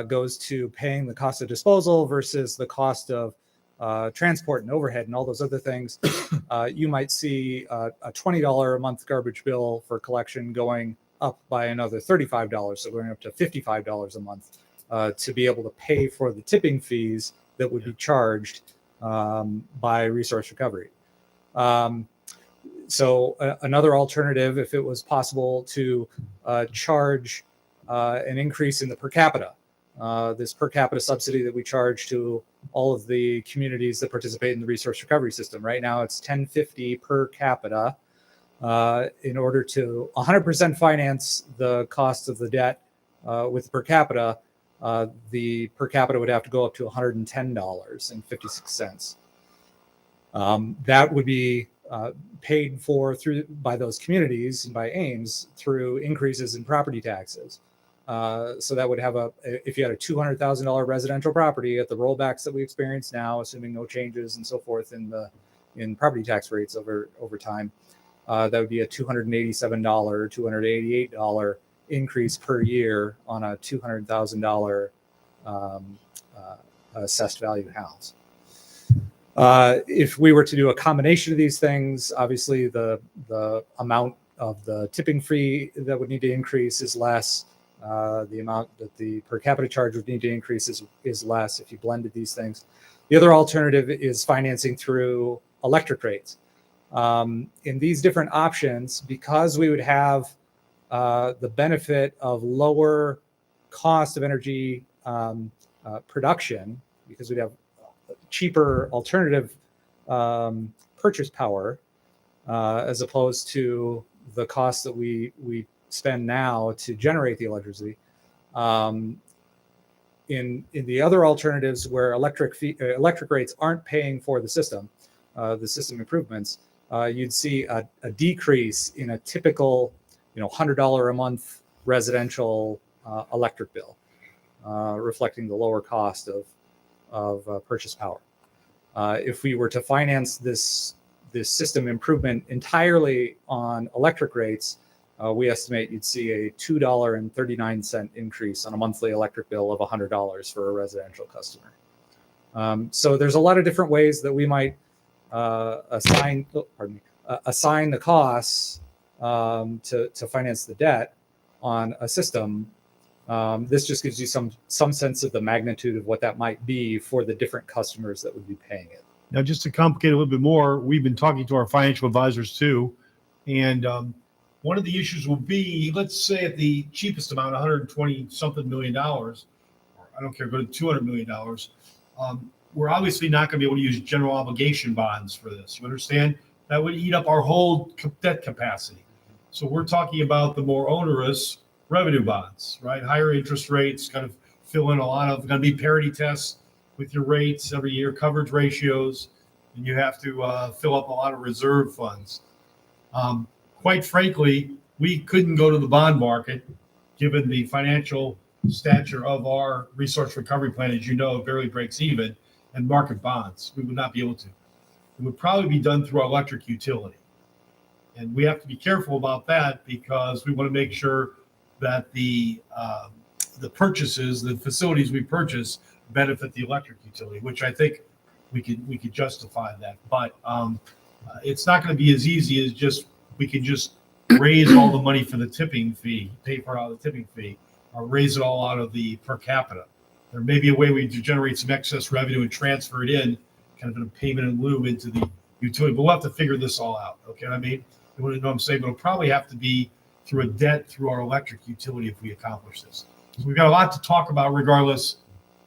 goes to paying the cost of disposal versus the cost of transport and overhead and all those other things, you might see a $20 a month garbage bill for collection going up by another $35, so going up to $55 a month to be able to pay for the tipping fees that would be charged by Resource Recovery. So another alternative, if it was possible to charge an increase in the per capita, this per capita subsidy that we charge to all of the communities that participate in the resource recovery system. Right now it's $10.50 per capita. In order to 100% finance the cost of the debt with per capita, the per capita would have to go up to $110.56. That would be paid for by those communities and by Ames through increases in property taxes. So that would have if you had a $200,000 residential property at the rollbacks that we experience now, assuming no changes and so forth in property tax rates over time, that would be a $287, $288 increase per year on a $200,000 assessed value house. If we were to do a combination of these things, obviously the amount of the tipping fee that would need to increase is less. The amount that the per capita charge would need to increase is less if you blended these things. The other alternative is financing through electric rates. In these different options, because we would have the benefit of lower cost of energy production, because we'd have cheaper alternative purchase power as opposed to the cost that we spend now to generate the electricity. In the other alternatives where electric rates aren't paying for the system improvements, you'd see a decrease in a typical, $100 a month residential electric bill, reflecting the lower cost of purchase power. If we were to finance this system improvement entirely on electric rates, we estimate you'd see a $2.39 increase on a monthly electric bill of $100 for a residential customer. So there's a lot of different ways that we might assign the costs to finance the debt on a system. This just gives you some sense of the magnitude of what that might be for the different customers that would be paying it. Now, just to complicate a little bit more, we've been talking to our financial advisors too. And one of the issues will be, let's say at the cheapest amount, 120 something million dollars, or I don't care, go to $200 million. We're obviously not going to be able to use general obligation bonds for this. You understand? That would eat up our whole debt capacity. So we're talking about the more onerous revenue bonds, right? Higher interest rates, kind of fill in a lot of, going to be parity tests with your rates every year, coverage ratios, and you have to fill up a lot of reserve funds. Quite frankly, we couldn't go to the bond market, given the financial stature of our resource recovery plan. As you know, it barely breaks even, and market bonds. We would not be able to. It would probably be done through our electric utility. And we have to be careful about that because we want to make sure that the purchases, the facilities we purchase, benefit the electric utility, which I think we could justify that. But it's not going to be as easy as just we can just raise all the money for the tipping fee, pay for all the tipping fee, or raise it all out of the per capita. There may be a way we generate some excess revenue and transfer it in, kind of in a payment in lieu into the utility. But we'll have to figure this all out. Okay, I mean, you want to know what I'm saying? But it'll probably have to be through a debt through our electric utility if we accomplish this. So we've got a lot to talk about regardless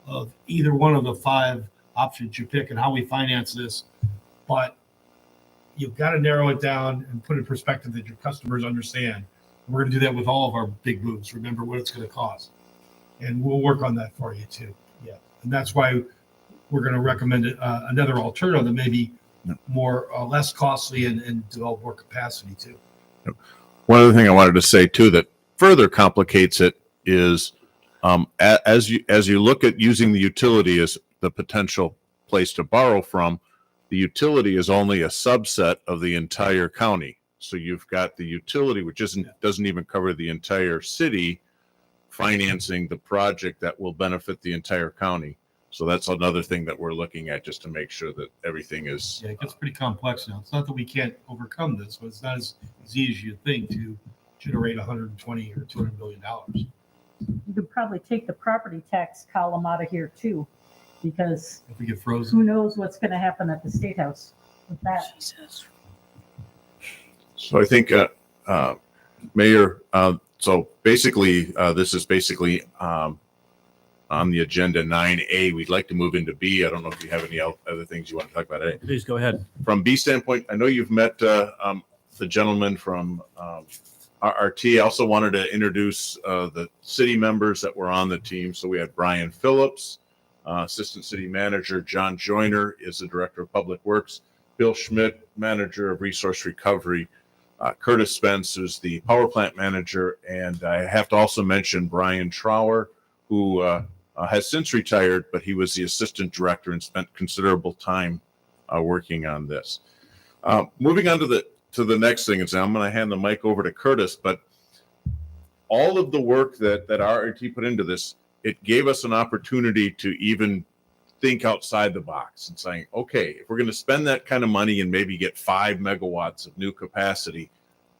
of either one of the 5 options you pick and how we finance this. But you've got to narrow it down and put it in perspective that your customers understand. We're going to do that with all of our big moves. Remember what it's going to cost. And we'll work on that for you too. Yeah. And that's why we're going to recommend another alternative that may be more less costly and develop more capacity too. One other thing I wanted to say too that further complicates it is as you look at using the utility as the potential place to borrow from, the utility is only a subset of the entire county. So you've got the utility, which doesn't even cover the entire city, financing the project that will benefit the entire county. So that's another thing that we're looking at just to make sure that everything is. Yeah, it gets pretty complex now. It's not that we can't overcome this, but it's not as easy as you think to generate 120 or $200 million. You could probably take the property tax column out of here too, because If we get frozen. who knows what's going to happen at the State House with that. So I think, Mayor, so basically, this is basically on the agenda 9A. We'd like to move into B. I don't know if you have any other things you want to talk about. Please go ahead. From B standpoint, I know you've met the gentleman from RRT. I also wanted to introduce the city members that were on the team. So we had Brian Phillips, Assistant City Manager. John Joyner is the Director of Public Works. Bill Schmidt, Manager of Resource Recovery. Curtis Spence, who's the Power Plant Manager. And I have to also mention Brian Trower, who has since retired, but he was the Assistant Director and spent considerable time working on this. Moving on to the next thing, I'm going to hand the mic over to Curtis, but all of the work that RRT put into this, it gave us an opportunity to even think outside the box and saying, okay, if we're going to spend that kind of money and maybe get 5 megawatts of new capacity,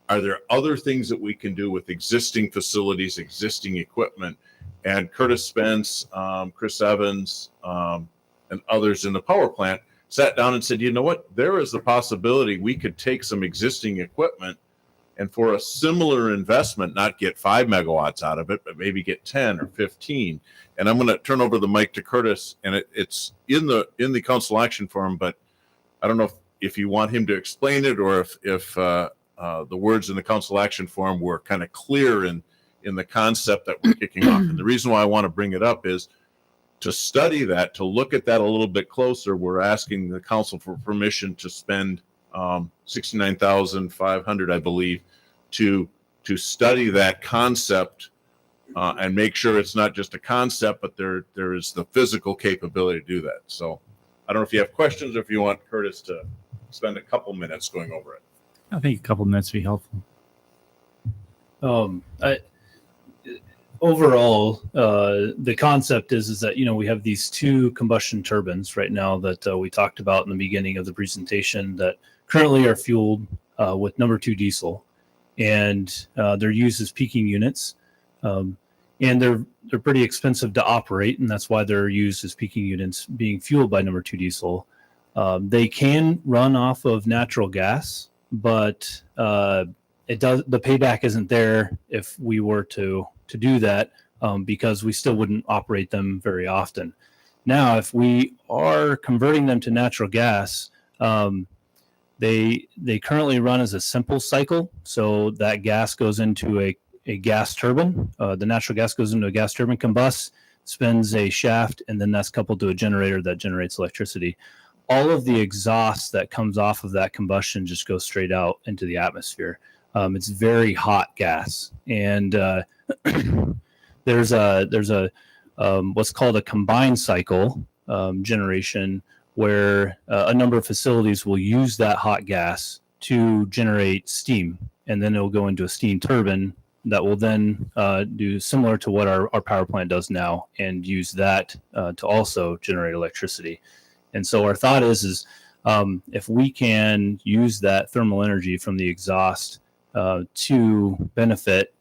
are there other things that we can do with existing facilities, existing equipment? And Curtis Spence, Chris Evans, and others in the power plant sat down and said, you know what, there is the possibility we could take some existing equipment and for a similar investment, not get 5 megawatts out of it, but maybe get 10 or 15. And I'm going to turn over the mic to Curtis, and it's in the council action form, but I don't know if you want him to explain it or if the words in the council action form were kind of clear in the concept that we're kicking off. And the reason why I want to bring it up is to study that, to look at that a little bit closer. We're asking the council for permission to spend $69,500, I believe, to study that concept and make sure it's not just a concept, but there is the physical capability to do that. So I don't know if you have questions or if you want Curtis to spend a couple minutes going over it. I think a couple minutes would be helpful. Overall, the concept is that, we have these 2 combustion turbines right now that we talked about in the beginning of the presentation that currently are fueled with number 2 diesel, and they're used as peaking units, and they're pretty expensive to operate, and that's why they're used as peaking units being fueled by number 2 diesel. They can run off of natural gas, but the payback isn't there if we were to do that, because we still wouldn't operate them very often. Now, if we are converting them to natural gas, they currently run as a simple cycle. So that gas goes into a gas turbine. The natural gas goes into a gas turbine, combusts, spins a shaft, and then that's coupled to a generator that generates electricity. All of the exhaust that comes off of that combustion just goes straight out into the atmosphere. It's very hot gas, and there's a what's called a combined cycle generation, where a number of facilities will use that hot gas to generate steam, and then it'll go into a steam turbine that will then do similar to what our power plant does now, and use that to also generate electricity. And so our thought is if we can use that thermal energy from the exhaust to benefit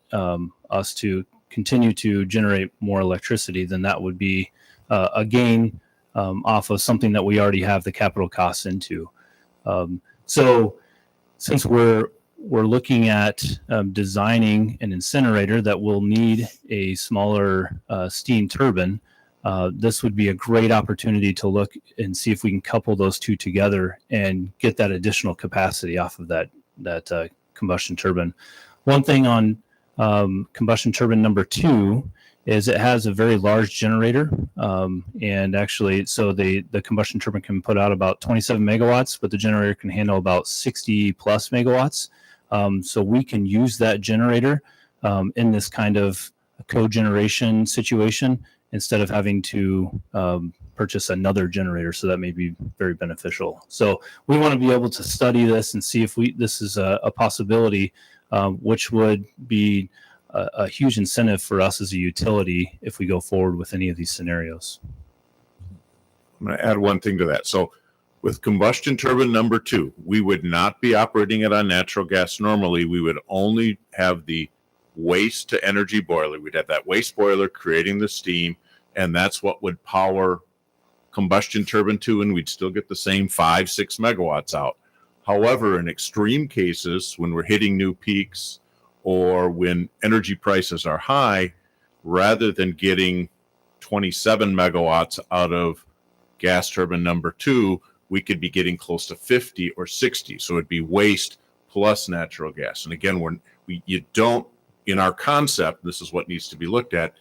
us to continue to generate more electricity, then that would be a gain off of something that we already have the capital costs into. So since we're looking at designing an incinerator that will need a smaller steam turbine, this would be a great opportunity to look and see if we can couple those 2 together and get that additional capacity off of that combustion turbine. One thing on combustion turbine number 2 is it has a very large generator, and actually, so the combustion turbine can put out about 27 megawatts, but the generator can handle about 60 plus megawatts. So we can use that generator in this kind of cogeneration situation instead of having to purchase another generator. So that may be very beneficial. So we want to be able to study this and see if this is a possibility, which would be a huge incentive for us as a utility if we go forward with any of these scenarios. I'm going to add one thing to that. So with combustion turbine number 2, we would not be operating it on natural gas normally. We would only have the waste to energy boiler. We'd have that waste boiler creating the steam, and that's what would power combustion turbine 2, and we'd still get the same 5-6 megawatts out. However, in extreme cases, when we're hitting new peaks or when energy prices are high, rather than getting 27 megawatts out of gas turbine number 2, we could be getting close to 50 or 60. So it'd be waste plus natural gas. And again, you don't, in our concept, this is what needs to be looked at.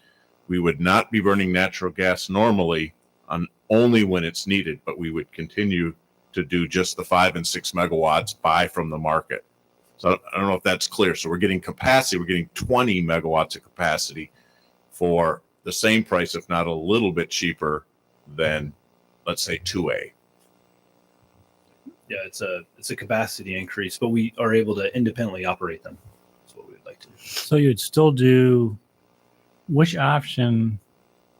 We would not be burning natural gas normally only when it's needed, but we would continue to do just the 5 and 6 megawatts buy from the market. So I don't know if that's clear. So we're getting capacity. We're getting 20 megawatts of capacity for the same price, if not a little bit cheaper than, let's say, 2A. Yeah, it's a capacity increase, but we are able to independently operate them. That's what we would like to do. So you'd still do which option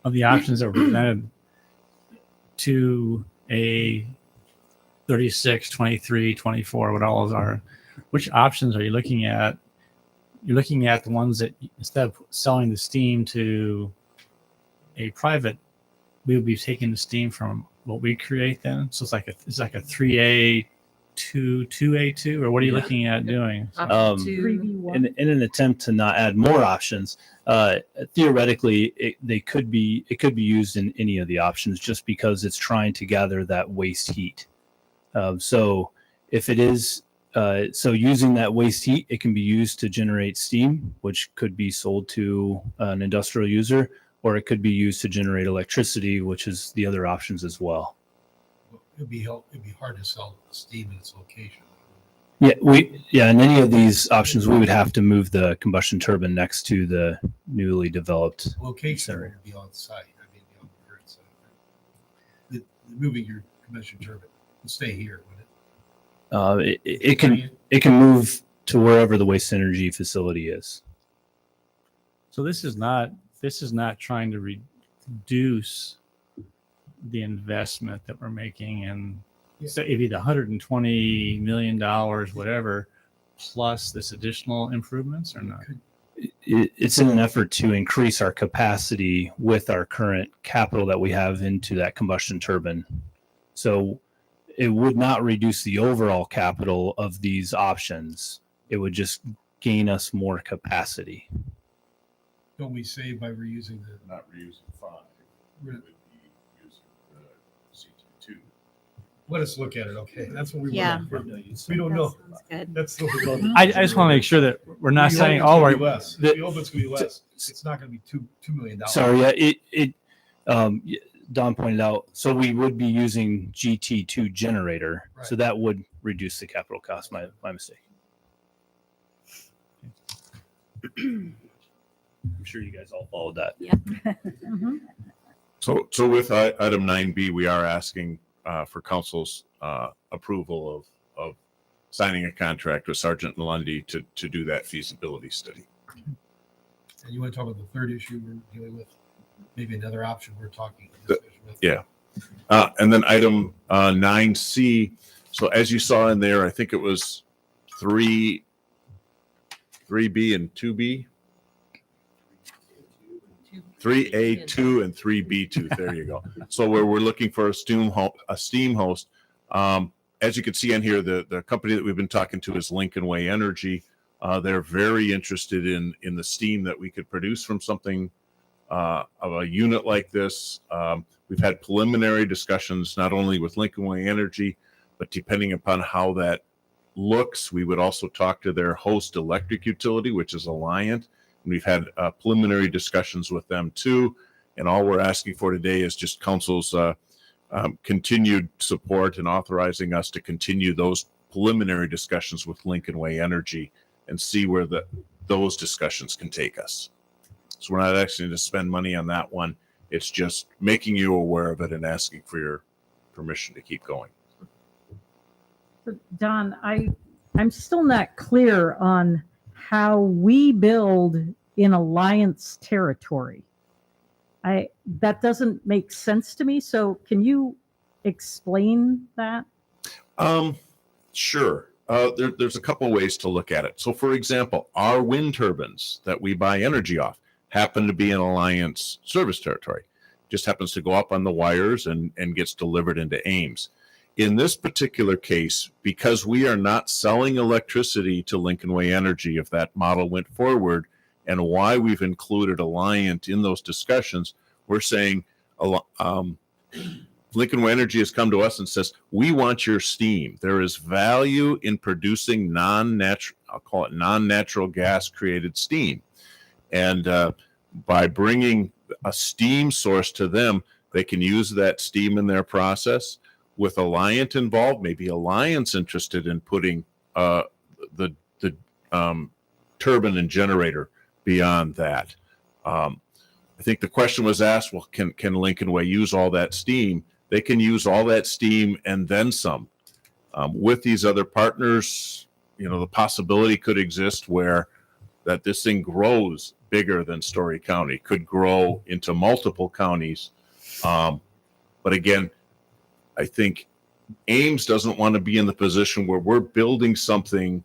of the options that were presented to a 36, 23, 24, what all those are, which options are you looking at? You're looking at the ones that instead of selling the steam to a private, we would be taking the steam from what we create then. So it's like a 3A, 2A2, or what are you looking at doing? Option two. 3B1. In an attempt to not add more options, theoretically, it could be used in any of the options just because it's trying to gather that waste heat. So if it is, so using that waste heat, it can be used to generate steam, which could be sold to an industrial user, or it could be used to generate electricity, which is the other options as well. It'd be hard to sell steam in its location. Yeah, in any of these options, we would have to move the combustion turbine next to the newly developed Location incinerator. would be on site. I mean, be on the grid site. Moving your combustion turbine will stay here, would it? It can move to wherever the waste energy facility is. So this is not trying to reduce the investment that we're making in so maybe the $120 million, whatever, plus this additional improvements or not? It's in an effort to increase our capacity with our current capital that we have into that combustion turbine. So it would not reduce the overall capital of these options. It would just gain us more capacity. Don't we save by reusing the? Not reusing 5. Re- Would be using CT2. Let us look at it. Okay, that's what we. Yeah. We don't know. Sounds good. That's what we're going. I just want to make sure that we're not saying all right. less. the- We hope it's going to be less. It's not going to be $2 million. Sorry, yeah, Don pointed out, so we would be using GT2 generator. So Right. that would reduce the capital cost. My mistake. I'm sure you guys all followed that. Mhm. So with item 9B, we are asking for council's approval of signing a contract with Sargent and Lundy to do that feasibility study. And you want to talk about the third issue we're dealing with? Maybe another option we're talking. Yeah. And then item 9C. So as you saw in there, I think it was 3B and 2B. 3A2 and 3B2. There you go. So where we're looking for a steam host. As you can see on here, the company that we've been talking to is Lincoln Way Energy. They're very interested in the steam that we could produce from something of a unit like this. We've had preliminary discussions not only with Lincoln Way Energy, but depending upon how that looks, we would also talk to their host electric utility, which is Alliant. And we've had preliminary discussions with them too. And all we're asking for today is just council's continued support and authorizing us to continue those preliminary discussions with Lincoln Way Energy and see where those discussions can take us. So we're not asking to spend money on that one. It's just making you aware of it and asking for your permission to keep going. So Don, I'm still not clear on how we build in alliance territory. That doesn't make sense to me. So can you explain that? Sure. There's a couple ways to look at it. So for example, our wind turbines that we buy energy off happen to be in Alliance service territory. Just happens to go up on the wires and gets delivered into Ames. In this particular case, because we are not selling electricity to Lincoln Way Energy, if that model went forward, and why we've included Alliant in those discussions, we're saying Lincoln Way Energy has come to us and says, we want your steam. There is value in producing non-natural, I'll call it non-natural gas created steam. And by bringing a steam source to them, they can use that steam in their process. With Alliant involved, maybe Alliant's interested in putting the turbine and generator beyond that. I think the question was asked, well, can Lincoln Way use all that steam? They can use all that steam and then some. With these other partners, the possibility could exist where that this thing grows bigger than Story County, could grow into multiple counties. But again, I think Ames doesn't want to be in the position where we're building something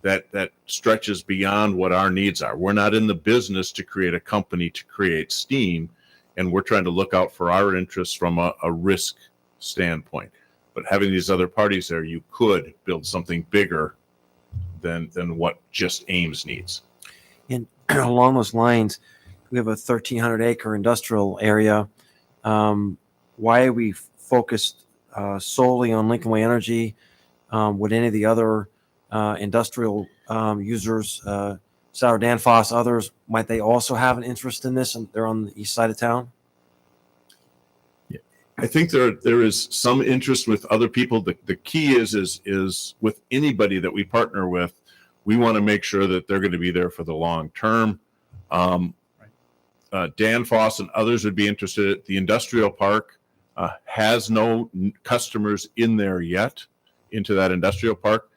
that stretches beyond what our needs are. We're not in the business to create a company to create steam, and we're trying to look out for our interests from a risk standpoint. But having these other parties there, you could build something bigger than what just Ames needs. And along those lines, we have a 1,300 acre industrial area. Why are we focused solely on Lincoln Way Energy? Would any of the other industrial users, Sauer Danfoss, others, might they also have an interest in this? And they're on the east side of town. I think there is some interest with other people. The key is with anybody that we partner with, we want to make sure that they're going to be there for the long term. Danfoss and others would be interested. The industrial park has no customers in there yet into that industrial park.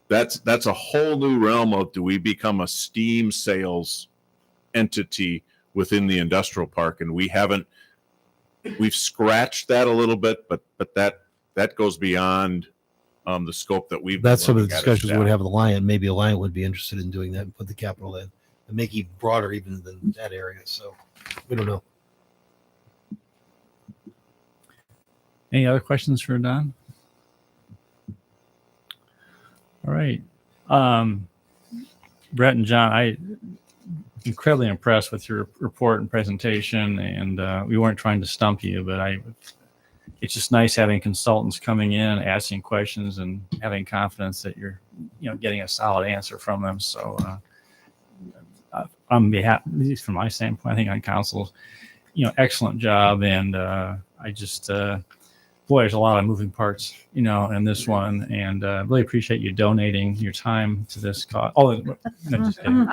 That's a whole new realm of, do we become a steam sales entity within the industrial park? And we've scratched that a little bit, but that goes beyond the scope that we've. That's some of the looking at as discussions we staff. would have with Alliant. Maybe Alliant would be interested in doing that and put the capital in and make it broader even than that area. So we don't know. Any other questions for Don? All right. Brett and John, I'm incredibly impressed with your report and presentation, and we weren't trying to stump you, but it's just nice having consultants coming in, asking questions, and having confidence that you're getting a solid answer from them. So on behalf, at least from my standpoint, I think on council, excellent job, and I just boy, there's a lot of moving parts, in this one, and really appreciate you donating your time to this cause. Oh, no, just kidding.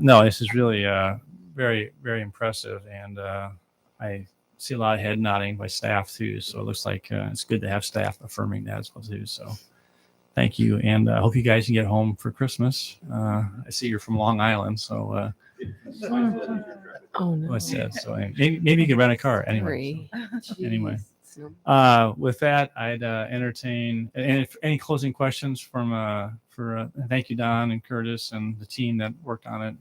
No, this is really very, very impressive, and I see a lot of head nodding by staff too. So it looks like it's good to have staff affirming that as well too. So thank you, and I hope you guys can get home for Christmas. I see you're from Long Island, so. Oh no. What's that? So maybe you could rent a car anyway. Sorry. Anyway. No. With that, I'd entertain any closing questions for thank you, Don and Curtis and the team that worked on it.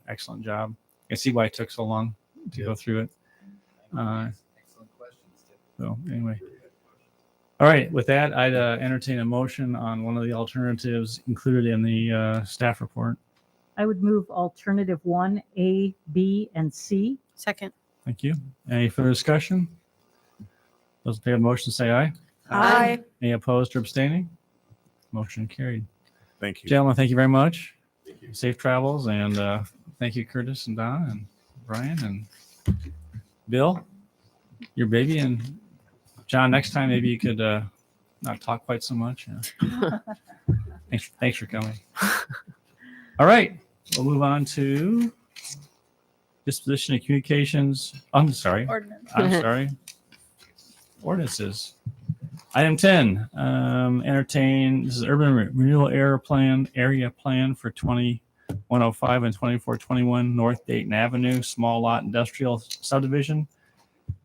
Excellent job. I see why it took so long to go through it. So anyway, all right. With that, I'd entertain a motion on one of the alternatives included in the staff report. I would move alternative 1, A, B, and C. Second. Thank you. Any further discussion? Those in favor of the motion say aye. Aye. Any opposed or abstaining? Motion carried. Thank you. Gentlemen, thank you very much. Safe travels, and thank you, Curtis and Don and Brian and Bill, your baby, and John. Next time, maybe you could not talk quite so much. Thanks for coming. All right, we'll move on to disposition of communications. I'm sorry. Ordinance. I'm sorry. Ordinances. Item 10, entertain, this is urban renewal area plan for 2105 and 2421 North Dayton Avenue, small lot industrial subdivision.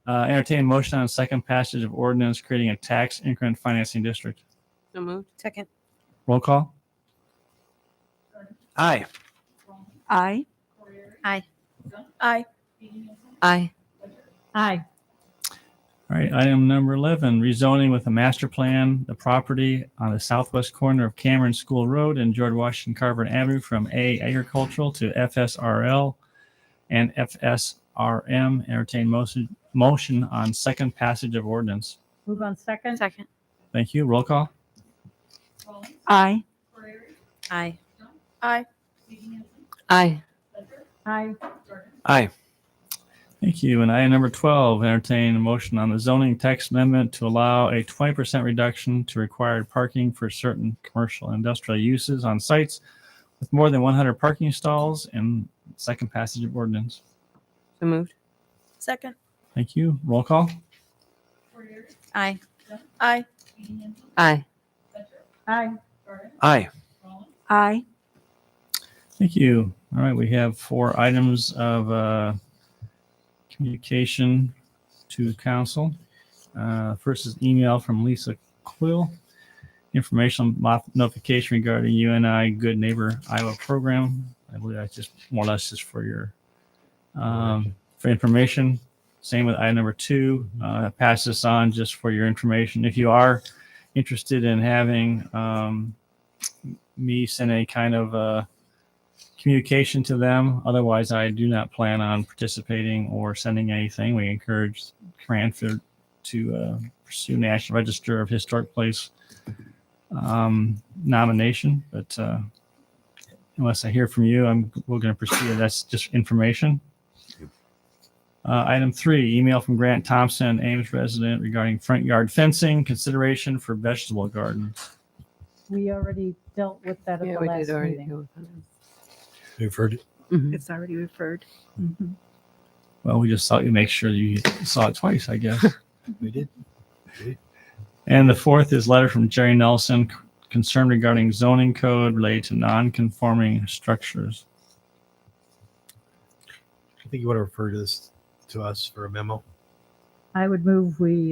Entertain motion on second passage of ordinance creating a tax increment financing district. So moved. Second. Roll call. Aye. Aye. Aye. Aye. Aye. Aye. All right, item number 11, rezoning with a master plan, the property on the southwest corner of Cameron School Road and George Washington Carver Avenue from A, agricultural to FSRL and FSRM. Entertain motion on second passage of ordinance. Move on second. Second. Thank you. Roll call. Aye. Aye. Aye. Aye. Aye. Aye. Thank you. And item number 12, entertain a motion on the zoning text amendment to allow a 20% reduction to required parking for certain commercial and industrial uses on sites with more than 100 parking stalls and second passage of ordinance. So moved. Second. Thank you. Roll call. Aye. Aye. Aye. Aye. Aye. Aye. Thank you. All right, we have 4 items of communication to council. First is email from Lisa Quill. Informational notification regarding UNI Good Neighbor Iowa program. I believe that's just more or less just for your for information. Same with item number 2. Pass this on just for your information. If you are interested in having me send any kind of communication to them, otherwise I do not plan on participating or sending anything. We encourage Cranford to pursue National Register of Historic Place nomination, but unless I hear from you, we're going to proceed. That's just information. Item 3, email from Grant Thompson, Ames resident, regarding front yard fencing, consideration for vegetable garden. We already dealt with that at Yeah, the we last did already. meeting. We've heard it. It's already referred. Well, we just thought you make sure you saw it twice, I guess. We did. And the 4th is letter from Jerry Nelson, concern regarding zoning code related to non-conforming structures. I think you want to refer to this to us for a memo. I would move we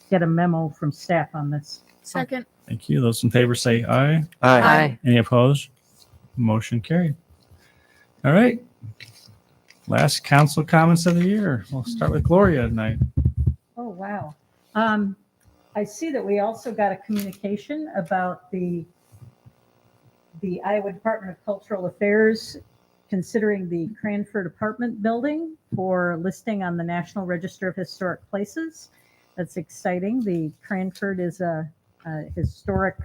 get a memo from staff on this. Second. Thank you. Those in favor say aye. Aye. Any opposed? Motion carried. All right. Last council comments of the year. We'll start with Gloria tonight. Oh, wow. I see that we also got a communication about the Iowa Department of Cultural Affairs considering the Cranford apartment building for listing on the National Register of Historic Places. That's exciting. The Cranford is a historic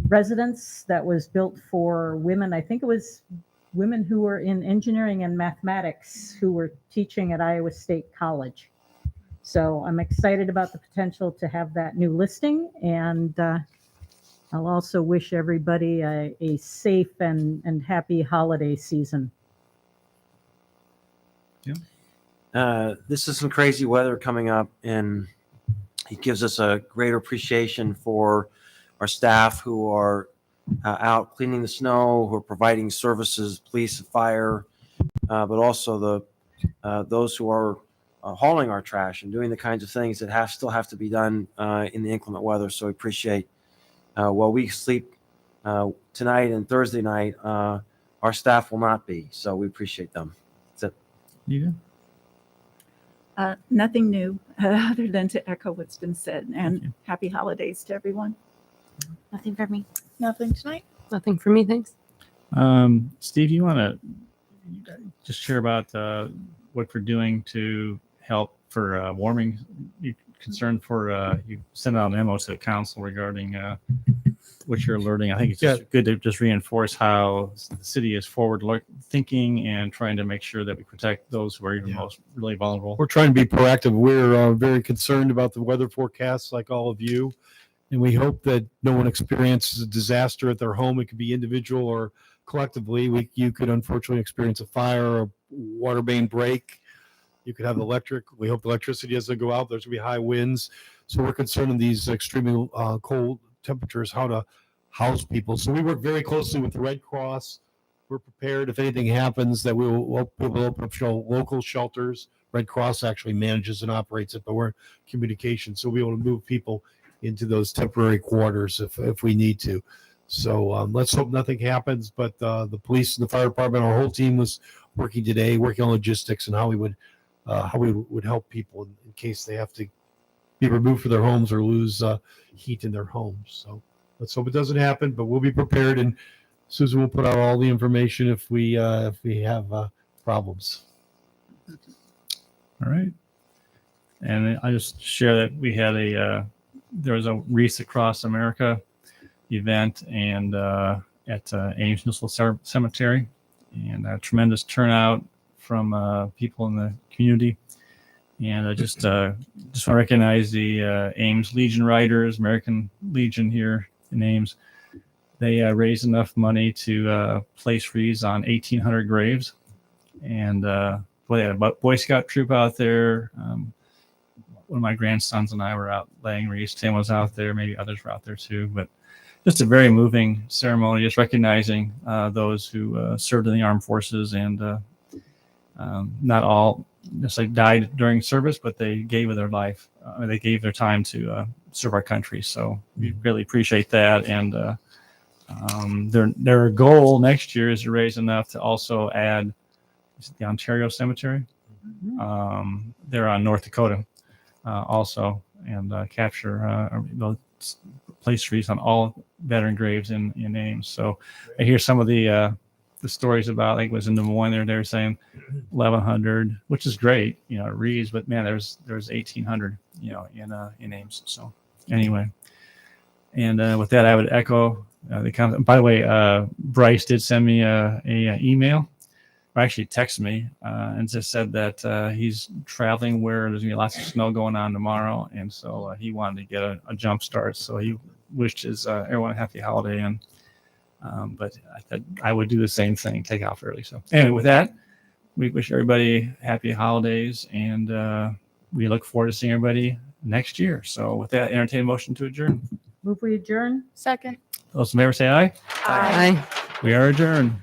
residence that was built for women. I think it was women who were in engineering and mathematics who were teaching at Iowa State College. So I'm excited about the potential to have that new listing, and I'll also wish everybody a safe and happy holiday season. This is some crazy weather coming up, and it gives us a greater appreciation for our staff who are out cleaning the snow, who are providing services, police, fire, but also those who are hauling our trash and doing the kinds of things that still have to be done in the inclement weather. So we appreciate while we sleep tonight and Thursday night, our staff will not be. So we appreciate them. That's it. You Nothing new other than to echo what's been said, and happy holidays to everyone. Nothing for me. Nothing tonight. Nothing for me, thanks. Steve, you want to just share about what we're doing to help for warming? You concerned for you sent out an memo to the council regarding what you're alerting. I think it's just good to just reinforce how the city is forward thinking and trying to make sure that we protect those who are even most really vulnerable. We're trying to be proactive. We're very concerned about the weather forecasts like all of you. And we hope that no one experiences a disaster at their home. It could be individual or collectively. You could unfortunately experience a fire, a water main break. You could have electric. We hope the electricity doesn't go out. There's going to be high winds. So we're concerned in these extremely cold temperatures, how to house people. So we work very closely with the Red Cross. We're prepared if anything happens that we'll open up local shelters. Red Cross actually manages and operates it, but we're in communication. So we'll be able to move people into those temporary quarters if we need to. So let's hope nothing happens. But the police and the fire department, our whole team was working today, working on logistics and how we would help people in case they have to be removed from their homes or lose heat in their homes. So let's hope it doesn't happen. But we'll be prepared, and Susan will put out all the information if we have problems. All right. And I just share that we had there was a Wreaths Across America event and at Ames Municipal Cemetery, and a tremendous turnout from people in the community. And I just want to recognize the Ames Legion Riders, American Legion here in Ames. They raised enough money to place wreaths on 1,800 graves, and they had a Boy Scout troop out there. One of my grandsons and I were out laying wreaths. Tim was out there. Maybe others were out there too. But just a very moving ceremony, just recognizing those who served in the armed forces and not all necessarily died during service, but they gave their life. They gave their time to serve our country. So we really appreciate that. And their goal next year is to raise enough to also add the Ontario Cemetery. They're on North Dakota also, and capture place trees on all veteran graves in Ames. So I hear some of the stories about, like, it was in Des Moines, they're saying 1,100, which is great, it reads, but man, there's 1,800, in Ames. So anyway, and with that, I would echo the comment. By the way, Bryce did send me a email, or actually texted me, and just said that he's traveling where there's gonna be lots of snow going on tomorrow, and so he wanted to get a jump start. So he wished everyone a happy holiday, and but I thought I would do the same thing, take off early. So anyway, with that, we wish everybody happy holidays, and we look forward to seeing everybody next year. So with that, entertain a motion to adjourn. Move we adjourn? Second. Those in favor say aye. Aye. We are adjourned.